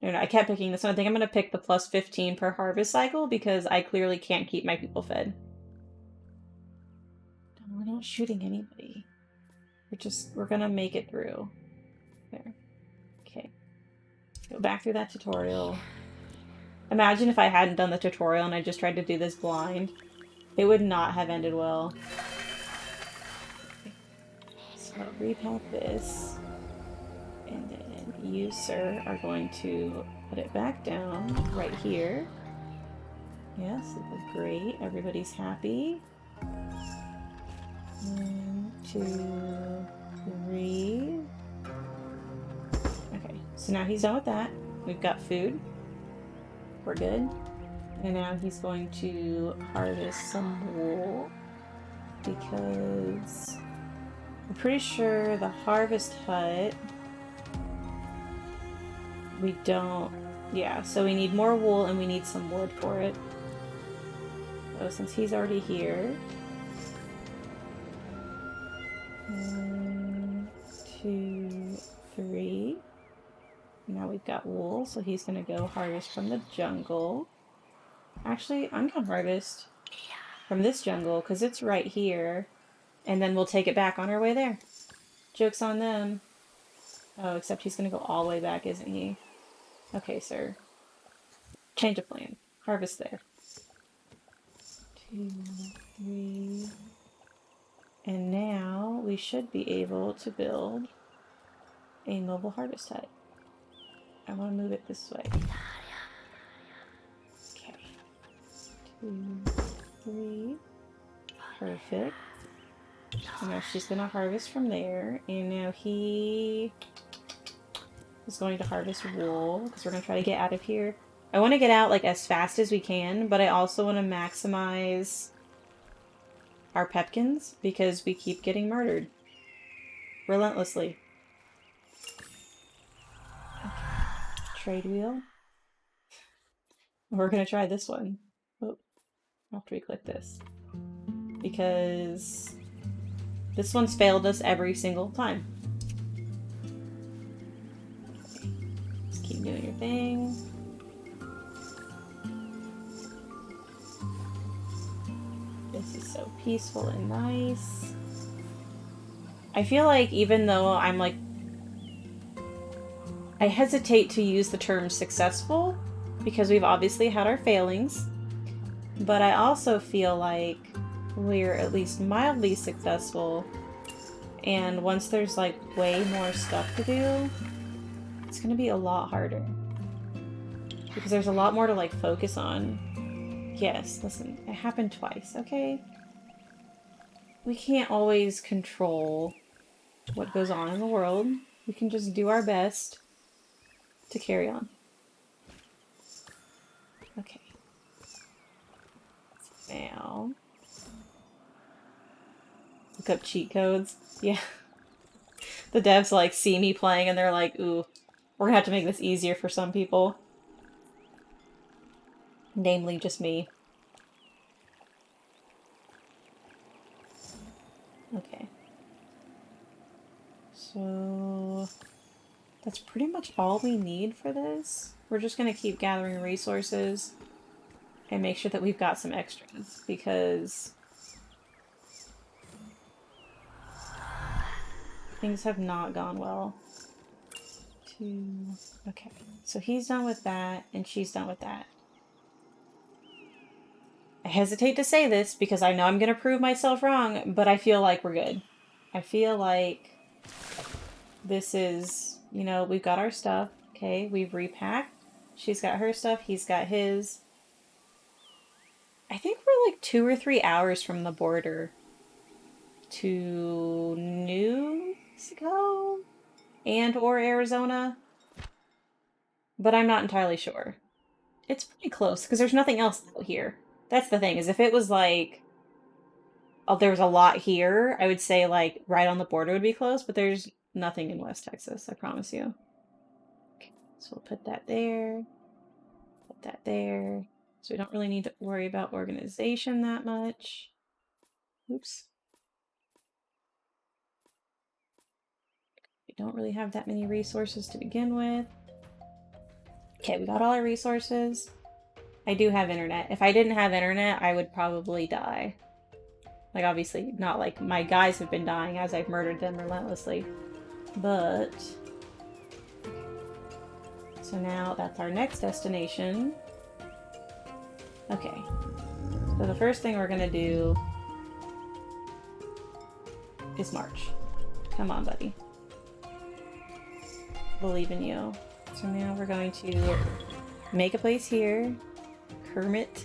No, I kept picking this one. I think I'm gonna pick the plus 15 per harvest cycle because I clearly can't keep my people fed. No, we're not shooting anybody. We're gonna make it through. There. Okay. Go back through that tutorial. Imagine if I hadn't done the tutorial and I just tried to do this blind. It would not have ended well. Okay. So repack this. And then you, sir, are going to put it back down right here. Yes, great. Everybody's happy. 1, 2, 3. Okay, so now he's done with that. We've got food. We're good. And now he's going to harvest some wool because I'm pretty sure the harvest hut we don't. Yeah, so we need more wool and we need some wood for it. So since he's already here, 1, 2, 3. Now we've got wool, so he's gonna go harvest from the jungle. Actually, I'm gonna harvest from this jungle because it's right here, and then we'll take it back on our way there. Joke's on them. Oh, except he's gonna go all the way back, isn't he? Okay, sir. Change of plan. Harvest there. 2, 3. And now we should be able to build a mobile harvest hut. I want to move it this way. Okay. 2, 3. Perfect. And now she's going to harvest from there. And now he is going to harvest wool because we're going to try to get out of here. I want to get out like as fast as we can, but I also want to maximize our pepkins because we keep getting murdered relentlessly. Okay. Trade wheel. We're gonna try this one. Oh, after we click this, because this one's failed us every single time. Okay. Just keep doing your thing. This is so peaceful and nice. I feel like even though I'm like, I hesitate to use the term successful because we've obviously had our failings, but I also feel like we're at least mildly successful, and once there's like way more stuff to do, it's gonna be a lot harder because there's a lot more to like focus on. Yes, listen, it happened twice, okay? We can't always control what goes on in the world. We can just do our best to carry on. Okay. Now, look up cheat codes. Yeah. The devs like see me playing and they're like, ooh, we're gonna have to make this easier for some people. Namely, just me. Okay. So that's pretty much all we need for this. We're just gonna keep gathering resources and make sure that we've got some extras because things have not gone well. 2. Okay, so he's done with that and she's done with that. I hesitate to say this because I know I'm going to prove myself wrong, but I feel like we're good. I feel like this is, you know, we've got our stuff. Okay, we've repacked. She's got her stuff. He's got his. I think we're like 2 or 3 hours from the border to New Mexico and or Arizona, but I'm not entirely sure. It's pretty close because there's nothing else out here. That's the thing, is if it was like, oh, there was a lot here, I would say like right on the border would be close, but there's nothing in West Texas, I promise you. Okay, so we'll put that there, put that there. So we don't really need to worry about organization that much. Oops. We don't really have that many resources to begin with. Okay, we got all our resources. I do have internet. If I didn't have internet, I would probably die. Like, obviously, not like my guys have been dying as I've murdered them relentlessly. But... so now that's our next destination. Okay. So the first thing we're gonna do is march. Come on, buddy. Believe in you. So now we're going to make a place here. Kermit.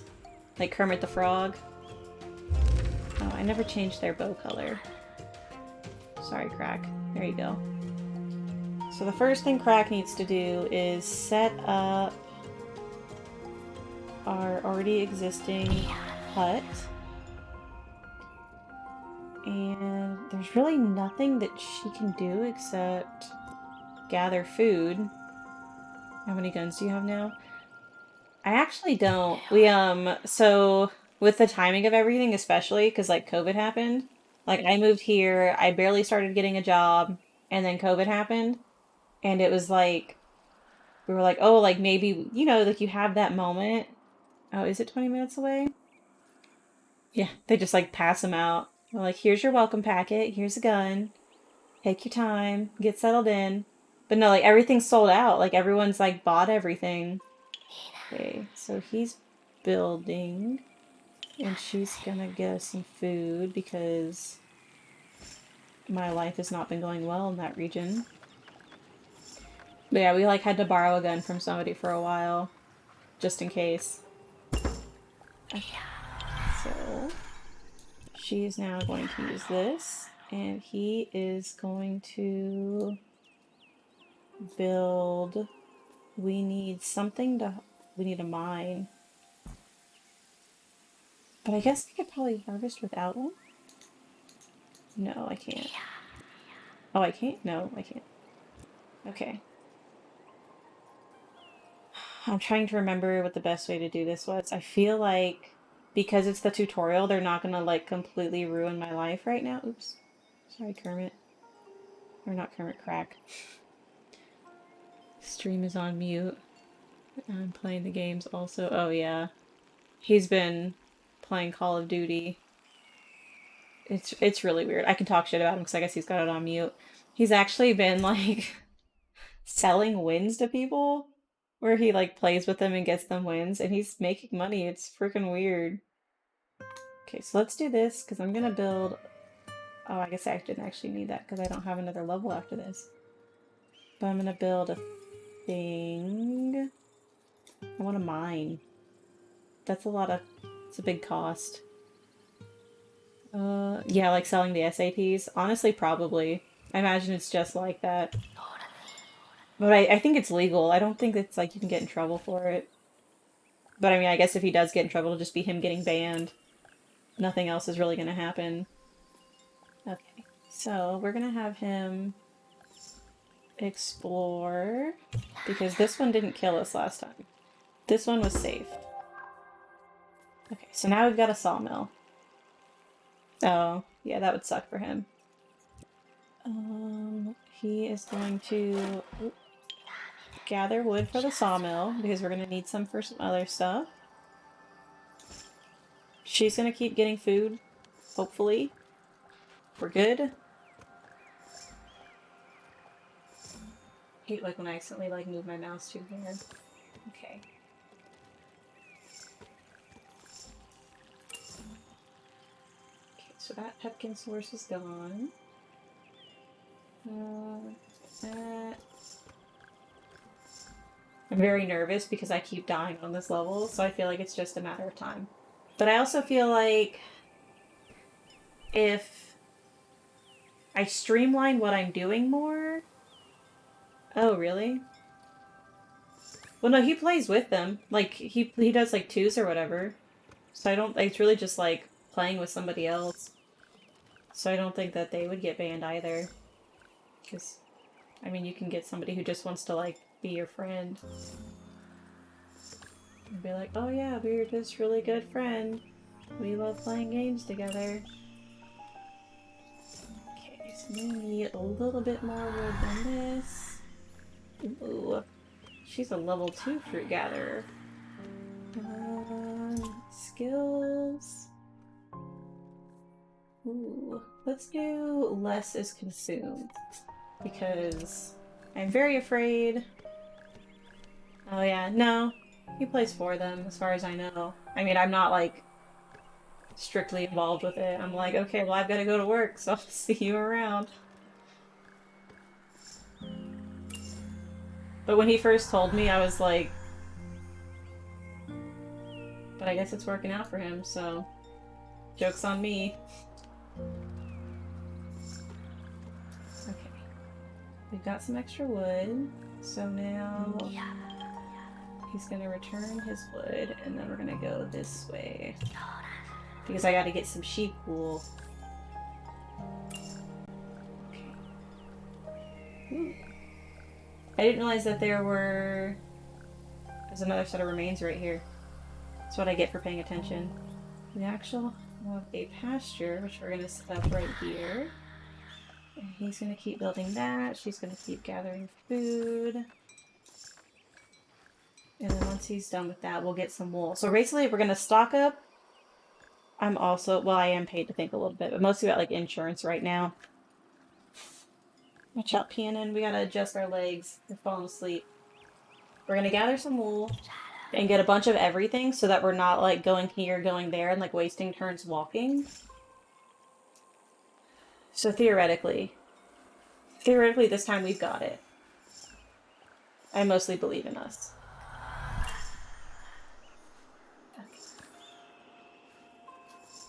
Like Kermit the Frog. Oh, I never changed their bow color. Sorry, Crack. There you go. So the first thing Crack needs to do is set up our already existing hut. And there's really nothing that she can do except gather food. How many guns do you have now? I actually don't. So with the timing of everything, especially because like COVID happened, like I moved here, I barely started getting a job, and then COVID happened, and it was like, we were like, oh, like maybe, you know, like you have that moment. Oh, is it 20 minutes away? Yeah, they just like pass them out. They're like, here's your welcome packet, here's a gun, take your time, get settled in. But no, like everything's sold out. Like everyone's like bought everything. Okay, so he's building, and she's gonna get us some food because my life has not been going well in that region. But yeah, we like had to borrow a gun from somebody for a while, just in case. Okay. So she's now going to use this, and he is going to build. We need something to. We need a mine. But I guess I could probably harvest without one. No, I can't. Oh, I can't? No, I can't. Okay. I'm trying to remember what the best way to do this was. I feel like because it's the tutorial, they're not gonna like completely ruin my life right now. Oops. Sorry, Kermit. Or not Kermit, Crack. Stream is on mute. I'm playing the games also. Oh yeah. He's been playing Call of Duty. It's really weird. I can talk shit about him because I guess he's got it on mute. He's actually been like selling wins to people where he like plays with them and gets them wins, and he's making money. It's freaking weird. Okay, so let's do this because I'm gonna build. Oh, I guess I didn't actually need that because I don't have another level after this. But I'm gonna build a thing. I want a mine. That's a lot of. It's a big cost. Yeah, like selling the SAPs. Honestly, probably. I imagine it's just like that. But I think it's legal. I don't think it's like you can get in trouble for it. But I mean, I guess if he does get in trouble, it'll just be him getting banned. Nothing else is really going to happen. Okay, so we're going to have him explore. Because this one didn't kill us last time. This one was safe. Okay, so now we've got a sawmill. Oh, yeah, that would suck for him. He is going to gather wood for the sawmill because we're going to need some for some other stuff. She's going to keep getting food, hopefully. We're good. I hate like when I accidentally like move my mouse too hard. Okay. Okay, so that Pepkin source is gone. That. I'm very nervous because I keep dying on this level, so I feel like it's just a matter of time. But I also feel like if I streamline what I'm doing more... Oh, really? Well, no, he plays with them. Like, he does, like, twos or whatever. So I don't... It's really just, like, playing with somebody else. So I don't think that they would get banned either. Because, I mean, you can get somebody who just wants to, like, be your friend. And be like, oh yeah, we're just really good friends. We love playing games together. Okay, So we need a little bit more wood than this. Ooh. She's a level 2 fruit gatherer. Skills. Ooh. Let's do less is consumed. Because I'm very afraid. Oh yeah, no. He plays for them, as far as I know. I mean, I'm not, like, strictly involved with it. I'm like, okay, well, I've got to go to work, so I'll see you around. But when he first told me, I was like... But I guess it's working out for him, so... Joke's on me. Okay. We've got some extra wood, so now... He's gonna return his wood, and then we're gonna go this way. Because I gotta get some sheep wool. Okay. Ooh. I didn't realize that there's another set of remains right here. That's what I get for paying attention. We actually have a pasture, which we're gonna set up right here. And he's gonna keep building that. She's gonna keep gathering food. And then once he's done with that, we'll get some wool. So basically, we're gonna stock up. I'm also, well, I am paid to think a little bit, but mostly about like insurance right now. Watch out, Pianin. We gotta adjust our legs. They're falling asleep. We're gonna gather some wool and get a bunch of everything so that we're not like going here, going there, and like wasting turns walking. So theoretically this time we've got it. I mostly believe in us. Okay.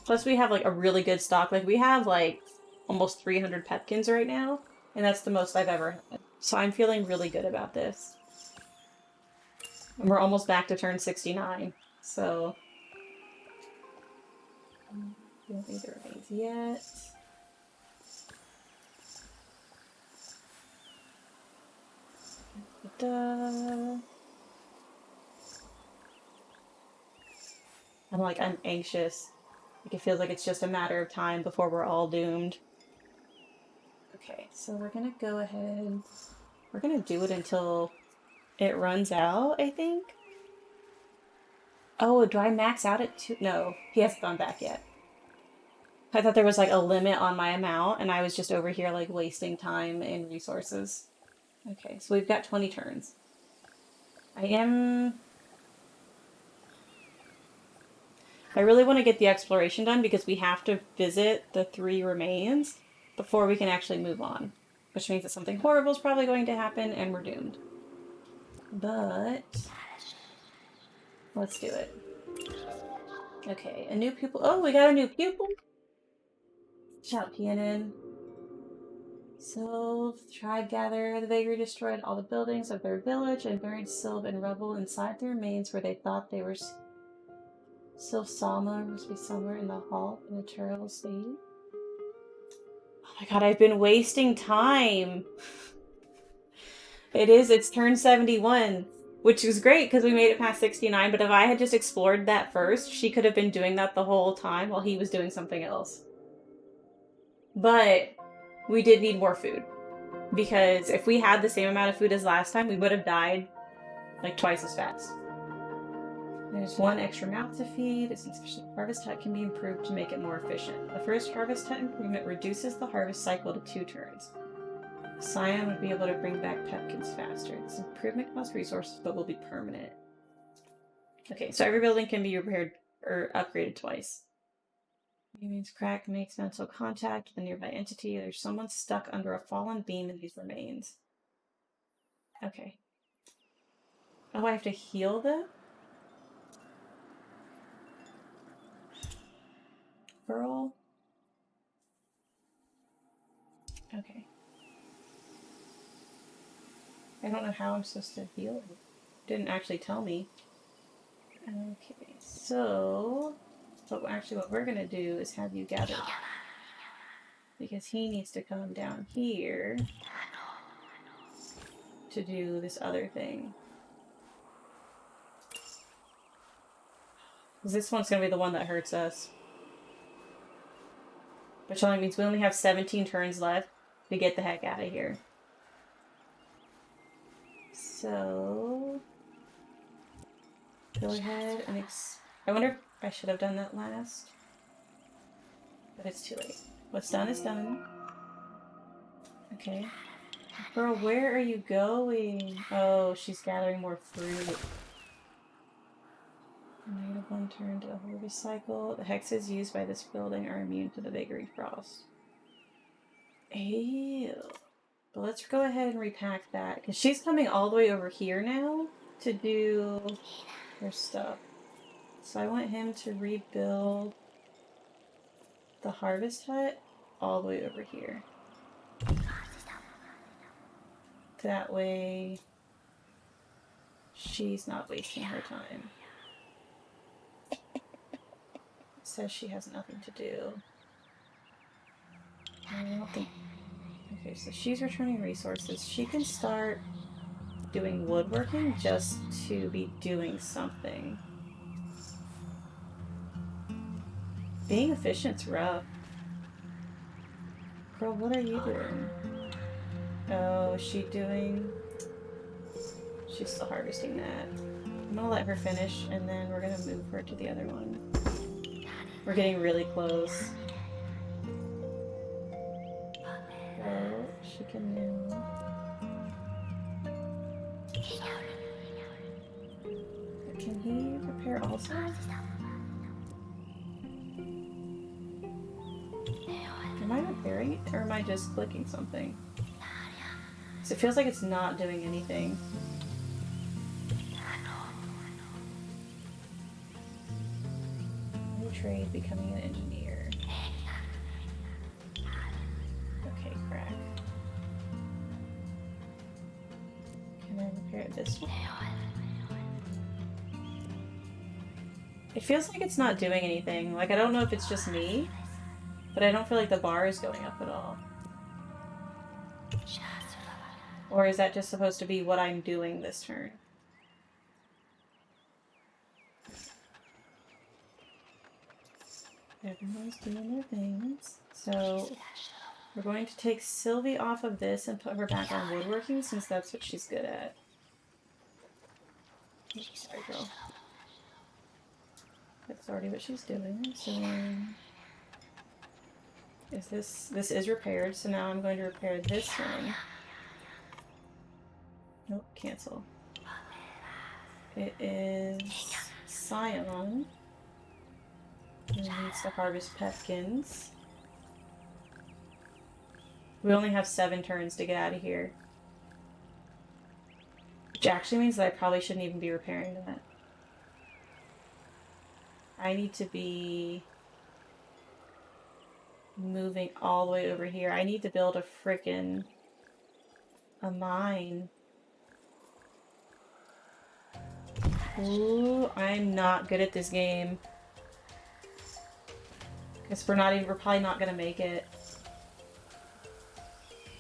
Plus we have like a really good stock. Like we have like almost 300 pepkins right now, and that's the most I've ever had. So I'm feeling really good about this. And we're almost back to turn 69, so... I don't think there remains yet. I'm anxious. Like, it feels like it's just a matter of time before we're all doomed. Okay, so we're gonna go ahead. We're gonna do it until it runs out, I think. Oh, do I max out at 2? No, he hasn't gone back yet. I thought there was like a limit on my amount, and I was just over here like wasting time and resources. Okay, so we've got 20 turns. I really want to get the exploration done because we have to visit the 3 remains before we can actually move on. Which means that something horrible is probably going to happen and we're doomed. But... let's do it. Okay, a new pupil. Oh, we got a new pupil! Shout Pianin. Sylv, the tribe gather. The Vagary destroyed all the buildings of their village and buried Sylv in rubble inside the remains where they thought they were. Sylv Salma must be somewhere in the hall in a terrible state. Oh my god, I've been wasting time! It's turn 71, which is great because we made it past 69, but if I had just explored that first, she could have been doing that the whole time while he was doing something else. But we did need more food, because if we had the same amount of food as last time, we would have died like twice as fast. There's 1 extra mouth to feed. It's insufficient. Harvest hut can be improved to make it more efficient. The first harvest hut improvement reduces the harvest cycle to 2 turns. Scion would be able to bring back pepkins faster. This improvement costs resources, but will be permanent. Okay, so every building can be repaired or upgraded twice. It means crack makes mental contact with a nearby entity. There's someone stuck under a fallen beam in these remains. Okay. Oh, I have to heal them? Pearl? Okay. I don't know how I'm supposed to heal him. Didn't actually tell me. Okay, so... but actually what we're going to do is have you gather. Because he needs to come down here to do this other thing. Because this one's going to be the one that hurts us. Which only means we only have 17 turns left. to get the heck out of here. So go ahead and I wonder if I should have done that last, but it's too late. What's done is done. Okay. Girl, where are you going? Oh, she's gathering more fruit. -1 turn to the harvest cycle. The hexes used by this building are immune to the vagary frost. Ew. But let's go ahead and repack that, because she's coming all the way over here now to do her stuff. So I want him to rebuild the harvest hut all the way over here. That way she's not wasting her time. It says she has nothing to do. I don't think... Okay, so she's returning resources. She can start doing woodworking just to be doing something. Being efficient's rough. Girl, what are you doing? Oh, is she doing... She's still harvesting that. I'm gonna let her finish, and then we're gonna move her to the other one. We're getting really close. So, she can now... Can he repair also? Am I repairing it, or am I just clicking something? So it feels like it's not doing anything. New trade, becoming an engineer. Okay, crack. Can I repair this one? It feels like it's not doing anything. Like, I don't know if it's just me, but I don't feel like the bar is going up at all. Or is that just supposed to be what I'm doing this turn? Everyone's doing their things. So we're going to take Sylvie off of this and put her back on woodworking, since that's what she's good at. Oops, sorry, girl. That's already what she's doing. So is this is repaired, so now I'm going to repair this one. Nope, cancel. It is Scion. It needs to harvest Pepkins. We only have 7 turns to get out of here. Which actually means that I probably shouldn't even be repairing that. I need to be moving all the way over here. I need to build a mine. Ooh, I'm not good at this game. Guess we're probably not gonna make it.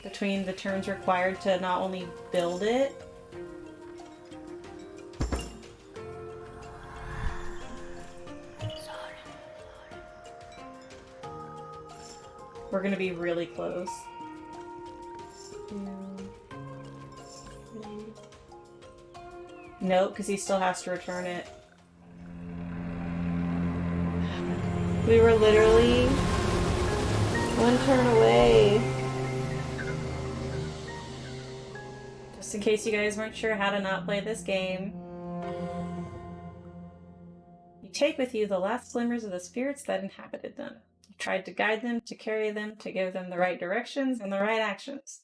Between the turns required to not only build it, we're gonna be really close. 2, 3. Nope, because he still has to return it. We were literally 1 turn away. Just in case you guys weren't sure how to not play this game. You take with you the last glimmers of the spirits that inhabited them. You tried to guide them, to carry them, to give them the right directions and the right actions.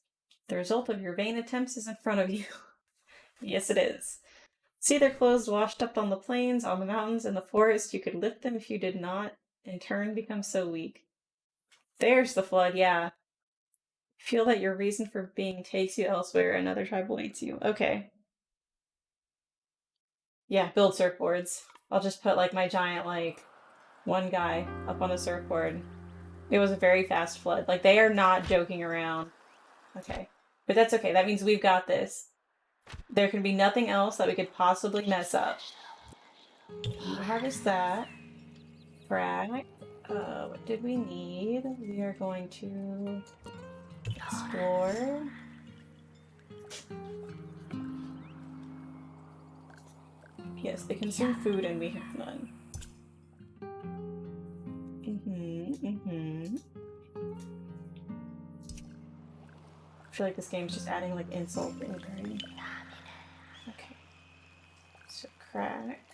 The result of your vain attempts is in front of you. Yes, it is. See their clothes washed up on the plains, on the mountains, in the forest. You could lift them if you did not, in turn become so weak. There's the flood, yeah. Feel that your reason for being takes you elsewhere, another tribe awaits you. Okay. Yeah, build surfboards. I'll just put, like, my giant, like, 1 guy up on a surfboard. It was a very fast flood. Like, they are not joking around. Okay. But that's okay. That means we've got this. There can be nothing else that we could possibly mess up. Harvest that. Frack. What did we need? We are going to Explore. Yes, they consume food and we have none. I feel like this game's just adding like insult to injury. Okay. So crack.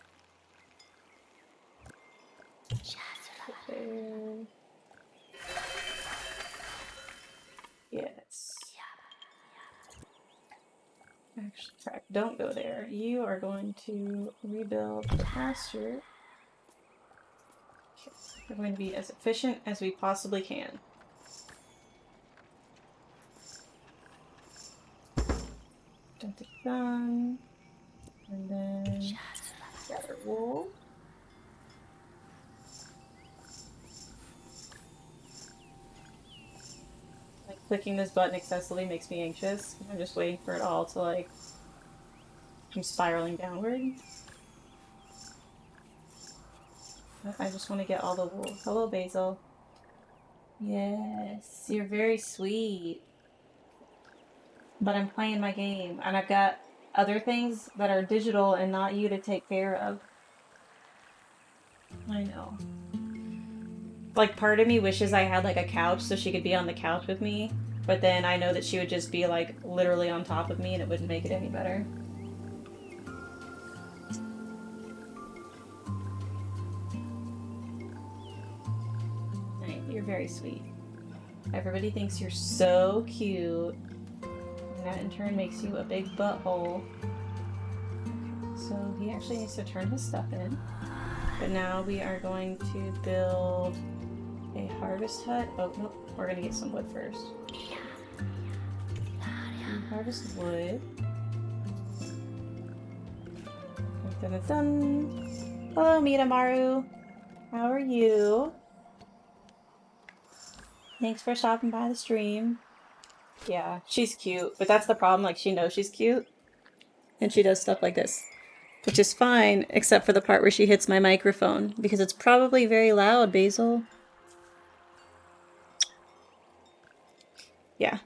There. Yes. Actually, crack. Don't go there. You are going to rebuild the pasture. Okay. We're going to be as efficient as we possibly can. Dun. And then gather wool. Like clicking this button excessively makes me anxious. I'm just waiting for it all to like come spiraling downward. But I just want to get all the wool. Hello, Basil. Yes, you're very sweet. But I'm playing my game, and I've got other things that are digital and not you to take care of. I know. Like, part of me wishes I had, like, a couch so she could be on the couch with me, but then I know that she would just be, like, literally on top of me and it wouldn't make it any better. Right, you're very sweet. Everybody thinks you're so cute. And that in turn makes you a big butthole. Okay, so he actually needs to turn his stuff in. But now we are going to build a harvest hut. Oh, nope. We're going to get some wood first. Harvest wood. Dun, dun, dun. Hello, Mitamaru. How are you? Thanks for stopping by the stream. Yeah, she's cute, but that's the problem. Like, she knows she's cute, and she does stuff like this, which is fine, except for the part where she hits my microphone, because it's probably very loud, Basil. Yeah,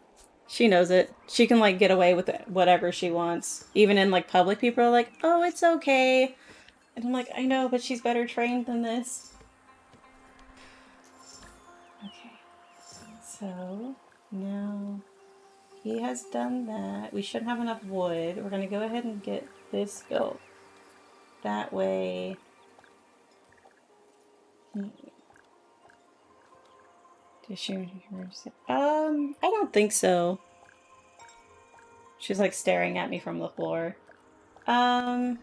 she knows it. She can, like, get away with it, whatever she wants. Even in, like, public, people are like, oh, it's okay. And I'm like, I know, but she's better trained than this. Okay, so now he has done that. We should have enough wood. We're going to go ahead and get this built. That way... I don't think so. She's like staring at me from the floor. If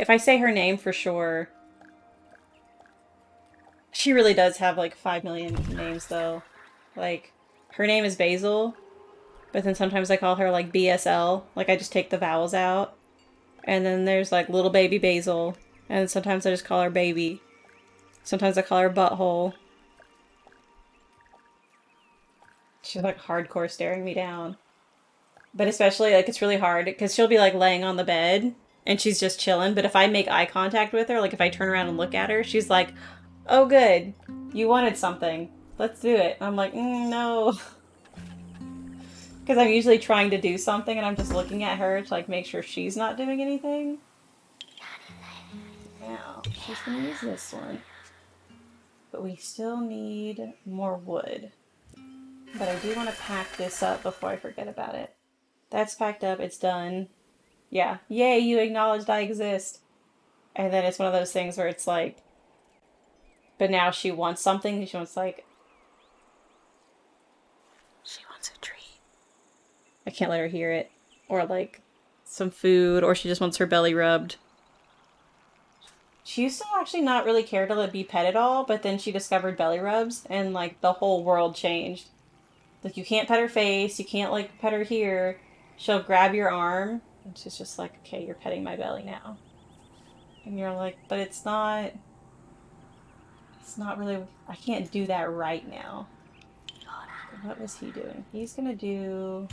I say her name for sure... She really does have like 5 million names though. Like, her name is Basil, but then sometimes I call her like BSL. Like, I just take the vowels out. And then there's like little baby Basil. And sometimes I just call her baby. Sometimes I call her butthole. She's like hardcore staring me down. But especially like it's really hard because she'll be like laying on the bed and she's just chilling. But if I make eye contact with her, like if I turn around and look at her, she's like, oh good, you wanted something. Let's do it. I'm like, no. Because I'm usually trying to do something and I'm just looking at her to like make sure she's not doing anything. Now, she's going to use this one. But we still need more wood. But I do want to pack this up before I forget about it. That's packed up. It's done. Yeah. Yay, you acknowledged I exist. And then it's one of those things where it's like... But now she wants something. She wants like... She wants a treat. I can't let her hear it. Or like some food. Or she just wants her belly rubbed. She used to actually not really care to be pet at all. But then she discovered belly rubs. And like the whole world changed. Like, you can't pet her face, you can't, like, pet her here. She'll grab your arm, and she's just like, okay, you're petting my belly now. And you're like, but it's not really, I can't do that right now. What was he doing? He's gonna do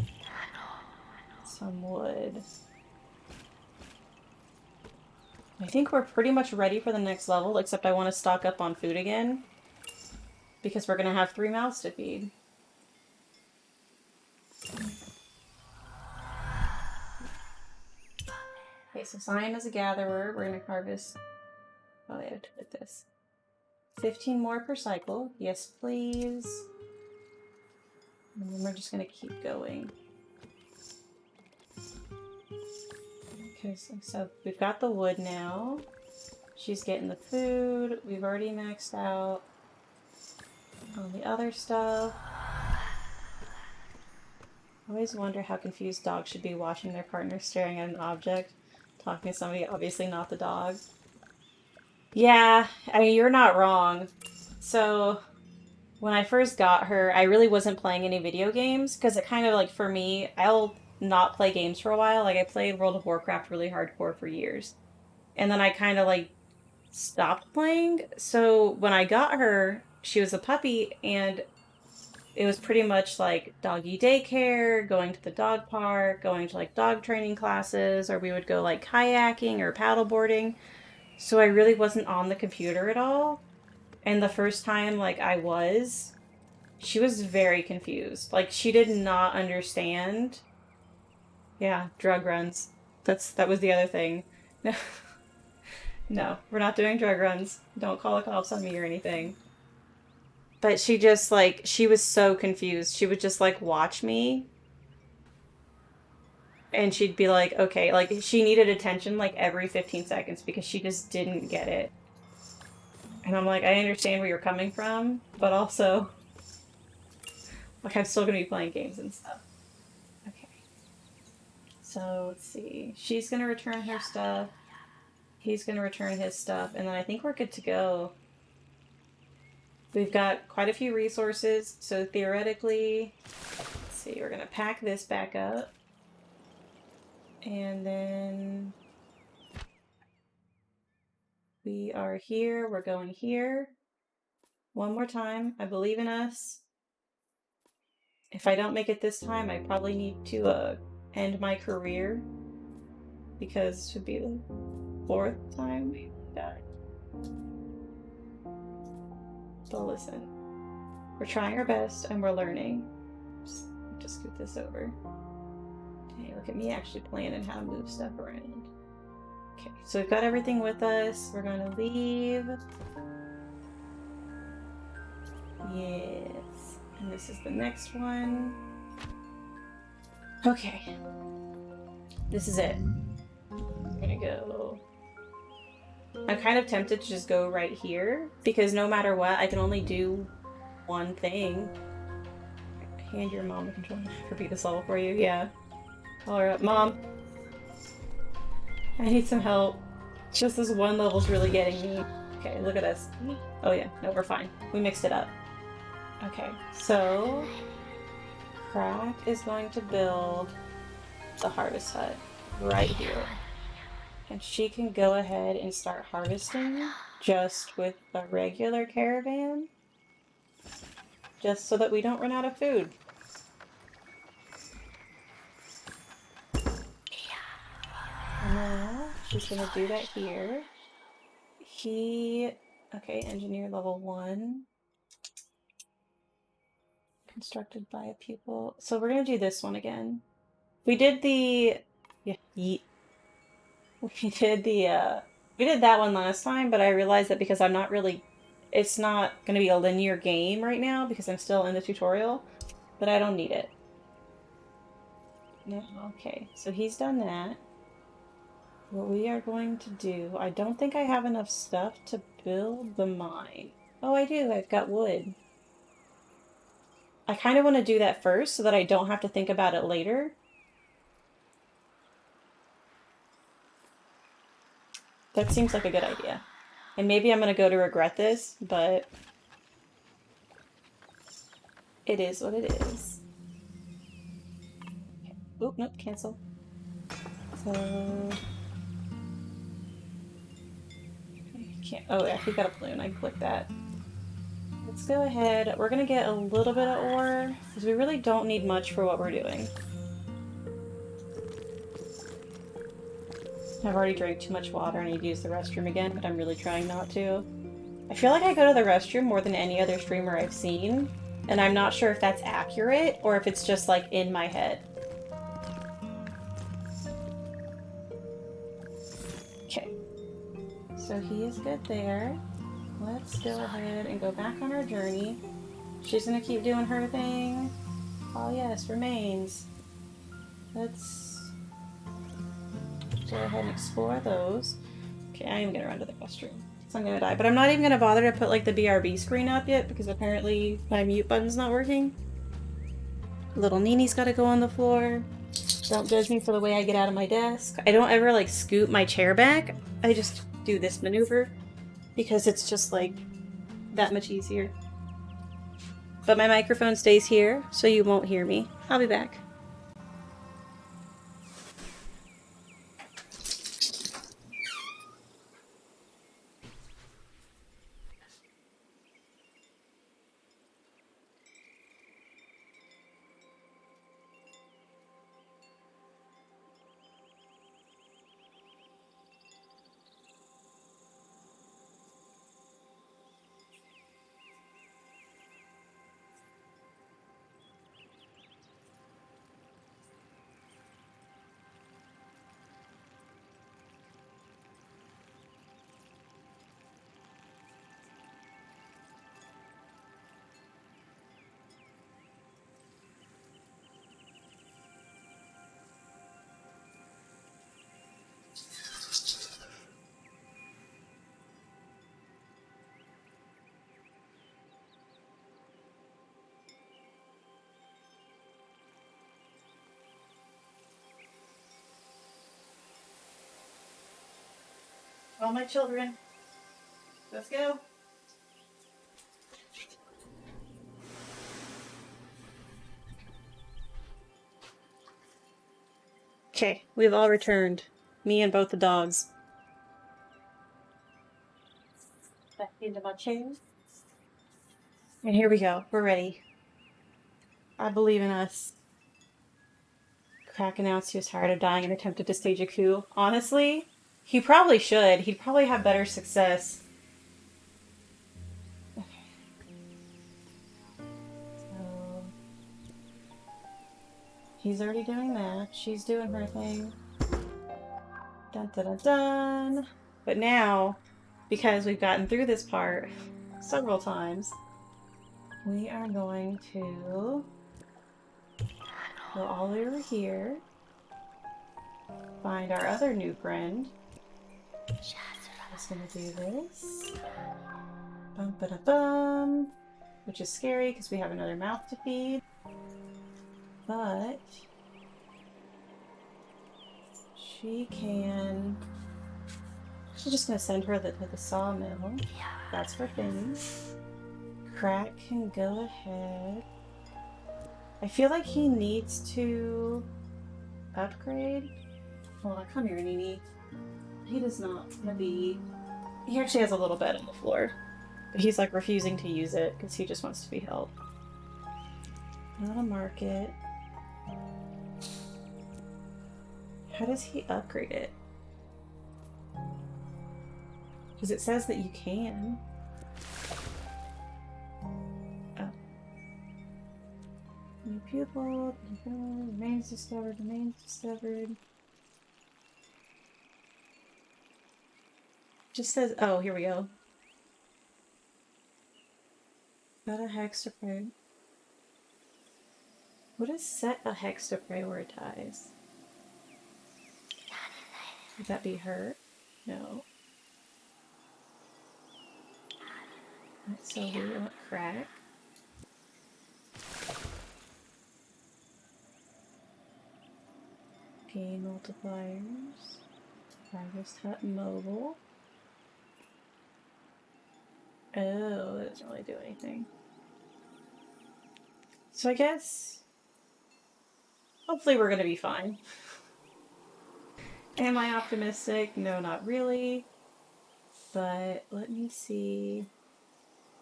some wood. I think we're pretty much ready for the next level, except I want to stock up on food again. Because we're gonna have 3 mouths to feed. Okay, so sign as a gatherer. We're gonna harvest. Oh, I have to put this. 15 more per cycle. Yes, please. And then we're just gonna keep going. Okay, so we've got the wood now. She's getting the food. We've already maxed out all the other stuff. I always wonder how confused dogs should be watching their partner staring at an object, talking to somebody, obviously not the dog. Yeah, I mean, you're not wrong. So, when I first got her, I really wasn't playing any video games, because it kind of, like, for me, I'll not play games for a while. Like, I played World of Warcraft really hardcore for years. And then I kind of, like, stopped playing. So, when I got her, she was a puppy, and it was pretty much like doggy daycare, going to the dog park, going to like dog training classes, or we would go like kayaking or paddleboarding. So I really wasn't on the computer at all. And the first time like she was very confused. Like she did not understand. Yeah, drug runs. That was the other thing. No, no, we're not doing drug runs. Don't call the cops on me or anything. But she just like she was so confused. She would just like watch me and she'd be like, okay, like she needed attention like every 15 seconds because she just didn't get it. And I'm like, I understand where you're coming from, but also like I'm still gonna be playing games and stuff. Okay. So let's see. She's gonna return her stuff. He's gonna return his stuff, and then I think we're good to go. We've got quite a few resources, so theoretically, let's see, we're gonna pack this back up. And then we are here, we're going here. One more time, I believe in us. If I don't make it this time, I probably need to end my career. Because this would be the 4th time we died. But listen, we're trying our best and we're learning. Just scoot this over. Okay, look at me actually planning how to move stuff around. Okay, so we've got everything with us. We're gonna leave. Yes. And this is the next one. Okay. This is it. I'm gonna go. I'm kind of tempted to just go right here because no matter what, I can only do one thing. Hand your mom the controller. Repeat this level for you. Yeah. Call her up. Mom, I need some help. Just this one level's really getting me. Okay, look at us. Oh yeah, no, we're fine. We mixed it up. Okay, so Crack is going to build the harvest hut right here. And she can go ahead and start harvesting just with the regular caravan. Just so that we don't run out of food. And now she's gonna do that here. Okay, engineer level 1. Constructed by a pupil. So we're gonna do this one again. We did the, yeah, yeet. We did that one last time, but I realized that because I'm not really, it's not gonna be a linear game right now because I'm still in the tutorial, but I don't need it. No, okay, so he's done that. What we are going to do, I don't think I have enough stuff to build the mine. Oh, I do, I've got wood. I kind of want to do that first so that I don't have to think about it later. That seems like a good idea. And maybe I'm going to go to regret this, but it is what it is. Okay. Oop, nope, cancel. So... can't. Oh, yeah, we've got a balloon. I can click that. Let's go ahead. We're gonna get a little bit of ore, because we really don't need much for what we're doing. I've already drank too much water and I need to use the restroom again, but I'm really trying not to. I feel like I go to the restroom more than any other streamer I've seen, And I'm not sure if that's accurate or if it's just like in my head. Okay. So he is good there. Let's go ahead and go back on our journey. She's gonna keep doing her thing. Oh yes, remains. Let's go ahead and explore those. Okay, I am gonna run to the restroom. So I'm gonna die. But I'm not even gonna bother to put like the BRB screen up yet because apparently my mute button's not working. Little Nini's gotta go on the floor. Don't judge me for the way I get out of my desk. I don't ever like scoot my chair back. I just do this maneuver because it's just like that much easier. But my microphone stays here, so you won't hear me. I'll be back. All my children, let's go. Okay, we've all returned. Me and both the dogs. Back into my chair. And here we go. We're ready. I believe in us. Crack announced he was tired of dying and attempted to stage a coup. Honestly, he probably should. He'd probably have better success. Okay. So... he's already doing that. She's doing her thing. Dun dun dun dun. But now, because we've gotten through this part several times, we are going to go all the way over here, find our other new friend. Just gonna do this. Bum ba da bum. Which is scary because we have another mouth to feed. But she can. She's just gonna send her to the sawmill. That's her thing. Crack can go ahead. I feel like he needs to upgrade. Hold on, come here, Nini. He does not want to be... he actually has a little bed on the floor. But he's like refusing to use it because he just wants to be held. Not a market. How does he upgrade it? Because it says that you can. Oh. New pupil, remains discovered, remains discovered. Just says, oh, here we go. Got a hex to prioritize. What does set a hex to prioritize? Would that be her? No. Right, so we want crack. Gain multipliers. Harvest Hut Mobile. Oh, that doesn't really do anything. So I guess... hopefully we're gonna be fine. Am I optimistic? No, not really. But let me see.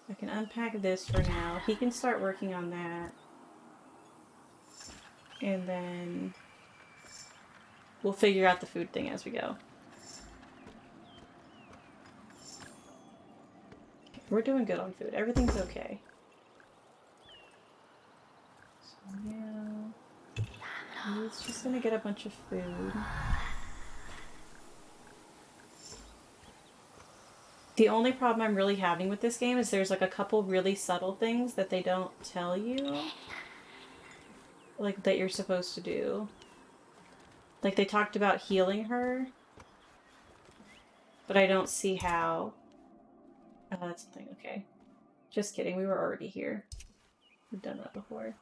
I can unpack this for now. He can start working on that. And then we'll figure out the food thing as we go. We're doing good on food. Everything's okay. Yeah. He's just gonna get a bunch of food. The only problem I'm really having with this game is there's like a couple really subtle things that they don't tell you, like that you're supposed to do. Like they talked about healing her, but I don't see how. Oh, that's something. Okay. Just kidding. We were already here. We've done that before.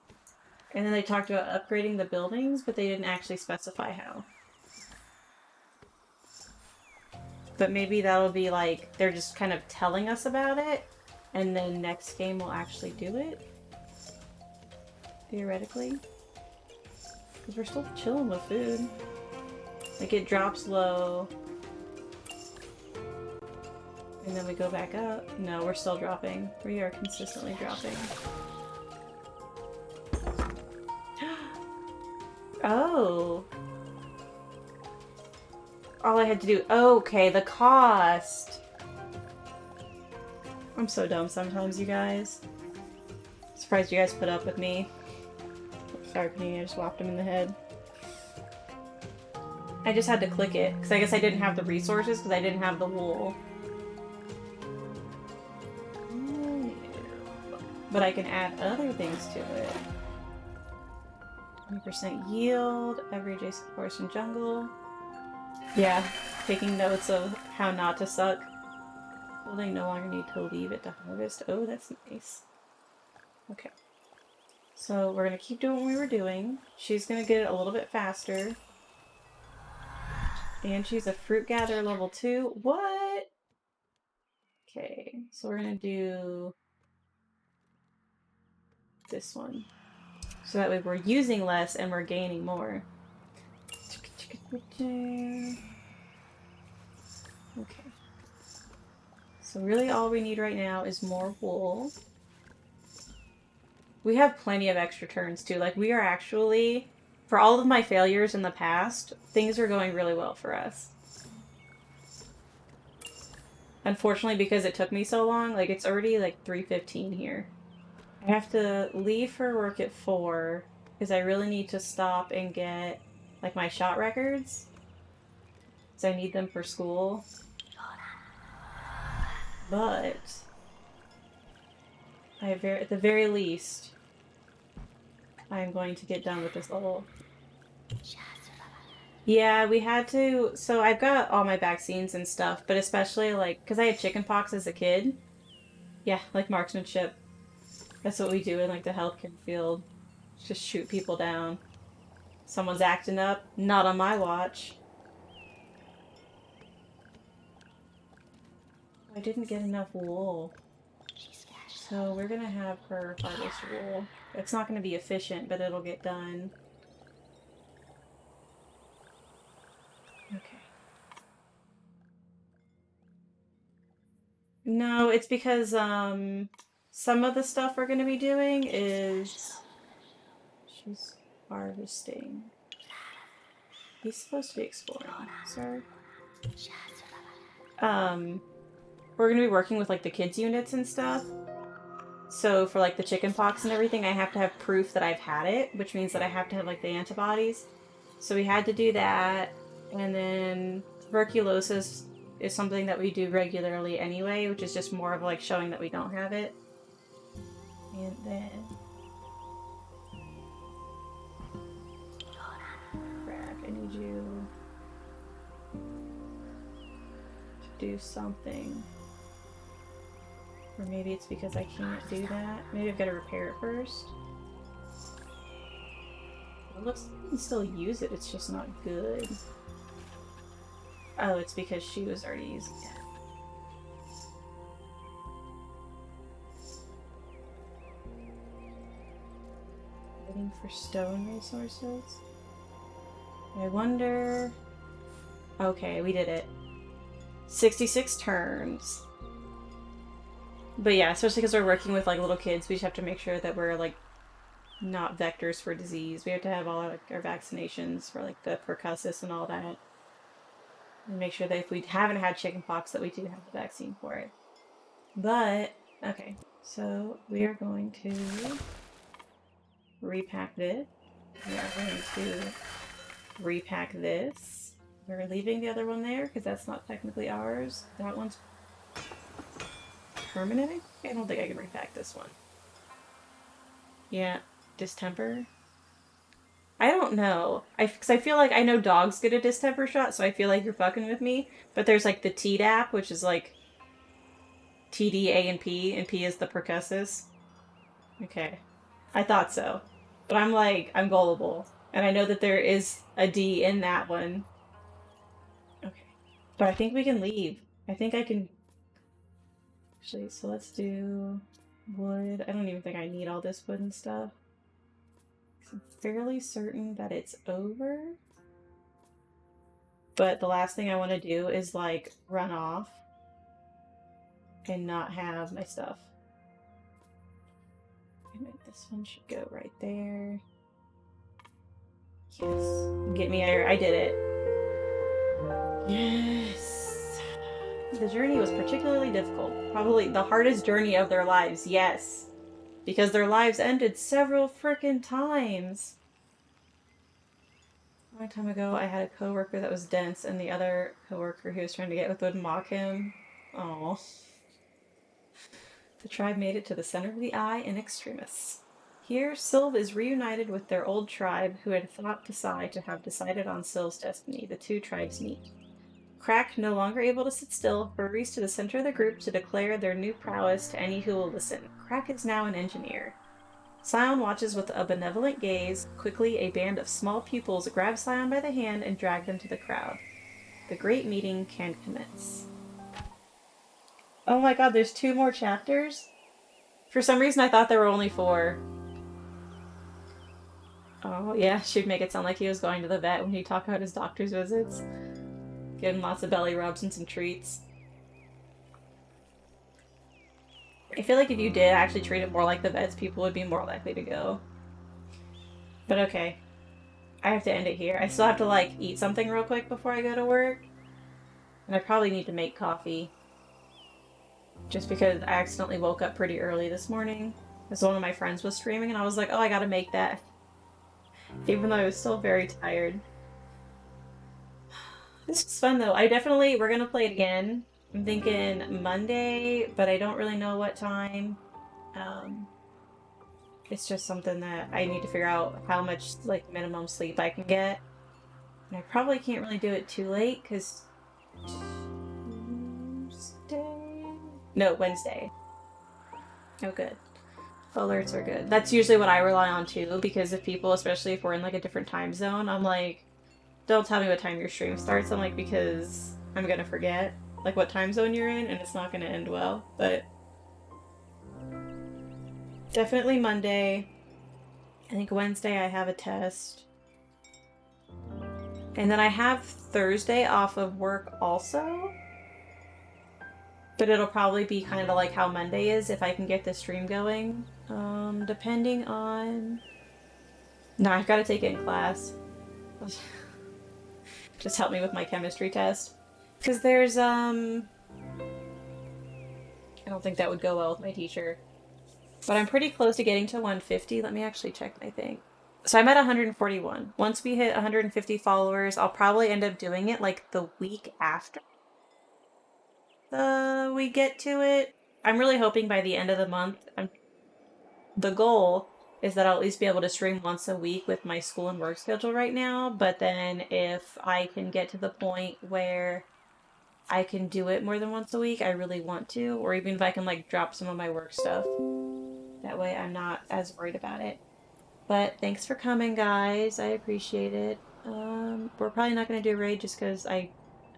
And then they talked about upgrading the buildings, but they didn't actually specify how. But maybe that'll be like, they're just kind of telling us about it, and then next game we'll actually do it. Theoretically. Because we're still chilling with food. Like it drops low. And then we go back up. No, we're still dropping. We are consistently dropping. Oh. All I had to do... Okay, the cost. I'm so dumb sometimes, you guys. Surprised you guys put up with me. Sorry, Panini, I just whapped him in the head. I just had to click it, because I guess I didn't have the resources, because I didn't have the wool. But I can add other things to it. 20% yield, every adjacent forest and jungle. Yeah, taking notes of how not to suck. Building no longer need to leave it to harvest. Oh, that's nice. Okay. So we're going to keep doing what we were doing. She's going to get it a little bit faster. And she's a fruit gatherer level 2. What? Okay, so we're going to do this one. So that way we're using less and we're gaining more. Okay. So really all we need right now is more wool. We have plenty of extra turns too. Like we are actually, for all of my failures in the past, things are going really well for us. Unfortunately, because it took me so long, like it's already like 3:15 here. I have to leave for work at 4 because I really need to stop and get like my shot records. So I need them for school. But at the very least, I'm going to get done with this level. Yeah, we had to. So I've got all my vaccines and stuff, but especially like because I had chickenpox as a kid. Yeah, like marksmanship. That's what we do in like the healthcare field. Just shoot people down. Someone's acting up. Not on my watch. I didn't get enough wool. So we're gonna have her harvest wool. It's not gonna be efficient, but it'll get done. Okay. No, it's because some of the stuff we're gonna be doing is she's harvesting. He's supposed to be exploring, sir. We're gonna be working with like the kids units and stuff. So for like the chicken pox and everything, I have to have proof that I've had it, which means that I have to have like the antibodies. So we had to do that, and then tuberculosis is something that we do regularly anyway, which is just more of like showing that we don't have it. And then Rack, I need you to do something. Or maybe it's because I can't do that. Maybe I've got to repair it first. It looks like I can still use it, it's just not good. Oh, it's because she was already using it. Waiting for stone resources. I wonder... Okay, we did it. 66 turns. But yeah, especially because we're working with like little kids, we just have to make sure that we're like not vectors for disease. We have to have all our vaccinations for like the pertussis and all that. And make sure that if we haven't had chickenpox that we do have the vaccine for it. But, okay, so we are going to repack this. We are going to repack this. We're leaving the other one there because that's not technically ours. That one's permanent. I don't think I can repack this one. Yeah, distemper. I don't know. Because I feel like I know dogs get a distemper shot, so I feel like you're fucking with me. But there's like the Tdap, which is like TD, A, and P is the percussus. Okay. I thought so. But I'm like, I'm gullible. And I know that there is a D in that one. Okay. But I think we can leave. I think I can. Actually, so let's do wood. I don't even think I need all this wood and stuff. I'm fairly certain that it's over. But the last thing I want to do is like run off and not have my stuff. This one should go right there. Yes. Get me there. I did it. Yes. The journey was particularly difficult. Probably the hardest journey of their lives. Yes. Because their lives ended several frickin' times. A long time ago, I had a coworker that was dense, and the other coworker he was trying to get with would mock him. Aww. The tribe made it to the center of the eye in extremis. Here, Sylve is reunited with their old tribe, who had thought Desai to have decided on Sylve's destiny. The two tribes meet. Crack, no longer able to sit still, hurries to the center of the group to declare their new prowess to any who will listen. Crack is now an engineer. Scion watches with a benevolent gaze. Quickly, a band of small pupils grab Scion by the hand and drag them to the crowd. The great meeting can commence. Oh my god, there's 2 more chapters? For some reason I thought there were only 4. Oh yeah, she'd make it sound like he was going to the vet when he talked about his doctor's visits. Getting lots of belly rubs and some treats. I feel like if you did actually treat it more like the vets, people would be more likely to go. But okay. I have to end it here. I still have to like eat something real quick before I go to work. And I probably need to make coffee. Just because I accidentally woke up pretty early this morning. Because one of my friends was streaming and I was like, oh, I gotta make that. Even though I was still very tired. This was fun though. We're gonna play it again. I'm thinking Monday, but I don't really know what time. It's just something that I need to figure out how much like minimum sleep I can get. And I probably can't really do it too late because Wednesday. Oh, good. Alerts are good. That's usually what I rely on too, because if people, especially if we're in like a different time zone, I'm like, don't tell me what time your stream starts. I'm like, because I'm gonna forget like what time zone you're in and it's not gonna end well. But definitely Monday. I think Wednesday I have a test. And then I have Thursday off of work also. But it'll probably be kind of like how Monday is if I can get the stream going. Depending on... No, I've got to take it in class. Just help me with my chemistry test. Because there's, I don't think that would go well with my teacher. But I'm pretty close to getting to 150. Let me actually check my thing. So I'm at 141. Once we hit 150 followers, I'll probably end up doing it like the week after we get to it. I'm really hoping by the end of the month. The goal is that I'll at least be able to stream once a week with my school and work schedule right now. But then if I can get to the point where I can do it more than once a week, I really want to. Or even if I can like drop some of my work stuff. That way I'm not as worried about it. But thanks for coming, guys. I appreciate it. We're probably not going to do a raid just because I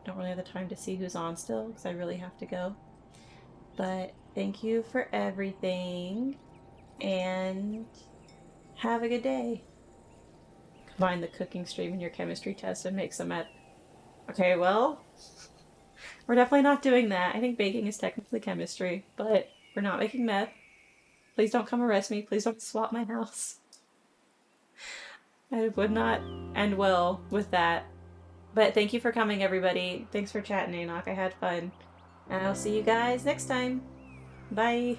don't really have the time to see who's on still, because I really have to go. But thank you for everything, and have a good day. Combine the cooking stream and your chemistry test and make some meth. Okay, well, we're definitely not doing that. I think baking is technically chemistry, but we're not making meth. Please don't come arrest me. Please don't swap my house. I would not end well with that. But thank you for coming, everybody. Thanks for chatting, Enoch. I had fun. And I'll see you guys next time. Bye.